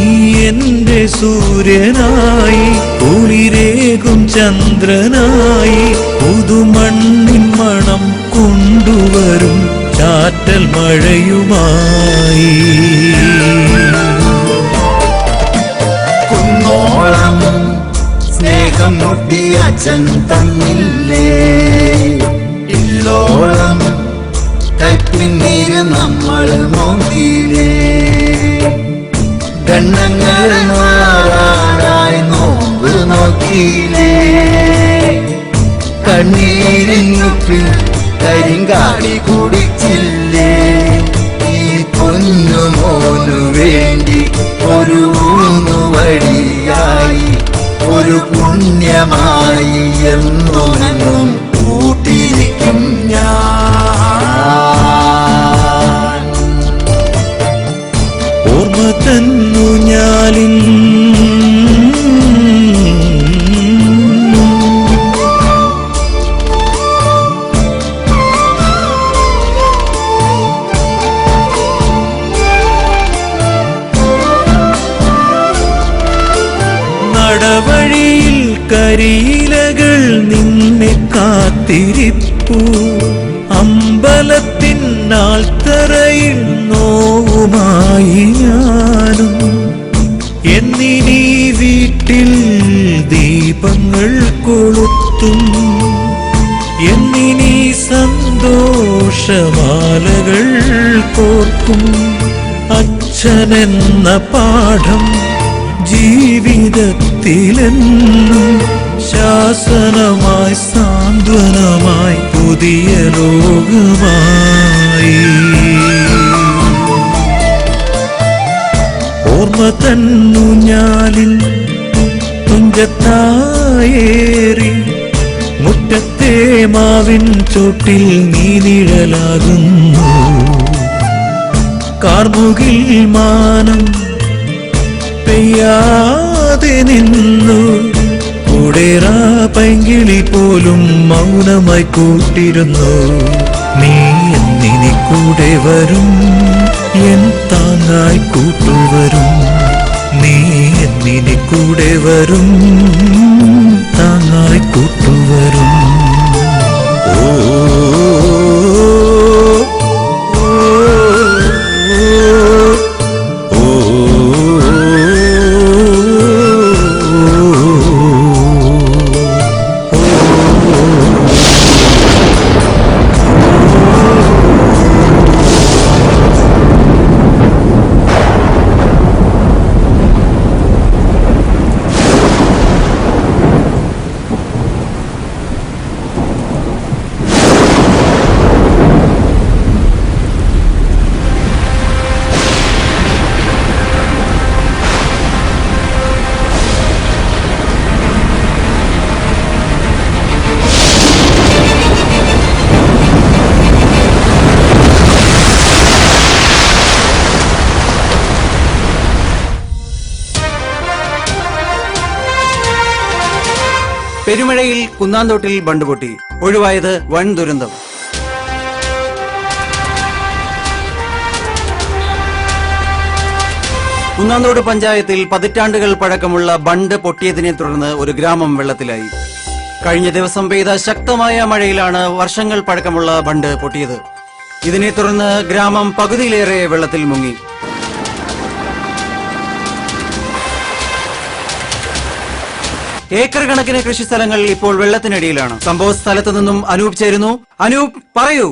എന്റെ സൂര്യനായി കുളിരേകും ചന്ദ്രനായി പുതുമണ്ണിൻ മണം കൊണ്ടുവരും ചാറ്റൽ മഴയുമായി കുന്നോളം സ്നേഹം മുട്ടി അച്ഛൻ തന്നില്ലേ ഇല്ലോളം കൈപ്പിന്നീര് നമ്മൾ നോക്കിയില്ലേ ഗണ്ണങ്ങൾ മാറാനായി നോമ്പ് നോക്കിയില്ലേ കണ്ണീരിങ്ങുപ്പിൽ കരിങ്കാടി കുടിച്ചില്ലേ ഈ പൊന്നുമോനു വേണ്ടി ഒരു ഊന്നുവടിയായി ഒരു പുണ്യമായി എന്നും കൂട്ടിരിക്കും ഞാൻ ഓർമ്മ തന്നു ഞാലിൻ നടവഴിയിൽ കരിയിലകൾ നിന്നെ കാത്തിരിപ്പു അമ്പലത്തിനാൾത്തറയിൽ നോവുമായി ഞാനും എന്നിനീ വീട്ടിൽ ദീപങ്ങൾ കൊളുത്തും എന്നിനീ സന്തോഷമാലകൾ കോർക്കും അച്ഛനെന്ന പാഠം ജീവിതത്തിലെന്നും ശാസനമായി സാന്ത്വനമായി പുതിയ ലോകമായി ഓർമ്മ തന്നു ഞാലിൽ തുഞ്ചത്തായേറി മുറ്റത്തെ മാവിൻ ചോട്ടിൽ നീ നിഴലാകുന്നു കാർമുകിൽ മാനം പെയ്യാതെ നിന്നു കൂടേറാ പൈങ്കിളി പോലും മൗനമായി കൂട്ടിരുന്നു നീ എന്നിനി കൂടെ വരും എൻ താങ്ങായി കൂട്ടുവരും നീ എന്നിനി കൂടെ വരും താങ്ങായി കൂട്ടുവരും ഓ പെരുമഴയിൽ കുന്നാന്തോട്ടിൽ ബണ്ട് പൊട്ടി ഒഴിവായത് വൻ ദുരന്തം. കുന്നാന്തോട് പഞ്ചായത്തിൽ പതിറ്റാണ്ടുകൾ പഴക്കമുള്ള ബണ്ട് പൊട്ടിയതിനെ തുടർന്ന് ഒരു ഗ്രാമം വെള്ളത്തിലായി. കഴിഞ്ഞ ദിവസം പെയ്ത ശക്തമായ മഴയിലാണ് വർഷങ്ങൾ പഴക്കമുള്ള ബണ്ട് പൊട്ടിയത്. ഇതിനെ തുടർന്ന് ഗ്രാമം പകുതിയിലേറെ വെള്ളത്തിൽ മുങ്ങി. ഏക്കർ കണക്കിന് കൃഷിസ്ഥലങ്ങൾ ഇപ്പോൾ വെള്ളത്തിനടിയിലാണ്. സംഭവ സ്ഥലത്ത് നിന്നും അനൂപ് ചേരുന്നു. അനൂപ്, പറയൂ,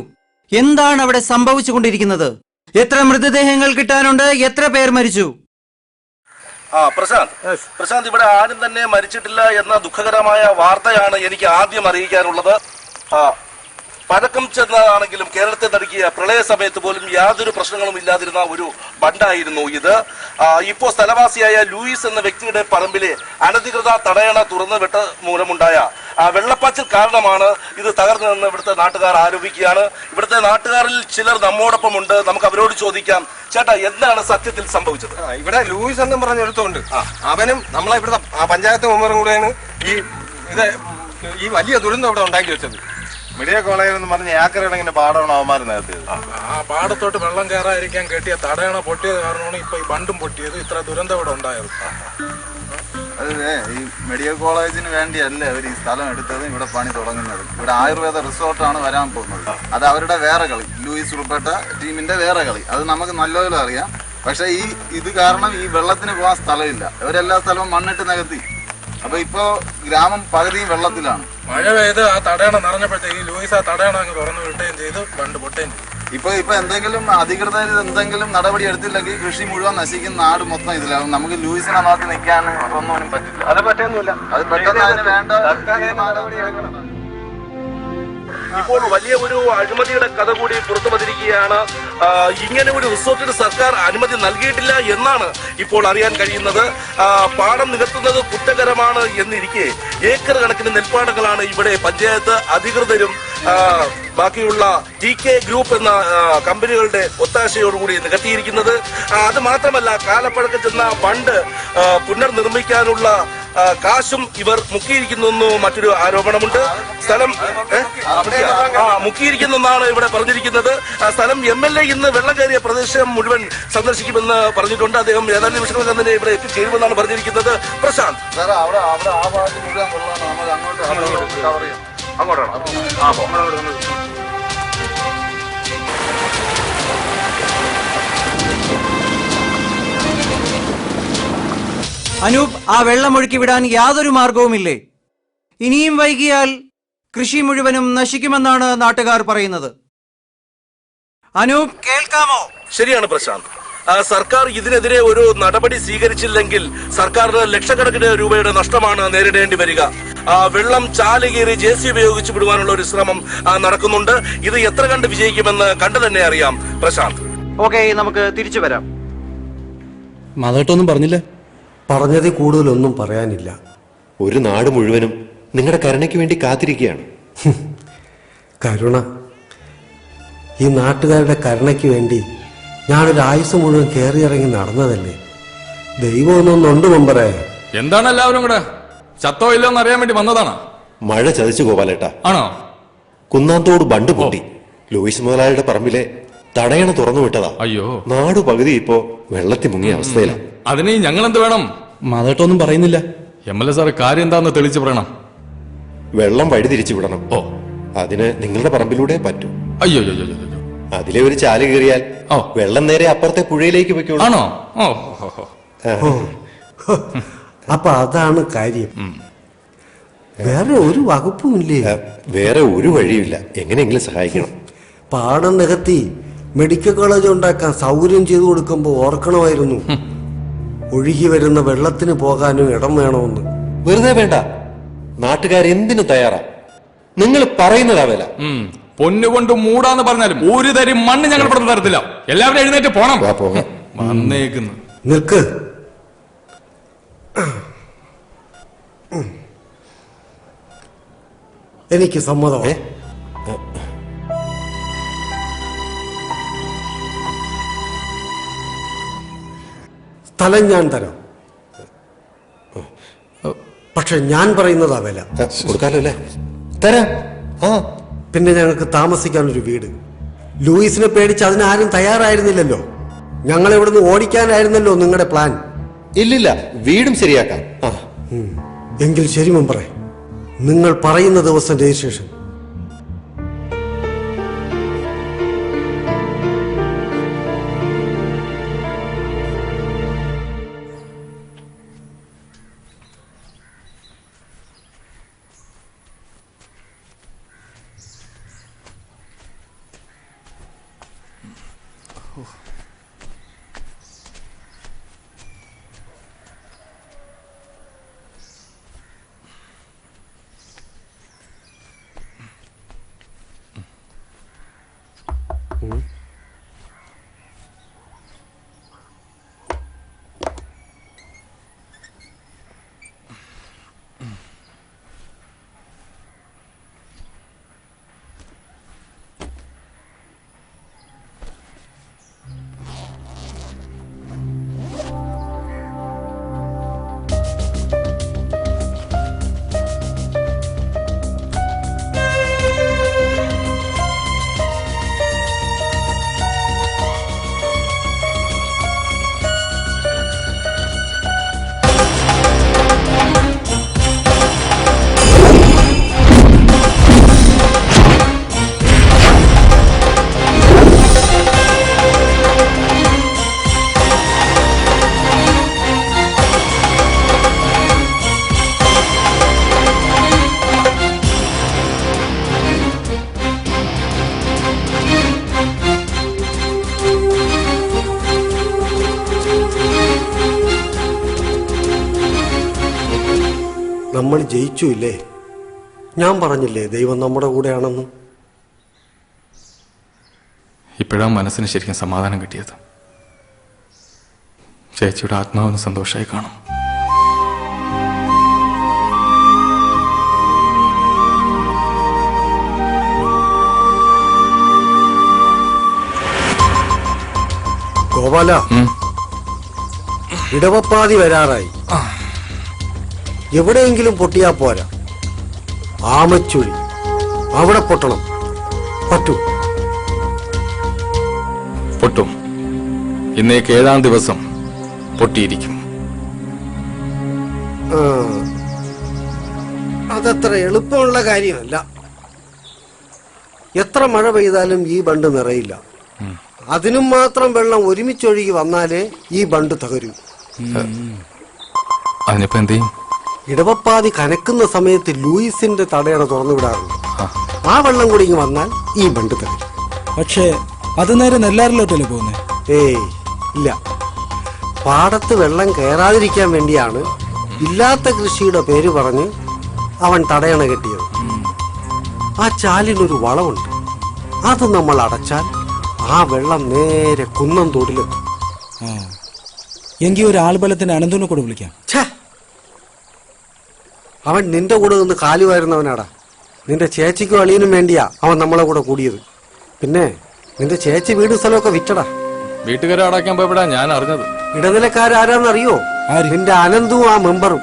എന്താണ് അവിടെ സംഭവിച്ചുകൊണ്ടിരിക്കുന്നത്? എത്ര മൃതദേഹങ്ങൾ കിട്ടാനുണ്ട്? എത്ര പേർ മരിച്ചു? പ്രശാന്ത്, ഇവിടെ ആരും തന്നെ മരിച്ചിട്ടില്ല എന്ന ദുഃഖകരമായ വാർത്തയാണ് എനിക്ക് ആദ്യം അറിയിക്കാനുള്ളത്. പഴക്കം ചെന്നതാണെങ്കിലും കേരളത്തെ നടുക്കിയ പ്രളയ സമയത്ത് പോലും യാതൊരു പ്രശ്നങ്ങളും ഇല്ലാതിരുന്ന ഒരു ബണ്ടായിരുന്നു ഇത്. ഇപ്പോൾ സ്ഥലവാസിയായ ലൂയിസ് എന്ന വ്യക്തിയുടെ പറമ്പിലെ അനധികൃത തടയണ തുറന്നു വിട്ട മൂലമുണ്ടായ വെള്ളപ്പാച്ചിൽ കാരണമാണ് ഇത് തകർന്നതെന്ന് ഇവിടുത്തെ നാട്ടുകാർ ആരോപിക്കുകയാണ്. ഇവിടുത്തെ നാട്ടുകാരിൽ ചിലർ നമ്മോടൊപ്പം ഉണ്ട്. നമുക്ക് അവരോട് ചോദിക്കാം. ചേട്ടാ, എന്താണ് സത്യത്തിൽ സംഭവിച്ചത്? ഇവിടെ ലൂയിസ് എന്നും പറഞ്ഞ ഒരുത്തുണ്ട്. അവനും നമ്മളെ ഇവിടുത്തെ പഞ്ചായത്ത് മെമ്പറും കൂടെയാണ് ഈ വലിയ ദുരന്തം ഇവിടെ ഉണ്ടാക്കി വെച്ചത്. മെഡിക്കൽ കോളേജ് എന്ന് പറഞ്ഞ ഏക്കറടങ്ങിന്റെ പാടമാണ് അവന്മാർ നേരത്തെ. ആ പാടത്തോട്ട് വെള്ളം കയറാതിരിക്കാൻ കെട്ടിയ തടയണ പൊട്ടിയത് കാരണമാണ് ഇപ്പൊ ഈ ബണ്ടും പൊട്ടിയത്, ഇത്ര ദുരന്തം ഇവിടെ ഉണ്ടായത്. അതെ, ഈ മെഡിക്കൽ കോളേജിന് വേണ്ടിയല്ല അവർ ഈ സ്ഥലം എടുത്തത്, ഇവിടെ പണി തുടങ്ങുന്നത്. ഇവിടെ ആയുർവേദ റിസോർട്ടാണ് വരാൻ പോകുന്നത്. അത് അവരുടെ വേറെ കളി, ലൂയിസ് ഉൾപ്പെട്ട ടീമിന്റെ വേറെ കളി. അത് നമുക്ക് നല്ലപോലെ അറിയാം. പക്ഷെ ഇത് കാരണം ഈ വെള്ളത്തിന് പോകാൻ സ്ഥലമില്ല. ഇവരെല്ലാ സ്ഥലവും മണ്ണിട്ട് നികത്തി. അപ്പൊ ഇപ്പോ ഗ്രാമം പകുതിയും വെള്ളത്തിലാണ്. മഴ പെയ്ത് ആ തടയണ നിറഞ്ഞപ്പോഴത്തേക്ക് ലൂയിസ് ആ തടയണ അങ്ങ് തുറന്നു വിട്ടുകയും ചെയ്തു, ബണ്ട് പൊട്ടുകയും ചെയ്തു. ഇപ്പൊ എന്തെങ്കിലും അധികൃതർ എന്തെങ്കിലും നടപടി എടുത്തില്ലെങ്കിൽ കൃഷി മുഴുവൻ നശിക്കും, നാട് മൊത്തം ഇതിലാവും. നമുക്ക് ലൂയിസിനെ നോക്കി നിൽക്കാൻ ഒന്നും പറ്റില്ല. അത് പറ്റുന്നില്ല. അത് പെട്ടെന്ന് അതിന് വേണ്ട നടപടി എടുക്കണം. ഇപ്പോൾ വലിയ ഒരു അഴിമതിയുടെ കഥ കൂടി പുറത്തു വന്നിരിക്കുകയാണ്. ഇങ്ങനെ ഒരു റിസോർട്ടിന് സർക്കാർ അനുമതി നൽകിയിട്ടില്ല എന്നാണ് ഇപ്പോൾ അറിയാൻ കഴിയുന്നത്. പാടം നികത്തുന്നത് കുറ്റകരമാണ് എന്നിരിക്കെ ഏക്കർ കണക്കിന് നെൽപ്പാടങ്ങളാണ് ഇവിടെ പഞ്ചായത്ത് അധികൃതരും ബാക്കിയുള്ള TK ഗ്രൂപ്പ് എന്ന കമ്പനികളുടെ ഒത്താശയോടുകൂടി നികത്തിയിരിക്കുന്നത്. അത് മാത്രമല്ല, കാലപ്പഴക്കം ചെന്ന ബണ്ട് പുനർനിർമ്മിക്കാനുള്ള കാശും ഇവർ മുക്കിയിരിക്കുന്നു മറ്റൊരു ആരോപണമുണ്ട്. സ്ഥലം മുക്കിയിരിക്കുന്നെന്നാണ് ഇവിടെ പറഞ്ഞിരിക്കുന്നത്. സ്ഥലം MLA ഇന്ന് വെള്ളം കയറിയ പ്രദേശം മുഴുവൻ സന്ദർശിക്കുമെന്ന് പറഞ്ഞിട്ടുണ്ട്. അദ്ദേഹം ഏതാനും നിമിഷങ്ങൾ തന്നെ ഇവിടെ എത്തിച്ചേരുമെന്നാണ് പറഞ്ഞിരിക്കുന്നത്. പ്രശാന്ത്, അനൂപ്, ആ വെള്ളം ഒഴുക്കി വിടാൻ യാതൊരു മാർഗവുമില്ലേ? ഇനിയും വൈകിയാൽ കൃഷി മുഴുവനും നശിക്കുമെന്നാണ് നാട്ടുകാർ പറയുന്നത്. അനൂപ്, കേൾക്കാമോ? ശരിയാണ് പ്രശാന്ത്. സർക്കാർ ഇതിനെതിരെ ഒരു നടപടി സ്വീകരിച്ചില്ലെങ്കിൽ സർക്കാരിന് ലക്ഷക്കണക്കിന് രൂപയുടെ നഷ്ടമാണ് നേരിടേണ്ടി വരിക. വെള്ളം ചാലുകീറി JCB ഉപയോഗിച്ച് വിടുവാനുള്ള ഒരു ശ്രമം നടക്കുന്നുണ്ട്. ഇത് എത്ര കണ്ട് വിജയിക്കുമെന്ന് കണ്ടു തന്നെ അറിയാം. പ്രശാന്ത്, ഓക്കെ, നമുക്ക് തിരിച്ചു വരാം. മാധവട്ടൊന്നും പറഞ്ഞില്ല. പറഞ്ഞതിൽ കൂടുതലൊന്നും പറയാനില്ല. ഒരു നാട് മുഴുവനും നിങ്ങളുടെ കരുണയ്ക്ക് വേണ്ടി കാത്തിരിക്കുകയാണ്. കരുണ? ഈ നാട്ടുകാരുടെ കരുണയ്ക്ക് വേണ്ടി ഞാനൊരു ആയുസ് മുഴുവൻ കയറിയിറങ്ങി നടന്നതല്ലേ. ദൈവമൊന്നുണ്ട് മെമ്പറേ. എന്താണ് എല്ലാവരും കൂടെ? ചത്തോ ഇല്ലോ എന്ന് അറിയാൻ വേണ്ടി വന്നതാണ്. മഴ ചതിച്ചു ഗോപാലേട്ടാ. ആണോ? കുന്നാന്തോട് ബണ്ട് പൊട്ടി. ലൂയിസ് മുതലാളിയുടെ പറമ്പിലെ തടയണ തുറന്നു വിട്ടതാ. അയ്യോ, നാടു പകുതി ഇപ്പോ വെള്ളത്തിൽ മുങ്ങിയ അവസ്ഥയിലാണ്. അതിന് ഞങ്ങൾ എന്ത് വേണം? മാധവട്ടൊന്നും പറയുന്നില്ല. MLA സാറ് കാര്യം എന്താന്ന് തെളിച്ചു പറയണം. വെള്ളം വഴി തിരിച്ചു വിടണം. അതിന് നിങ്ങളുടെ പറമ്പിലൂടെ പറ്റൂ. അയ്യോ, അതിലെ ഒരു ചാല് കീറിയാൽ വെള്ളം നേരെ അപ്പുറത്തെ പുഴയിലേക്ക് വെക്കോളൂ. ആണോ? അപ്പൊ അതാണ് കാര്യം. വേറെ ഒരു വകുപ്പുമില്ലേ? വേറെ ഒരു വഴിയില്ല. എങ്ങനെയെങ്കിലും സഹായിക്കണം. പാടം നികത്തി മെഡിക്കൽ കോളേജ് ഉണ്ടാക്കാൻ സൗകര്യം ചെയ്തു കൊടുക്കുമ്പോ ഓർക്കണമായിരുന്നു ഒഴുകി വരുന്ന വെള്ളത്തിന് പോകാനും ഇടം വേണമെന്ന്. വെറുതെ വേണ്ട. നാട്ടുകാരെന്തിനു തയ്യാറാ? നിങ്ങൾ പറയുന്നതാ വില. പൊന്നുകൊണ്ട് മൂടാന്ന് പറഞ്ഞാലും ഒരു തരി മണ്ണ് ഞങ്ങൾ ഇവിടെ തരത്തില്ല. എല്ലാവരും എഴുന്നേറ്റ് പോണം. വന്നേക്കുന്നു. നിൽക്ക്. എനിക്ക് സമ്മതമേ. സ്ഥലം ഞാൻ തരാം. പക്ഷെ ഞാൻ പറയുന്നതാ വില. കൊടുക്കാലോ അല്ലേ? തരാം. പിന്നെ ഞങ്ങൾക്ക് താമസിക്കാനൊരു വീട്. ലൂയിസിനെ പേടിച്ച് അതിനാരും തയ്യാറായിരുന്നില്ലല്ലോ. ഞങ്ങൾ ഇവിടുന്ന് ഓടിക്കാനായിരുന്നല്ലോ നിങ്ങളുടെ പ്ലാൻ. ഇല്ലില്ല, വീടും ശരിയാക്കാം. എങ്കിൽ ശരി മെമ്പറേ, നിങ്ങൾ പറയുന്ന ദിവസം രജിസ്ട്രേഷൻ. നമ്മൾ ജയിച്ചു ഇല്ലേ? ഞാൻ പറഞ്ഞില്ലേ ദൈവം നമ്മുടെ കൂടെയാണെന്ന്. ഇപ്പോഴാണ് മനസ്സിന് ശരിക്കും സമാധാനം കിട്ടിയത്. ചേച്ചിയുടെ ആത്മാവിന് സന്തോഷമായി കാണും. ഗോപാല, ഇടവപ്പാതി വരാറായി. എവിടെയെങ്കിലും പൊട്ടിയാ പോരാ. ആമച്ചുഴി അവിടെ പൊട്ടണം. പറ്റൂ? പൊട്ടും. ഇന്നേക്ക് 7-ാം ദിവസം പൊട്ടിയിരിക്കും. അതത്ര എളുപ്പമുള്ള കാര്യമല്ല. എത്ര മഴ പെയ്താലും ഈ ബണ്ട് നിറയില്ല. അതിനും മാത്രം വെള്ളം ഒരുമിച്ചൊഴുകി വന്നാലേ ഈ ബണ്ട് തകരൂ. അതിനിപ്പോ എന്ത് ചെയ്യും? ഇടവപ്പാതി കനക്കുന്ന സമയത്ത് ലൂയിസിന്റെ തടയണ തുറന്നു വിടാറുണ്ട്. ആ വെള്ളം കൂടി ഇങ്ങ് വന്നാൽ ഈ ബണ്ട് തകരും. പക്ഷേ അത് നേരെ നെല്ലാറിലോട്ടല്ലേ പോകുന്നേ? ഏയ് ഇല്ല. പാടത്ത് വെള്ളം കയറാതിരിക്കാൻ വേണ്ടിയാണ് ഇല്ലാത്ത കൃഷിയുടെ പേര് പറഞ്ഞ് അവൻ തടയണ കെട്ടിയത്. ആ ചാലിനൊരു വളവുണ്ട്. അത് നമ്മൾ അടച്ചാൽ ആ വെള്ളം നേരെ കുന്നം തോടിലെത്തും. എങ്കിൽ ഒരു ആൾബലത്തിന് അനന്തനെ കൂടെ വിളിക്കാം. അവൻ നിന്റെ കൂടെ നിന്ന് കാലുവായിരുന്നവനാടാ. നിന്റെ ചേച്ചിക്കും അളിയനും വേണ്ടിയാ അവൻ നമ്മളെ കൂടെ കൂടിയത്. പിന്നെ നിന്റെ ചേച്ചി വീട് സ്ഥലമൊക്കെ വിറ്റടാ. വീട്ടുകാരെ അടയ്ക്കാൻ പോയപ്പോഴാ ഞാൻ അറിഞ്ഞത്. ഇടനിലക്കാരാരാന്നറിയോ? നിന്റെ അനന്തും ആ മെമ്പറും.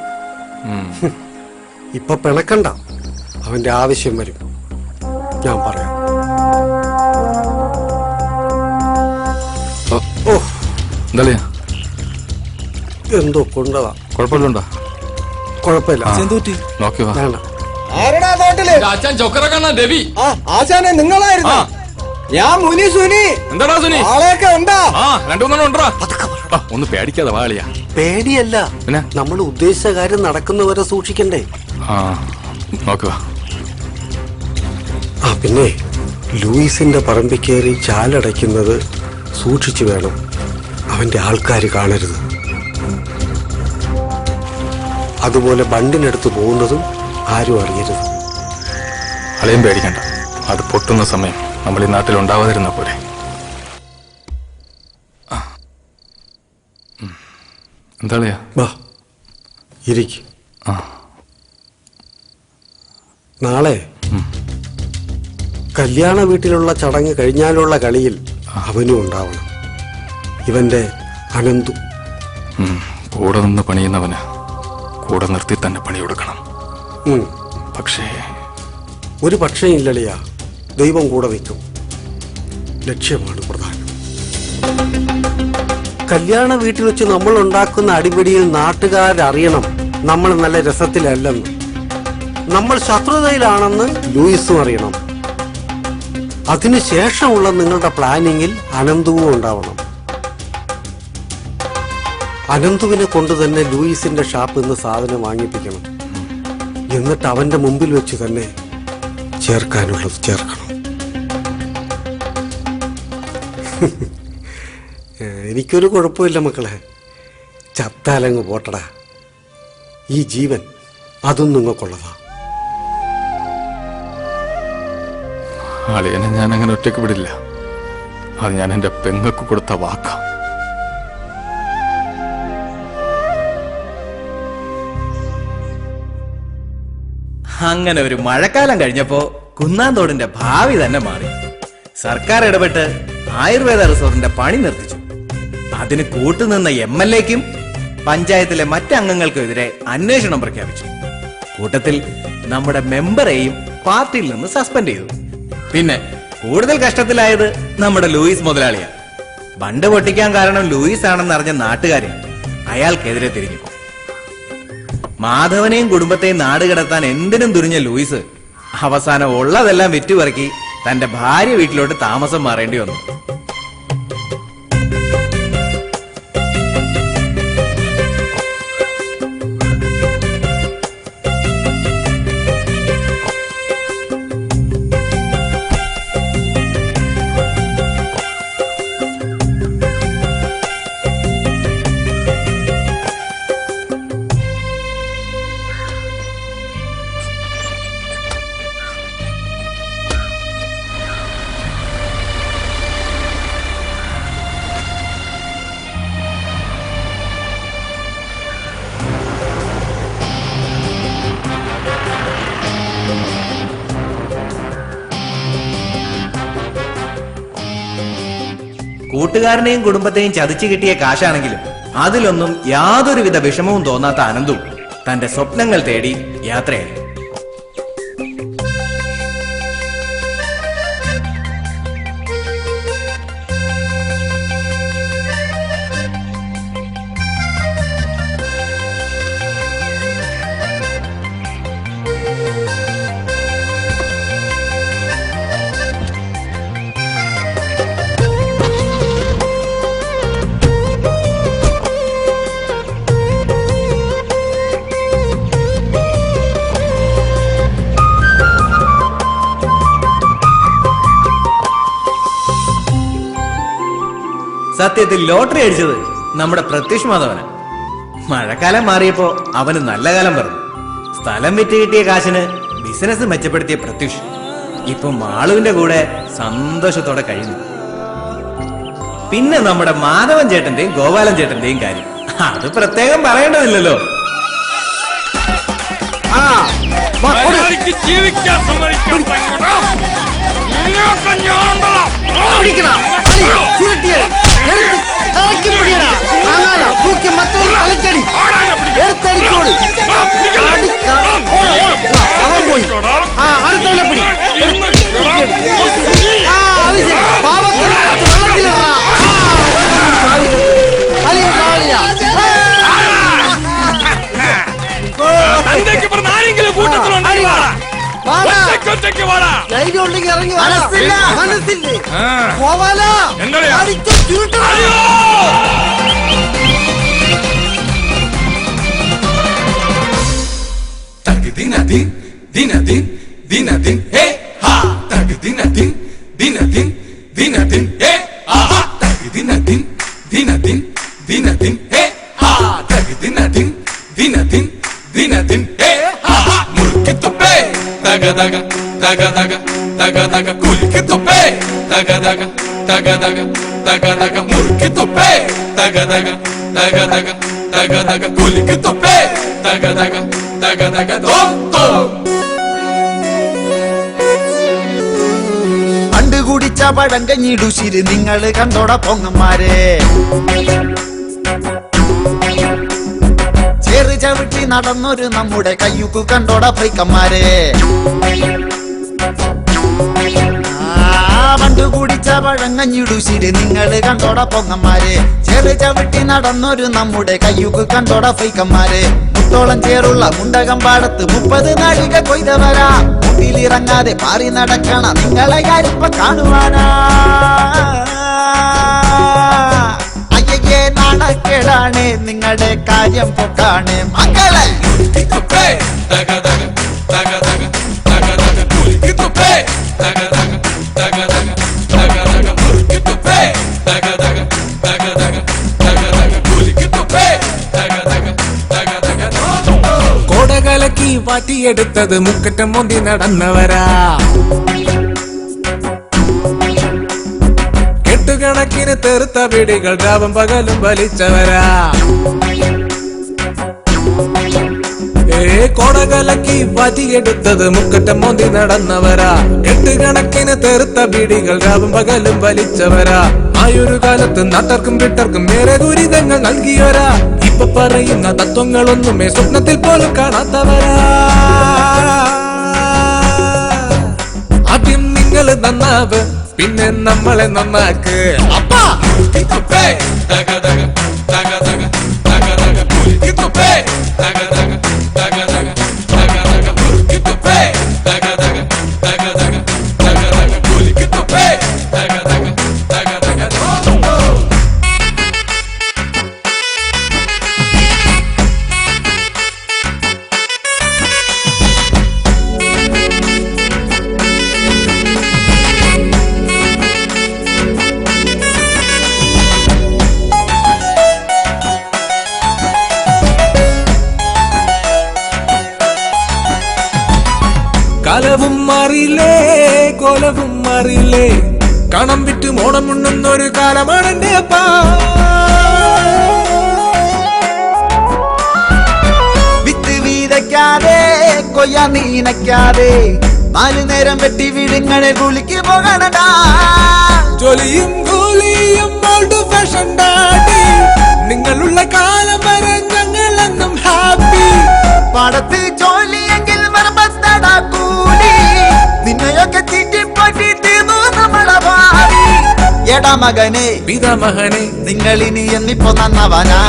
ഇപ്പൊ പിണക്കണ്ട, അവന്റെ ആവശ്യം വരും. ഞാൻ പറയാം. എന്താ എന്തോ കൊണ്ടതാ. കുഴപ്പമില്ലുണ്ടോ? കുഴപ്പമില്ല. നോക്കി വാ. വേണ്ട. അച്ഛൻ ചൊക്കറക്കണ്ണ രവി. ആശാനെ നിങ്ങളായിരുന്നു. ഞാൻ മുനി സുനി. എന്താടാ സുനി? ആളെയൊക്കെ ഉണ്ടാ? 2-3 ഉണ്ടോ? ഒന്ന് പേടിക്കാതെ വാളിയാ. പേടിയല്ല, പിന്നെ നമ്മൾ ഉദ്ദേശിച്ച കാര്യം നടക്കുന്നവരെ സൂക്ഷിക്കണ്ടേ? നോക്കുക. പിന്നെ ലൂയിസിന്റെ പറമ്പിൽ കയറി ചാലടയ്ക്കുന്നത് സൂക്ഷിച്ചു വേണം. അവന്റെ ആൾക്കാർ കാണരുത്. അതുപോലെ ബണ്ടിനടുത്ത് പോകുന്നതും ആരും അറിയരുത്. അളയും പേടിക്കണ്ട. അത് പൊട്ടുന്ന സമയം നമ്മൾ ഈ നാട്ടിൽ ഉണ്ടാവാതിരുന്ന പോലെ. എന്താളിയാ? വാ ഇരിക്ക്. നാളെ കല്യാണ വീട്ടിലുള്ള ചടങ്ങ് കഴിഞ്ഞാലുള്ള കളിയിൽ അവനും ഉണ്ടാവണം. ഇവന്റെ അനന്തു. കൂടെ നിന്ന് പണിയുന്നവന് കൂടെ നിർത്തി തന്നെ പണി കൊടുക്കണം. പക്ഷേ ഒരു പക്ഷേ ഇല്ലളിയാ. ദൈവം കൂടെ നിൽക്കും. ലക്ഷ്യമാണ് പ്രധാനം. കല്യാണ വീട്ടിൽ വെച്ച് നമ്മൾ ഉണ്ടാക്കുന്ന അടിപിടിയിൽ നാട്ടുകാരറിയണം നമ്മൾ നല്ല രസത്തിലല്ലെന്ന്. നമ്മൾ ശത്രുതയിലാണെന്ന് ലൂയിസും അറിയണം. അതിനുശേഷമുള്ള നിങ്ങളുടെ പ്ലാനിങ്ങിൽ അനന്തുവും ഉണ്ടാവണം. അനന്തുവിനെ കൊണ്ട് തന്നെ ലൂയിസിന്റെ ഷാപ്പിൽ നിന്ന് സാധനം വാങ്ങിപ്പിക്കണം. എന്നിട്ട് അവന്റെ മുമ്പിൽ വെച്ച് തന്നെ ചേർക്കാനുള്ളത് ചേർക്കണം. എനിക്കൊരു കുഴപ്പമില്ല മക്കളെ. ചത്താലങ്ങ് പോട്ടടാ. ഈ ജീവൻ അതും നിങ്ങൾക്കുള്ളതാ. അളിയനെ ഞാൻ അങ്ങനെ ഒറ്റയ്ക്ക് വിടില്ല. അത് ഞാൻ എന്റെ പെങ്ങൾക്ക് കൊടുത്ത വാക്കാ. അങ്ങനെ ഒരു മഴക്കാലം കഴിഞ്ഞപ്പോ കുന്നാന്തോടിന്റെ ഭാവി തന്നെ മാറി. സർക്കാർ ഇടപെട്ട് ആയുർവേദ റിസോർട്ടിന്റെ പണി നിർത്തിച്ചു. അതിന് കൂട്ടുനിന്ന MLAക്കും പഞ്ചായത്തിലെ മറ്റംഗങ്ങൾക്കുമെതിരെ അന്വേഷണം പ്രഖ്യാപിച്ചു. കൂട്ടത്തിൽ നമ്മുടെ മെമ്പറെയും പാർട്ടിയിൽ നിന്ന് സസ്പെൻഡ് ചെയ്തു. പിന്നെ കൂടുതൽ കഷ്ടത്തിലായത് നമ്മുടെ ലൂയിസ് മുതലാളിയാണ്. ബണ്ട് പൊട്ടിക്കാൻ കാരണം ലൂയിസ് ആണെന്ന് അറിഞ്ഞ നാട്ടുകാരെ അയാൾക്കെതിരെ തിരിഞ്ഞു. മാധവനെയും കുടുംബത്തെയും നാടുകടത്താൻ എന്തിനും തുനിഞ്ഞ ലൂയിസ് അവസാനം ഉള്ളതെല്ലാം വിറ്റുപറക്കി തന്റെ ഭാര്യ വീട്ടിലോട്ട് താമസം മാറേണ്ടി വന്നു. കൂട്ടുകാരനെയും കുടുംബത്തെയും ചതിച്ചു കിട്ടിയ കാശാണെങ്കിലും അതിലൊന്നും യാതൊരുവിധ വിഷമവും തോന്നാത്ത അനന്തു തന്റെ സ്വപ്നങ്ങൾ തേടി യാത്രയായി. സത്യത്തിൽ ലോട്ടറി അടിച്ചത് നമ്മുടെ പ്രത്യക്ഷ മാധവന. മഴക്കാലം മാറിയപ്പോ അവന് നല്ല കാലം പറഞ്ഞു. സ്ഥലം വിറ്റ് കിട്ടിയ കാശിന് ബിസിനസ് മെച്ചപ്പെടുത്തിയ പ്രത്യക്ഷ ഇപ്പൊ മാളുവിന്റെ കൂടെ സന്തോഷത്തോടെ കഴിയുന്നു. പിന്നെ നമ്മുടെ മാധവൻ ചേട്ടന്റെയും ഗോപാലൻ ചേട്ടന്റെയും കാര്യം അത് പ്രത്യേകം പറയേണ്ടതില്ലല്ലോ. ജീവിക്കാൻ പണ്ട് കുടിച്ച പഴങ്കഞ്ഞിടുശിര് നിങ്ങള് കണ്ടോട പൊങ്ങന്മാരെ. ചെറു ചവിട്ടി നടന്നൊരു നമ്മുടെ കയ്യുക്കു കണ്ടോട പൈക്കന്മാരെ. പണ്ട് കുടിച്ച പഴങ്കഞ്ഞിടുശിര് നിങ്ങള് കണ്ടോട പൊങ്ങന്മാരെ. ചെറു ചവിട്ടി നടന്നൊരു നമ്മുടെ കയ്യുക്കു കണ്ടോട പൈക്കന്മാരെ. മുട്ടോളം ചേറുള്ള മുണ്ടകം പാടത്ത് 30 നാഴിക കൊയ്തവരാ. മുട്ടിലിറങ്ങാതെ പാറി നടക്കണ നിങ്ങളെ ഞാനിപ്പ കാണുവാനാ. അയ്യേ നാണക്കേടാണ് നിങ്ങളുടെ കാര്യം പൊക്കാണ് മക്കളെ. കോടകലക്കി വാറ്റിയെടുത്തത് മുക്കറ്റം മോന്തി നടന്നവരാ. കെട്ടുകണക്കിന് തെറുത്ത വീടുകൾ രാവും പകലും വലിച്ചവരാ. കോടകലക്കി വാറ്റിയെടുത്തത് മുക്കറ്റം മോന്തി നടന്നവരാ. എട്ടുകണക്കിന് തെറുത്ത ബീഡികൾ രാവും പകലും വലിച്ചവരാ. ആയൊരു കാലത്ത് നാട്ടർക്കും വിട്ടർക്കും ഏറെ ദുരിതങ്ങൾ നൽകിയവരാ. ഇപ്പൊ പറയുന്ന തത്വങ്ങളൊന്നുമേ സ്വപ്നത്തിൽ പോലും കാണാത്തവരാ. ആദ്യം നിങ്ങൾ നന്നാവ്, പിന്നെ നമ്മളെ നന്നാക്ക്. കാലവും മാറിയില്ലേ, കോലവും മാറിയില്ലേ. കണം വിറ്റ് മോണം ഉണ്ണുന്നൊരു കാലമാണ് എന്റെ അപ്പാ. വിത്ത് വീതയ്ക്കാതെ കൊയ്യാ നീനയ്ക്കാതെ 4 നേരം വെട്ടി വീടുങ്ങളെ കുളിക്ക് പോകണടാ. ജോലിയും കൂലിയും ഓൾഡ് ഫാഷൻ ഡാഡി നിങ്ങളുള്ള കാലം വരെ ഞങ്ങളെന്നും ഹാപ്പി പാടത്ത് ജോലിയെങ്കിൽ കൂലി നിന്നെയൊക്കെ ചീറ്റിപ്പോറ്റി തീർന്നു നമ്മളെ ഭാവി എടാ മകനെ പിതാമഹനെ നിങ്ങളിനി എന്നിപ്പോ നന്നവനാ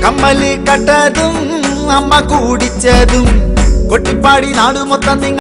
കമ്മല് കട്ടതും അമ്മ കൂടിച്ചതും കൊട്ടിപ്പാടി നാടു മൊത്തം നിങ്ങൾ